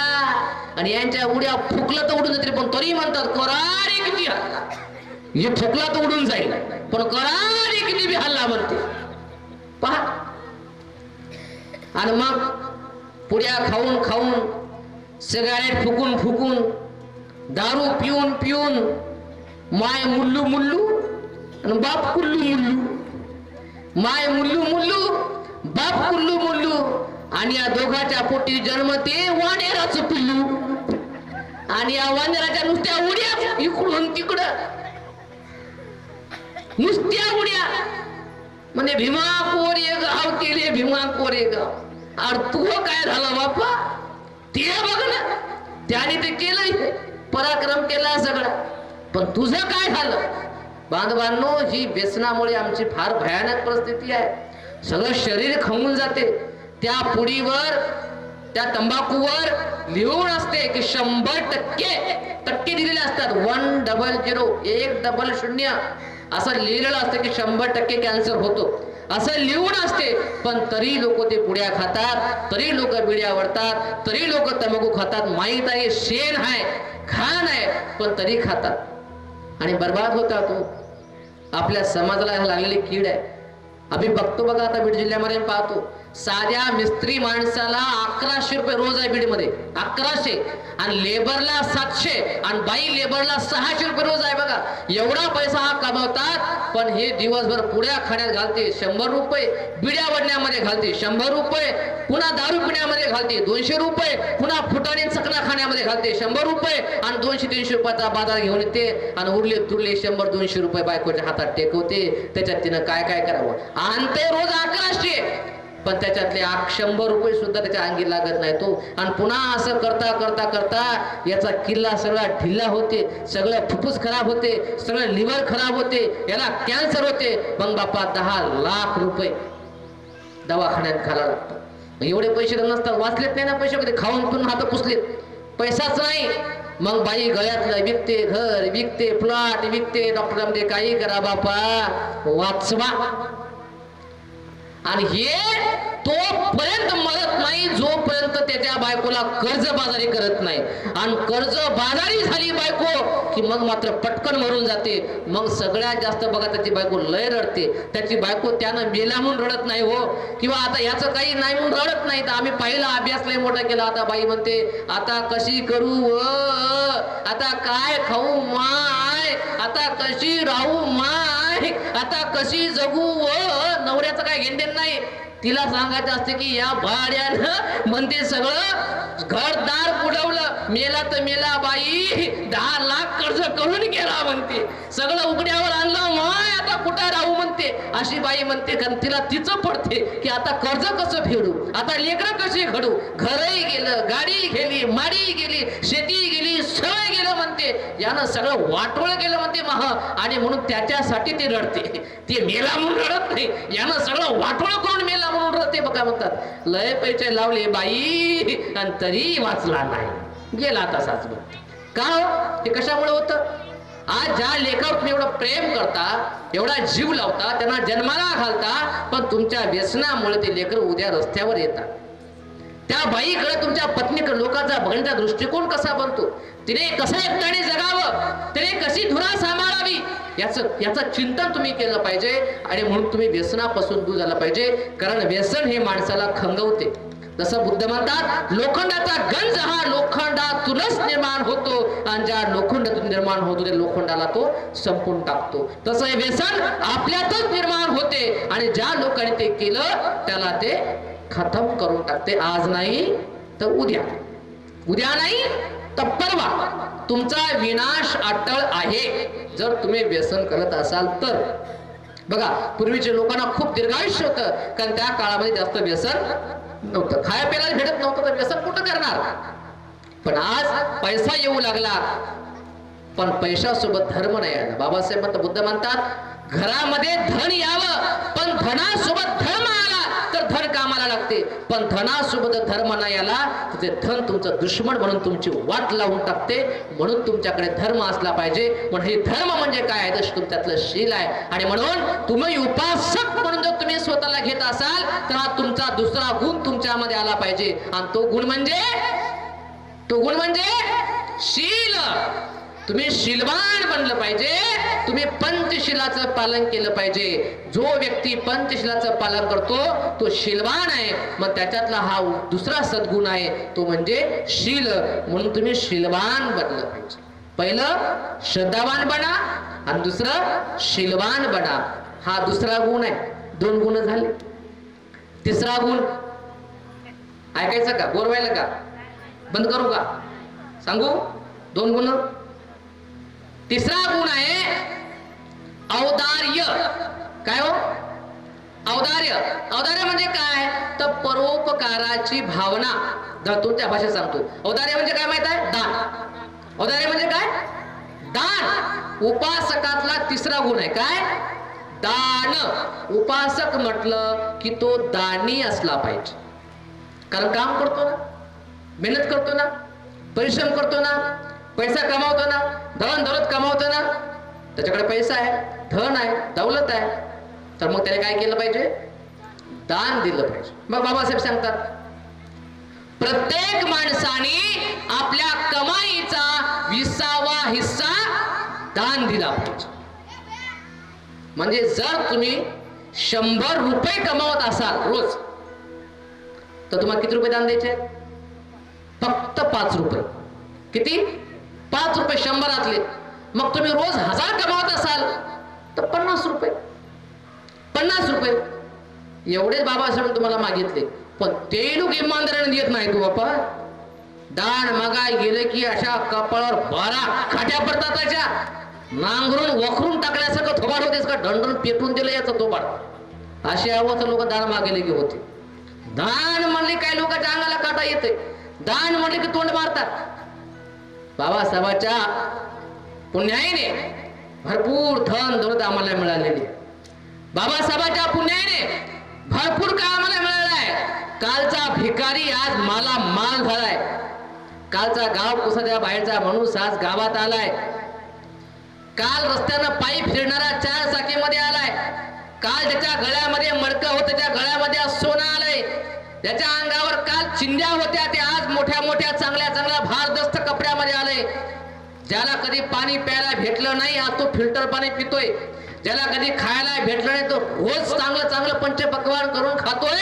C: आणि यांच्या उड्या फुकलं तर उडून जातील, पण तरी म्हणतात करारे किती हल्ला. हे फुकला तर उडून जाईल, पण करारे किती बी हल्ला म्हणते पहा. आणि मग पुड्या खाऊन खाऊन, सिगारेट फुकून फुकून, दारू पिऊन पिऊन, माय मुल्लू मुल्लू आणि बाप कुल्लू मुल्लू, माय मुल्लू मुल्लू बाप कुल्लू मुल्लू, आणि या दोघाच्या पोटी जन्मते वानेराचं पिल्लू. आणि या वानेराच्या नुसत्या उड्या इकडून तिकडं, नुसत्या उड्या. म्हणजे भीमा कोरे गाव केले, भीमा कोरे गाव. अरे तू काय झालं बापा, ते बघ ना, त्याने ते केलं, पराक्रम केला सगळा, पण तुझं काय झालं. बांधवांनो, ही व्यसनामुळे आमची फार भयानक परिस्थिती आहे. सगळं शरीर खवून जाते. त्या पुडीवर, त्या तंबाखूवर लिहून असते की 100% दिलेले असतात. 100 असं लिहिलेलं असतं की 100% कॅन्सर होतो, असं लिहून असते. पण तरी लोक ते पुड्या खातात, तरी लोक बिड्या आवडतात, तरी लोक तंबाखू खातात. माहीत आहे शेण आहे, घाण आहे, पण तरी खातात आणि बर्बाद होता. तो आपल्या समाजाला लागलेली कीड आहे. आम्ही बघतो बघा, आता बीड जिल्ह्यामध्ये पाहतो, साध्या मिस्त्री माणसाला 1100 रुपये रोज आहे बीडमध्ये, 1100, आणि लेबरला 700, आणि बाई लेबरला 600 रुपये रोज आहे. बघा एवढा पैसा हा कमवतात, पण हे दिवसभर पुड्या खाण्यात घालते 100 रुपये, बिड्या वडण्यामध्ये घालते 100 रुपये, पुन्हा दारू पिण्यामध्ये घालते 200 रुपये, पुन्हा फुटाणे चकना खाण्यामध्ये घालते 100 रुपये, आणि 200-300 रुपयाचा बाजार घेऊन येते, आणि उरले तुरले 100-200 रुपये बायकोच्या हातात टेकवते. त्याच्यात तिनं काय काय करावं, आणते रोज 1100, पण त्याच्यातले 100 रुपये सुद्धा त्याच्या अंगी लागत नाही तो. आणि पुन्हा असं करता करता करता याचा किल्ला सगळा ढिल्ला होते, सगळं फुफ्फुस खराब होते, सगळं लिव्हर खराब होते, याला कॅन्सर होते. मग बापा 10 लाख रुपये दवाखान्यात घाला लागतात. एवढे पैसे नसतात, वाचलेत नाही ना पैसे, कधी खाऊन पिऊन हात पुसलेत, पैसाच नाही. मग बाई गळ्यातलं विकते, घर विकते, प्लॉट विकते, डॉक्टरांमध्ये काही करा बापा वाचवा. आणि हे तोपर्यंत मरत नाही जोपर्यंत त्याच्या बायकोला कर्जबाजारी करत नाही. आणि कर्जबाजारी झाली बायको की मग मात्र पटकन मरून जाते. मग सगळ्यात जास्त बघा त्याची बायको लय रडते. त्याची बायको त्यानं मेला म्हणून रडत नाही हो, किंवा आता याचं काही नाही म्हणून रडत नाही. तर आम्ही पहिला अभ्यास लय मोठा केला. आता बाई म्हणते आता कशी करू, आता काय खाऊ माय, आता कशी राहू माय, नाही, आता कशी जगू व नवऱ्याचं काय घेणदेण नाही. तिला सांगायचं असते की या भाड्यानं म्हणते सगळं घरदार बुडवलं, मेला तर मेला बाई, 10 लाख कर्ज करून गेला म्हणते, सगळं उघड्यावर आणलं, माय आता कुठं राहू म्हणते. अशी बाई म्हणते, कारण तिला तिचं पडते की आता कर्ज कसं फेडू, आता लेकरं कशी घडू, घरही गेलं, गाडी गेली, माडी गेली, शेती गेली, सगळं गेलं म्हणते, यानं सगळं वाटोळ गेलं म्हणते महा. आणि म्हणून त्याच्यासाठी ती रडते, ती मेला म्हणून रडत नाही, यानं सगळं वाटोळ करून मेला म्हणून रडते. बघा म्हणतात लय पैसे लावले बाई आणि तरी वाचला नाही, गेला तसाच. का हो? ते कशामुळे होतं? आज ज्या लेकरावर तुम्ही एवढं प्रेम करता, एवढा जीव लावता, त्यांना जन्माला घालता, पण तुमच्या व्यसनामुळे ते लेकर उद्या रस्त्यावर येतात. त्या बाईकडे, तुमच्या पत्नीकडे लोकांचा बघण्याचा दृष्टिकोन कसा बनतो, तिने कसं एकट्याने जगावं, तिने कशी धुरा सांभाळावी, याचं चिंतन तुम्ही केलं पाहिजे. आणि म्हणून तुम्ही व्यसनापासून दूर झाला पाहिजे, कारण व्यसन हे माणसाला खंगवते. जसं बुद्ध म्हणतात, लोखंडाचा गंज हा लोखंडातूनच निर्माण होतो, आणि ज्या लोखंडातून निर्माण होतो त्या लोखंडाला तो संपून टाकतो. तसं हे व्यसन आपल्यातच निर्माण होते, आणि ज्या लोकांनी ते केलं त्याला ते खतम करून टाकते. आज नाही तर उद्या, उद्या नाही तर परवा तुमचा विनाश अटळ आहे, जर तुम्ही व्यसन करत असाल तर. बघा, पूर्वीच्या लोकांना खूप दीर्घायुष्य होतं, कारण त्या काळामध्ये जास्त व्यसन नव्हतं, खाया प्यायला भेटत नव्हतं, तर व्यसन कुठं करणार. पण आज पैसा येऊ लागला, पण पैशासोबत धर्म नाही आला. बाबासाहेब बुद्ध म्हणतात, घरामध्ये धन यावं, पण धनासोबत धर्म आला तर धन कामाला लागते, पण धनासोबत धर्म नाही आला तर ते धन तुमचं दुश्मन म्हणून तुमची वाट लावून टाकते. म्हणून तुमच्याकडे धर्म असला पाहिजे. म्हणून हे धर्म म्हणजे काय आहे तर तुमच्यातलं शील आहे. आणि म्हणून तुम्ही उपासक म्हणून जर तुम्ही स्वतःला घेत असाल तर हा तुमचा दुसरा गुण तुमच्यामध्ये आला पाहिजे, आणि तो गुण म्हणजे शील. तुम्ही शीलवान बनलं पाहिजे, तुम्ही पंचशीलाचं पालन केलं पाहिजे. जो व्यक्ती पंचशीलाचं पालन करतो तो शीलवान आहे. मग त्याच्यातला हा दुसरा सद्गुण आहे, तो म्हणजे शील. म्हणून तुम्ही शीलवान बनलं पाहिजे. पहिलं श्रद्धावान बना आणि दुसरं शीलवान बना. हा दुसरा गुण आहे. 2 गुण झाले. तिसरा गुण ऐकायचं का, बोलवायला का, बंद करू का, सांगू? 2 गुण. तिसरा गुण आहे औदार्य. काय हो? औदार्य. औदार्य म्हणजे काय तर परोपकाराची भावना. तुमच्या भाषेत सांगतो, औदार्य म्हणजे काय माहित आहे? दान. औदार्य म्हणजे काय? दान. उपासकातला तिसरा गुण आहे काय? दान. उपासक म्हटलं की तो दानी असला पाहिजे, कारण काम करतो ना, मेहनत करतो ना, परिश्रम करतो ना, पैसा कमावतो ना, धन दौलत कमावतो ना, त्याच्याकडे पैसा आहे, धन आहे, दौलत आहे, तर मग त्याने काय केलं पाहिजे? दान दिलं पाहिजे. मग बाबासाहेब सांगतात, प्रत्येक माणसाने आपल्या कमाईचा 20वा हिस्सा दान दिला पाहिजे. म्हणजे जर तुम्ही 100 रुपये कमावत असाल रोज, तर तुम्हाला किती रुपये दान द्यायचे? फक्त 5 रुपये. किती? 5 रुपये 100तले. मग तुम्ही रोज 1000 कमावत असाल तर 50 रुपये. 50 रुपये एवढेच बाबासाहेब तुम्हाला मागितले, पण ते लोक इमानदारीने देत नाही. तू बापा दान मागाय गेले की अशा कपाळावर 12 खाट्या पडतात, त्याच्या नांगरून वखरून टाकल्यासारखं थोबाड होतेस का, दंडून पेटून दिलं याचं थोबाड. अशी अवस्था लोक दान मागेले की होते. दान म्हणले काय लोकांच्या अंगाला काटा येते, दान म्हणले की तोंड मारतात. बाबासाहेबांच्या पुण्याने भरपूर धन दौलत आम्हाला मिळालेली. बाबासाहेबांच्या पुण्याने भरपूर काय आम्हाला मिळालं आहे. कालचा भिकारी आज मला माल झालाय. कालचा गाव कुसाच्या बाहेरचा माणूस आज गावात आलाय. काल रस्त्यानं पायी फिरणारा 4 चाकीमध्ये आलाय. काल ज्याच्या गळ्यामध्ये मडकं होतं त्याच्या गळ्यामध्ये आज सोनं आलंय. ज्याच्या अंगावर काल चिंध्या होत्या ते आज मोठ्या मोठ्या चांगल्या भारदस्त कपड्यामध्ये आले. ज्याला कधी पाणी प्यायला भेटलं नाही आज तो फिल्टर पाणी पितोय. ज्याला कधी खायला भेटलं नाही तो रोज चांगलं पंचपक्वान्न करून खातोय.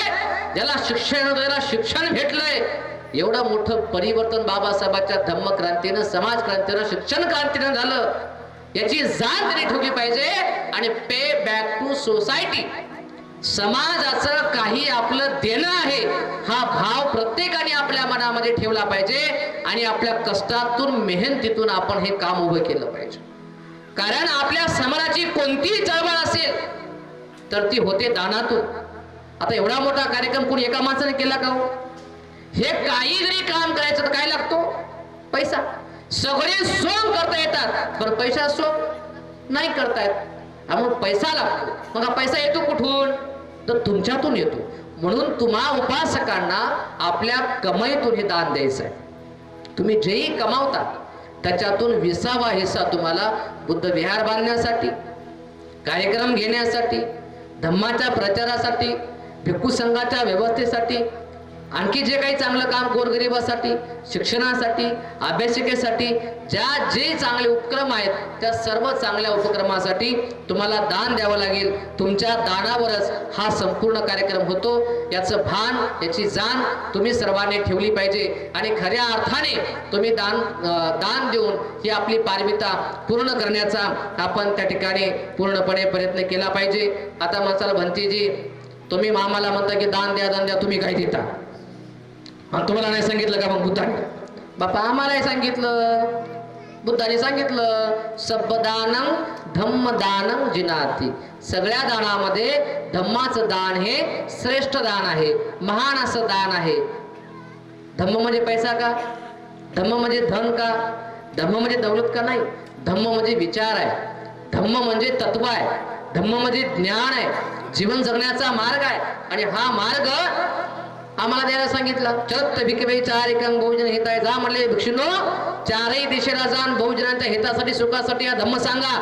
C: ज्याला शिक्षण भेटलंय. एवढं मोठं परिवर्तन बाबासाहेबांच्या धम्मक्रांतीनं, समाज क्रांतीनं, शिक्षण क्रांतीनं झालं. याची जाण त्यांनी ठेवली पाहिजे आणि पे बॅक टू सोसायटी, समाजाचं काही आपलं देणं आहे हा भाव प्रत्येकाने आपल्या मनामध्ये ठेवला पाहिजे आणि आपल्या कष्टातून मेहनतीतून आपण हे काम उभं केलं पाहिजे. कारण आपल्या समाजाची कोणतीही चळवळ असेल तर ती होते दानातून. आता एवढा मोठा कार्यक्रम कोणी एका माणसाने केला का हो? हे काही जरी काम करायचं तर काय लागतो? पैसा. सगळे सोंग करता येतात पण पैसा सोंग नाही करता येत. मग पैसा लागतो. मग हा पैसा येतो कुठून? तर तुमच्यातून येतो. म्हणून तुम्हा उपासकांना आपल्या कमाईतून हे दान द्यायचं आहे. तुम्ही जेही कमावता त्याच्यातून 20वा हिस्सा तुम्हाला बुद्ध विहार बांधण्यासाठी, कार्यक्रम घेण्यासाठी, धम्माच्या प्रचारासाठी, भिक्खू संघाच्या व्यवस्थेसाठी, आणखी जे काही चांगलं काम गोरगरिबासाठी, शिक्षणासाठी, अभ्यासिकेसाठी, जे चांगले उपक्रम आहेत त्या सर्व चांगल्या उपक्रमासाठी तुम्हाला दान द्यावं लागेल. तुमच्या दानावरच हा संपूर्ण कार्यक्रम होतो. याचं भान, याची जाण तुम्ही सर्वांनी ठेवली पाहिजे आणि खऱ्या अर्थाने तुम्ही दान देऊन ही आपली पारमिता पूर्ण करण्याचा आपण त्या ठिकाणी पूर्णपणे प्रयत्न केला पाहिजे. आता माणसाला भंतीजी, तुम्ही आम्हाला म्हणता की दान द्या, तुम्ही काय देता? तुम्हाला नाही सांगितलं का मग बुद्धाने? बापा आम्हालाही सांगितलं, बुद्धाने सांगितलं, सब्बदानं धम्मदानं जिनाती. सगळ्या दानामध्ये धम्माचं दान हे श्रेष्ठ दान आहे, महान असं दान आहे. धम्म म्हणजे पैसा का? धम्म म्हणजे धन का? धम्म म्हणजे दौलत का? नाही. धम्म म्हणजे विचार आहे, धम्म म्हणजे तत्व आहे, धम्म म्हणजे ज्ञान आहे, जीवन जगण्याचा मार्ग आहे. आणि हा मार्ग आम्हाला द्यायला सांगितला. चरत भिकवे चारिकं बहुजन हिताय. जा म्हणले भिक्षुनो, चारही दिशेला जाण बहुजनांच्या हितासाठी, सुखासाठी हा धम्म सांगा.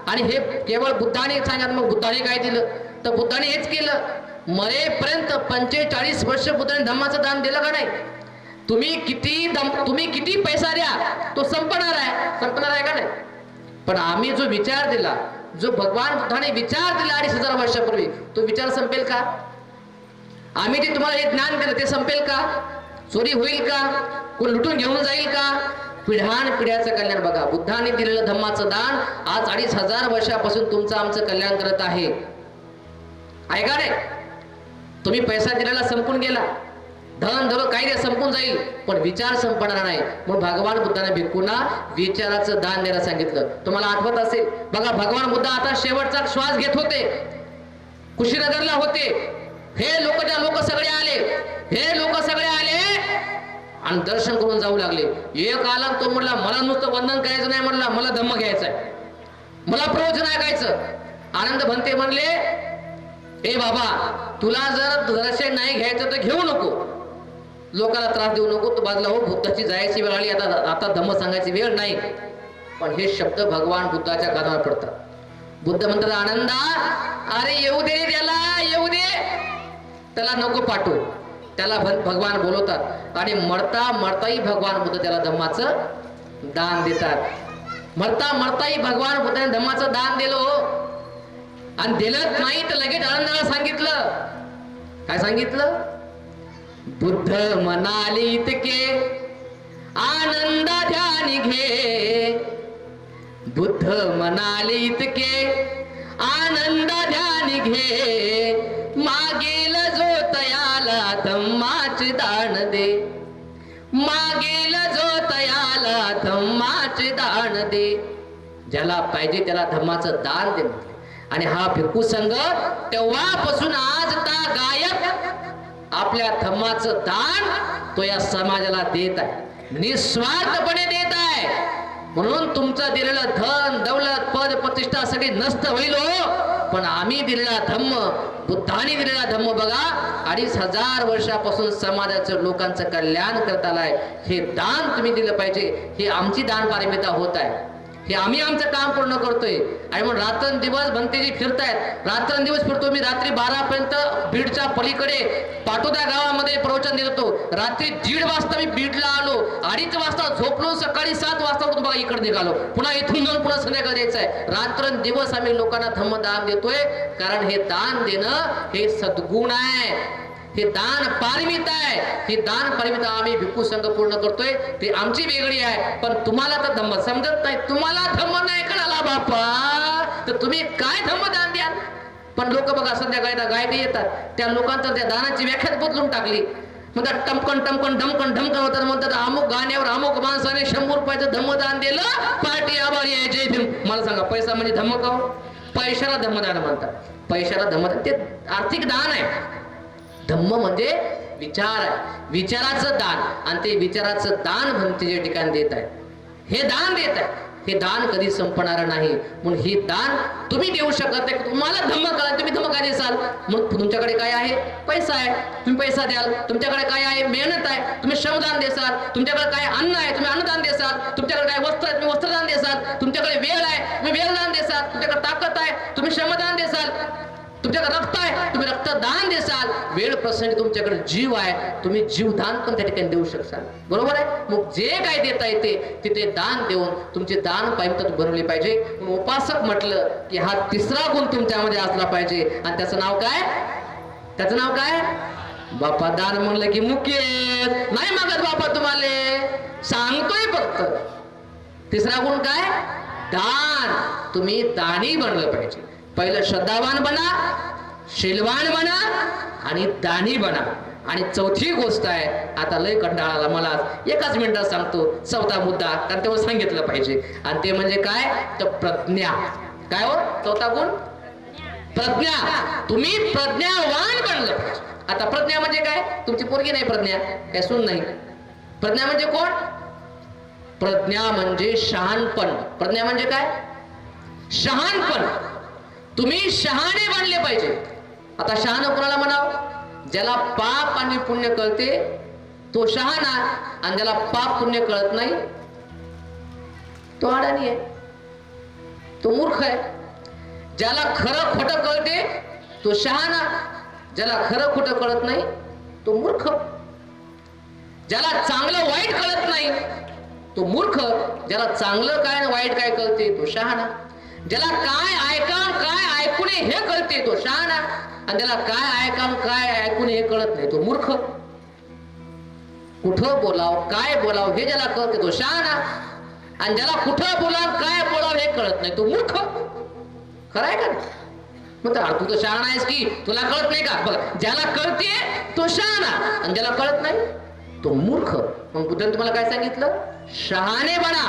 C: आणि हे केवळ बुद्धाने सांगितलं. मग बुद्धाने काय दिलं? तर बुद्धाने हेच केलं. मरेपर्यंत 45 वर्ष बुद्धाने धम्माचं दान दिलं का नाही? तुम्ही किती पैसा द्या तो संपणार आहे का नाही? पण आम्ही जो विचार दिला, जो भगवान बुद्धाने विचार दिला 2500 वर्षापूर्वी, तो विचार संपेल का? आम्ही जे तुम्हाला हे ज्ञान दिलं ते संपेल का? चोरी होईल का? कोण लुटून घेऊन जाईल का? पिढ्यान पिढ्याचं कल्याण. बघा, बुद्धाने दिलेलं धम्माचं दान आज 2500 वर्षापासून तुमचं आमचं कल्याण करत आहे. ऐका रे, तुम्ही पैसा दिलेला संपून गेला, धन काही संपून जाईल पण विचार संपणार नाही. म्हणून भगवान बुद्धाने भिक्खूंना विचाराचं दान द्यायला सांगितलं. तुम्हाला आठवत असेल बघा, भगवान बुद्ध आता शेवटचा श्वास घेत होते, कुशीनगरला होते. हे लोक सगळे आले आणि दर्शन करून जाऊ लागले. एक आला तो म्हणला, मला नुसतं वंदन करायचं नाही, म्हणला मला धम्म घ्यायचा आहे, मला प्रवचन ऐकायचं. आनंद भंते म्हणले, ए बाबा, तुला जर दर्शन नाही घ्यायचं तर घेऊ नको, लोकांना त्रास देऊ नको, तू बाजूला हो, बुद्धाची जायची वेळ आली, आता धम्म सांगायची वेळ नाही. पण हे शब्द भगवान बुद्धाच्या कानावर पडतात. बुद्ध म्हणतात, आनंदा, अरे येऊ दे, येऊ दे, त्याला नको पाठवू. त्याला भगवान बोलवतात आणि मरताही भगवान बुद्ध त्याला धम्माचं दान देतात. मरताही भगवान बुद्धाने धम्माचं दान दिलं. आणि दिलंच नाही तर लगेच आनंदाला सांगितलं. काय सांगितलं? बुद्ध म्हणाले इतके आनंद ध्यान घे, बुद्ध म्हणाले इतके आनंद ध्यान घे, मागेल जो तयाला धम्माचे दान दे, मागेल जो तयाला धम्माचे दान दे. ज्याला पाहिजे त्याला धम्माचं दान दे. आणि हा भिक्खू संघ तेव्हापासून आज गायब आपल्या धम्माचं दान तो या समाजाला देत आहे, निस्वार्थपणे देत आहे. म्हणून तुमचं दिलेलं धन, दौलत, पद, प्रतिष्ठा सगळी नष्ट होईल हो, पण आम्ही दिलेला धम्म, बुद्धाने दिलेला धम्म बघा, 2500 वर्षापासून समाजाचं, लोकांचं कल्याण करत आलाय. हे दान तुम्ही दिलं पाहिजे. ही आमची दान पारमिता होत आहे. हे आम्ही आमचं काम पूर्ण करतोय. आणि म्हणून रात्रंदिवस भंतेजी फिरतायत, रात्रंदिवस फिरतो मी. रात्री 12 पर्यंत बीडच्या पलीकडे पाटोदा गावामध्ये प्रवचन देत होतो. रात्री 1:30 वाजता मी बीडला आलो, 2:30 वाजता झोपलो, सकाळी 7 वाजता उठून बघा इकडे निघालो, पुन्हा इथून जाऊन पुन्हा संध्याकाळी द्यायचं आहे. रात्रंदिवस आम्ही लोकांना धम्मदान देतोय. कारण हे दान देणं हे सद्गुण आहे. हे दान पारमिता आहे. ही दान पारमिता आम्ही भिक्खू संघ पूर्ण करतोय, ती आमची वेगळी आहे. पण तुम्हाला तर धम्म समजत नाही, तुम्हाला धम्म नाही कळाला बापा, तर तुम्ही काय धम्मदान द्याल? पण लोक बघा संध्याकाळी गायक येतात, त्या लोकांतर त्या दानाची व्याख्याच बदलून टाकली. म्हणतात टमकन टमकन ढमकन ढमकन होतात. म्हणतात अमुक गाण्यावर अमुक माणसाने 100 रुपयाचं धम्मदान दिलं, पार्टी आभारी आहे, जय भीम. मला सांगा, पैसा म्हणजे धम्म का? पैशाला धम्मदान म्हणतात. पैशाला धम्मदान ते आर्थिक दान आहे. धम्म म्हणजे विचार आहे, विचाराचं दान. आणि ते विचाराचं दान भक्तीच्या ठिकाणी देत आहे. हे दान देत आहे, हे दान कधी संपणार नाही. म्हणून हे दान तुम्ही देऊ शकत नाही. तुम्हाला धम्म कळा, तुम्ही धम्म काय देसाल? मग तुमच्याकडे काय आहे? पैसा आहे, तुम्ही पैसा द्याल. तुमच्याकडे काय आहे? मेहनत आहे, तुम्ही श्रमदान देसाल. तुमच्याकडे काय अन्न आहे, तुम्ही अन्नदान देसाल. तुमच्याकडे काय वस्त्र आहे, तुम्ही वस्त्रदान देसाल. तुमच्याकडे वेळ आहे, तुम्ही वेळदान देसाल. तुमच्याकडे ताकद आहे, तुम्ही श्रमदान देसाल. तुमच्याकडे रक्त आहे, तुम्ही रक्तदान देसाल. वेळ प्रसंगी तुमच्याकडे जीव आहे, तुम्ही जीवदान पण त्या ठिकाणी देऊ शकसाल. बरोबर आहे? मग जे काय देता येते तिथे दान देऊन तुमचे दान पाहिजे बनवले पाहिजे. उपासक म्हटलं की हा तिसरा गुण तुमच्यामध्ये असला पाहिजे. आणि त्याचं नाव काय? त्याचं नाव काय? बापा दान म्हणलं की मुख्य नाही मागत बापा, तुम्हाला सांगतोय फक्त. तिसरा गुण काय? दान. तुम्ही दानी बनलं पाहिजे. पहिलं श्रद्धावान बना, शीलवान बना आणि दानी बना. आणि चौथी गोष्ट आहे, आता लय कंटाळा मला, एकाच मिनिटात सांगतो चौथा मुद्दा, कारण तेव्हा सांगितलं पाहिजे. आणि ते म्हणजे काय? तर प्रज्ञा. काय हो? चौथा गुण प्रज्ञा. तुम्ही प्रज्ञावान बनलं पाहिजे. आता प्रज्ञा म्हणजे काय? तुमची पोरगी नाही प्रज्ञा, काय सून नाही. प्रज्ञा म्हणजे कोण? प्रज्ञा म्हणजे शहाणपण. प्रज्ञा म्हणजे काय? शहाणपण. तुम्ही शहाणे बनले पाहिजे. आता शहाणा कोणाला म्हणाव? ज्याला पाप आणि पुण्य कळते तो शहाणा, आणि ज्याला पाप पुण्य कळत नाही तो अडाणी आहे, तो मूर्ख आहे. ज्याला खरं खोटं कळते तो शहाणा, ज्याला खरं खोटं कळत नाही तो मूर्ख. ज्याला चांगलं वाईट कळत नाही तो मूर्ख, ज्याला चांगलं काय वाईट काय कळते तो शहाणा. ज्याला काय ऐकान काय ऐकू नये हे कळते तो शहाणा, आणि ज्याला काय ऐकान काय ऐकू नये हे कळत नाही तो मूर्ख. कुठं बोलाव काय बोलाव हे ज्याला कळते तो शहाणा, आणि ज्याला कुठं बोलाव काय बोलाव हे कळत नाही तो मूर्ख. खरं आहे का? मग तू तर शहाणा आहेस की, तुला कळत नाही का? बघ, ज्याला कळते तो शहाणा आणि ज्याला कळत नाही तो मूर्ख. मग बुद्धाने तुम्हाला काय सांगितलं? शहाणे बना.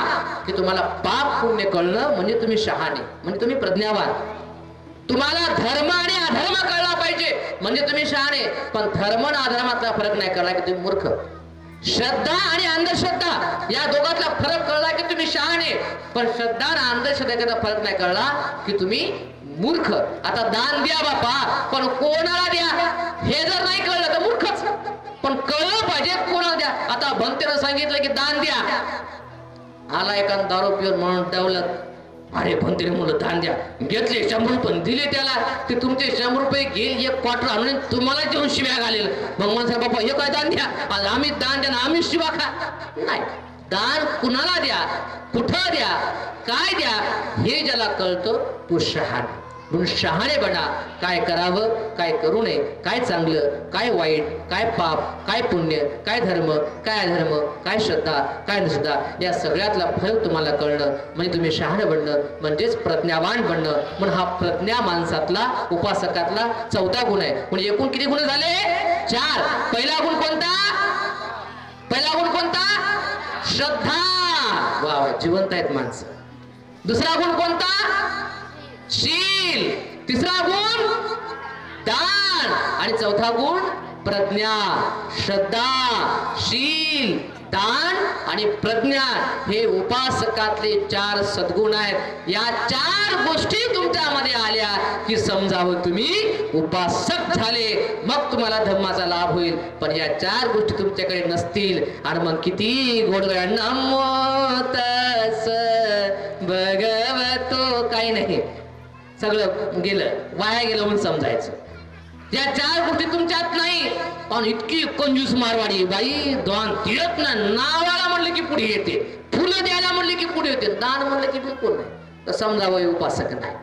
C: की तुम्हाला पाप पुण्य कळणं म्हणजे तुम्ही शहाणे, म्हणजे तुम्ही प्रज्ञावान. तुम्हाला धर्म आणि अधर्म कळला पाहिजे म्हणजे तुम्ही शहाणे. पण धर्म आणि अधर्मातला फरक नाही कळला की तुम्ही मूर्ख. श्रद्धा आणि अंधश्रद्धा या दोघातला फरक कळला की तुम्ही शहाणे. पण श्रद्धा आणि अंधश्रद्धेचा फरक नाही कळला की तुम्ही मूर्ख. आता दान द्या बापा, पण कोणाला द्या हे जर नाही कळलं तर मूर्खच. पण कळलं पाहिजे कोणाला द्या. आता भंतेनं सांगितलं की दान द्या, आला एका दारू पिऊन म्हणून ठेवलं, अरे भंतेने म्हणलं दान द्या, घेतले 100 रुपये दिले त्याला. ते तुमचे 100 रुपये घे, एक क्वार्टर आणून तुम्हाला देऊन शिव्या घालेल. मग म्हणा बाबा हे काय दान द्या, आज आम्ही दान द्या ना आम्ही शिवा खा. नाही, दान कुणाला द्या, कुठं द्या, काय द्या हे ज्याला कळतं तो शहाणा. म्हणून शहाणे बना. काय करावं काय करू नये, काय चांगलं काय वाईट, काय पाप काय पुण्य, काय धर्म काय अधर्म, काय श्रद्धा काय नश्रद्धा, या सगळ्यातला फरक तुम्हाला कळणं म्हणजे तुम्ही शहाणे बनणं, म्हणजेच प्रज्ञावान बनणं. म्हणून हा प्रज्ञा माणसातला उपासकातला चौथा गुण आहे. म्हणजे एकूण किती गुण झाले? 4. पहिला गुण कोणता? पहिला गुण कोणता? श्रद्धा. वा, जिवंत आहेत माणसं. दुसरा गुण कोणता? शील. तिसरा गुण दान. आणि चौथा गुण प्रज्ञा. श्रद्धा, शील, दान आणि प्रज्ञा हे उपासकातले 4 सद्गुण आहेत. या 4 गोष्टी तुमच्यामध्ये आल्या की समजावं तुम्ही उपासक झाले, मग तुम्हाला धम्माचा लाभ होईल. पण या 4 गोष्टी तुमच्याकडे नसतील आणि मग किती गोडगोड नमो तस भगवतो काही नाही, सगळं गेलं, वाया गेलं म्हणून समजायचं. या 4 गोष्टी तुमच्यात नाही. पण इतकी कंजूस मारवाडी बाई, दान देत ना, नावाला म्हणलं की पुढे येते, फुलं द्यायला म्हणले की पुढे येते, दान म्हणलं की बिलकुल नाही. तर समजावं उपासक नाही.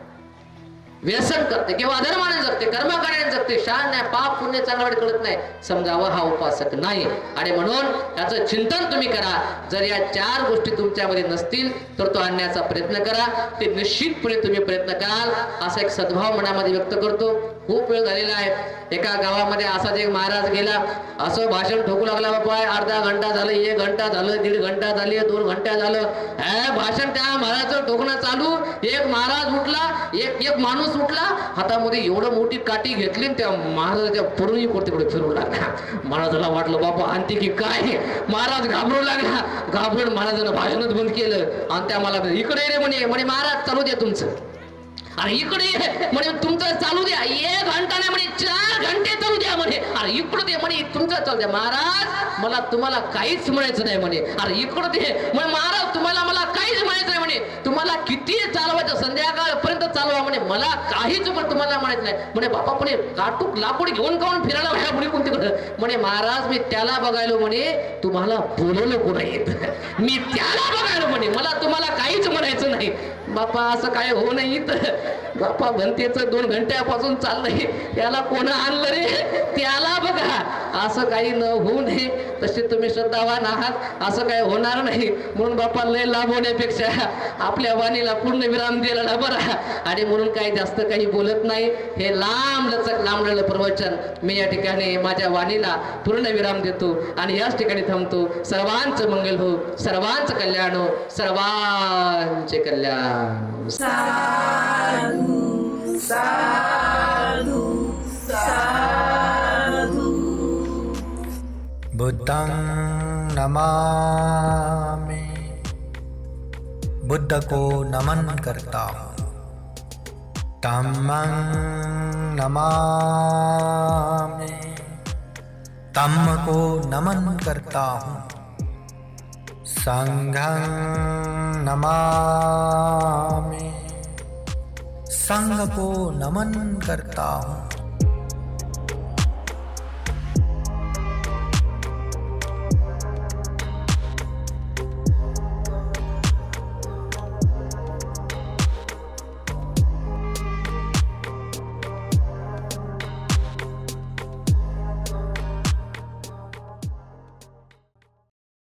C: व्यसन करते किंवा अधर्माने जगते, कर्मकांडाने जगते, शान नाही, पाप पुण्य चांगला वाईट कळत नाही, समजावं हा उपासक नाही. आणि म्हणून याचं चिंतन तुम्ही करा. जर या 4 गोष्टी तुमच्यामध्ये नसतील तर तो आणण्याचा प्रयत्न करा. ते निश्चितपणे तुम्ही प्रयत्न कराल असा एक सद्भाव मनामध्ये व्यक्त करतो. खूप वेळ झालेला आहे. एका गावामध्ये असाच एक महाराज गेला, असं भाषण ठोकू लागला, बाबा अर्धा घंटा झालं, 1 घंटा झालं, 1.5 घंटा झाली, 2 घंटा झालं, भाषण त्या महाराजचं ठोकणं चालू. एक महाराज उठला, एक माणूस उठला, हातामध्ये एवढं मोठी काठी घेतली, त्या महाराजाच्या पुढे तिकडे फिरू लागला. महाराजाला वाटलं बाबा आणते की काय. महाराज घाबरू लागला. घाबरून महाराजानं भाषणच बंद केलं आणि त्या मला इकडे रे म्हणे महाराज चालू द्या तुमचं. अरे इकडे म्हणे तुमचं चालू द्या. 1 घंटा नाही म्हणे, 4 घंटे चालू द्या म्हणे. अरे इकडे दे म्हणे, तुमचं चालू द्या. महाराज मला तुम्हाला काहीच म्हणायचं नाही म्हणे. अरे इकडे दे म्हणे, महाराज तुम्हाला मला काहीच म्हणायचं नाही म्हणे. तुम्हाला किती चालवायचं संध्याकाळपर्यंत चालवा म्हणे, मला काहीच पण तुम्हाला म्हणायचं नाही म्हणे. बाबा म्हणे काटूक लाकूड घेऊन काऊन फिरायला व्हायला म्हणे कोणतीकडं म्हणे. महाराज मी त्याला बघायलो म्हणे, तुम्हाला बोलवलं कोण येत, मी त्याला बघायलो म्हणे, मला तुम्हाला काहीच म्हणायचं नाही. बापा असं काय हो नाही बापा भंतेच 2 घंट्यापासून चाललंय, त्याला कोण आणलं रे, त्याला बघा. असं काही न होऊ नये. तसे तुम्ही श्रद्धावान आहात, असं काही होणार नाही. म्हणून बापा लय लाभ होण्यापेक्षा आपल्या वाणीला पूर्ण विराम दिलेला बरा. आणि म्हणून काही जास्त काही बोलत नाही. हे लांब लचक लांबलेलं प्रवचन मी या ठिकाणी माझ्या वाणीला पूर्ण विराम देतो आणि याच ठिकाणी थांबतो. सर्वांचं मंगल हो, सर्वांचं कल्याण हो, सर्वांचे कल्याण.
D: साधु साधु साधु.
E: बुद्धं नमामि, बुद्ध को नमन करता हूँ. धम्मं नमामि, धम्म को नमन करता हूँ. संघं नमामि, संघ को नमन करता हूँ.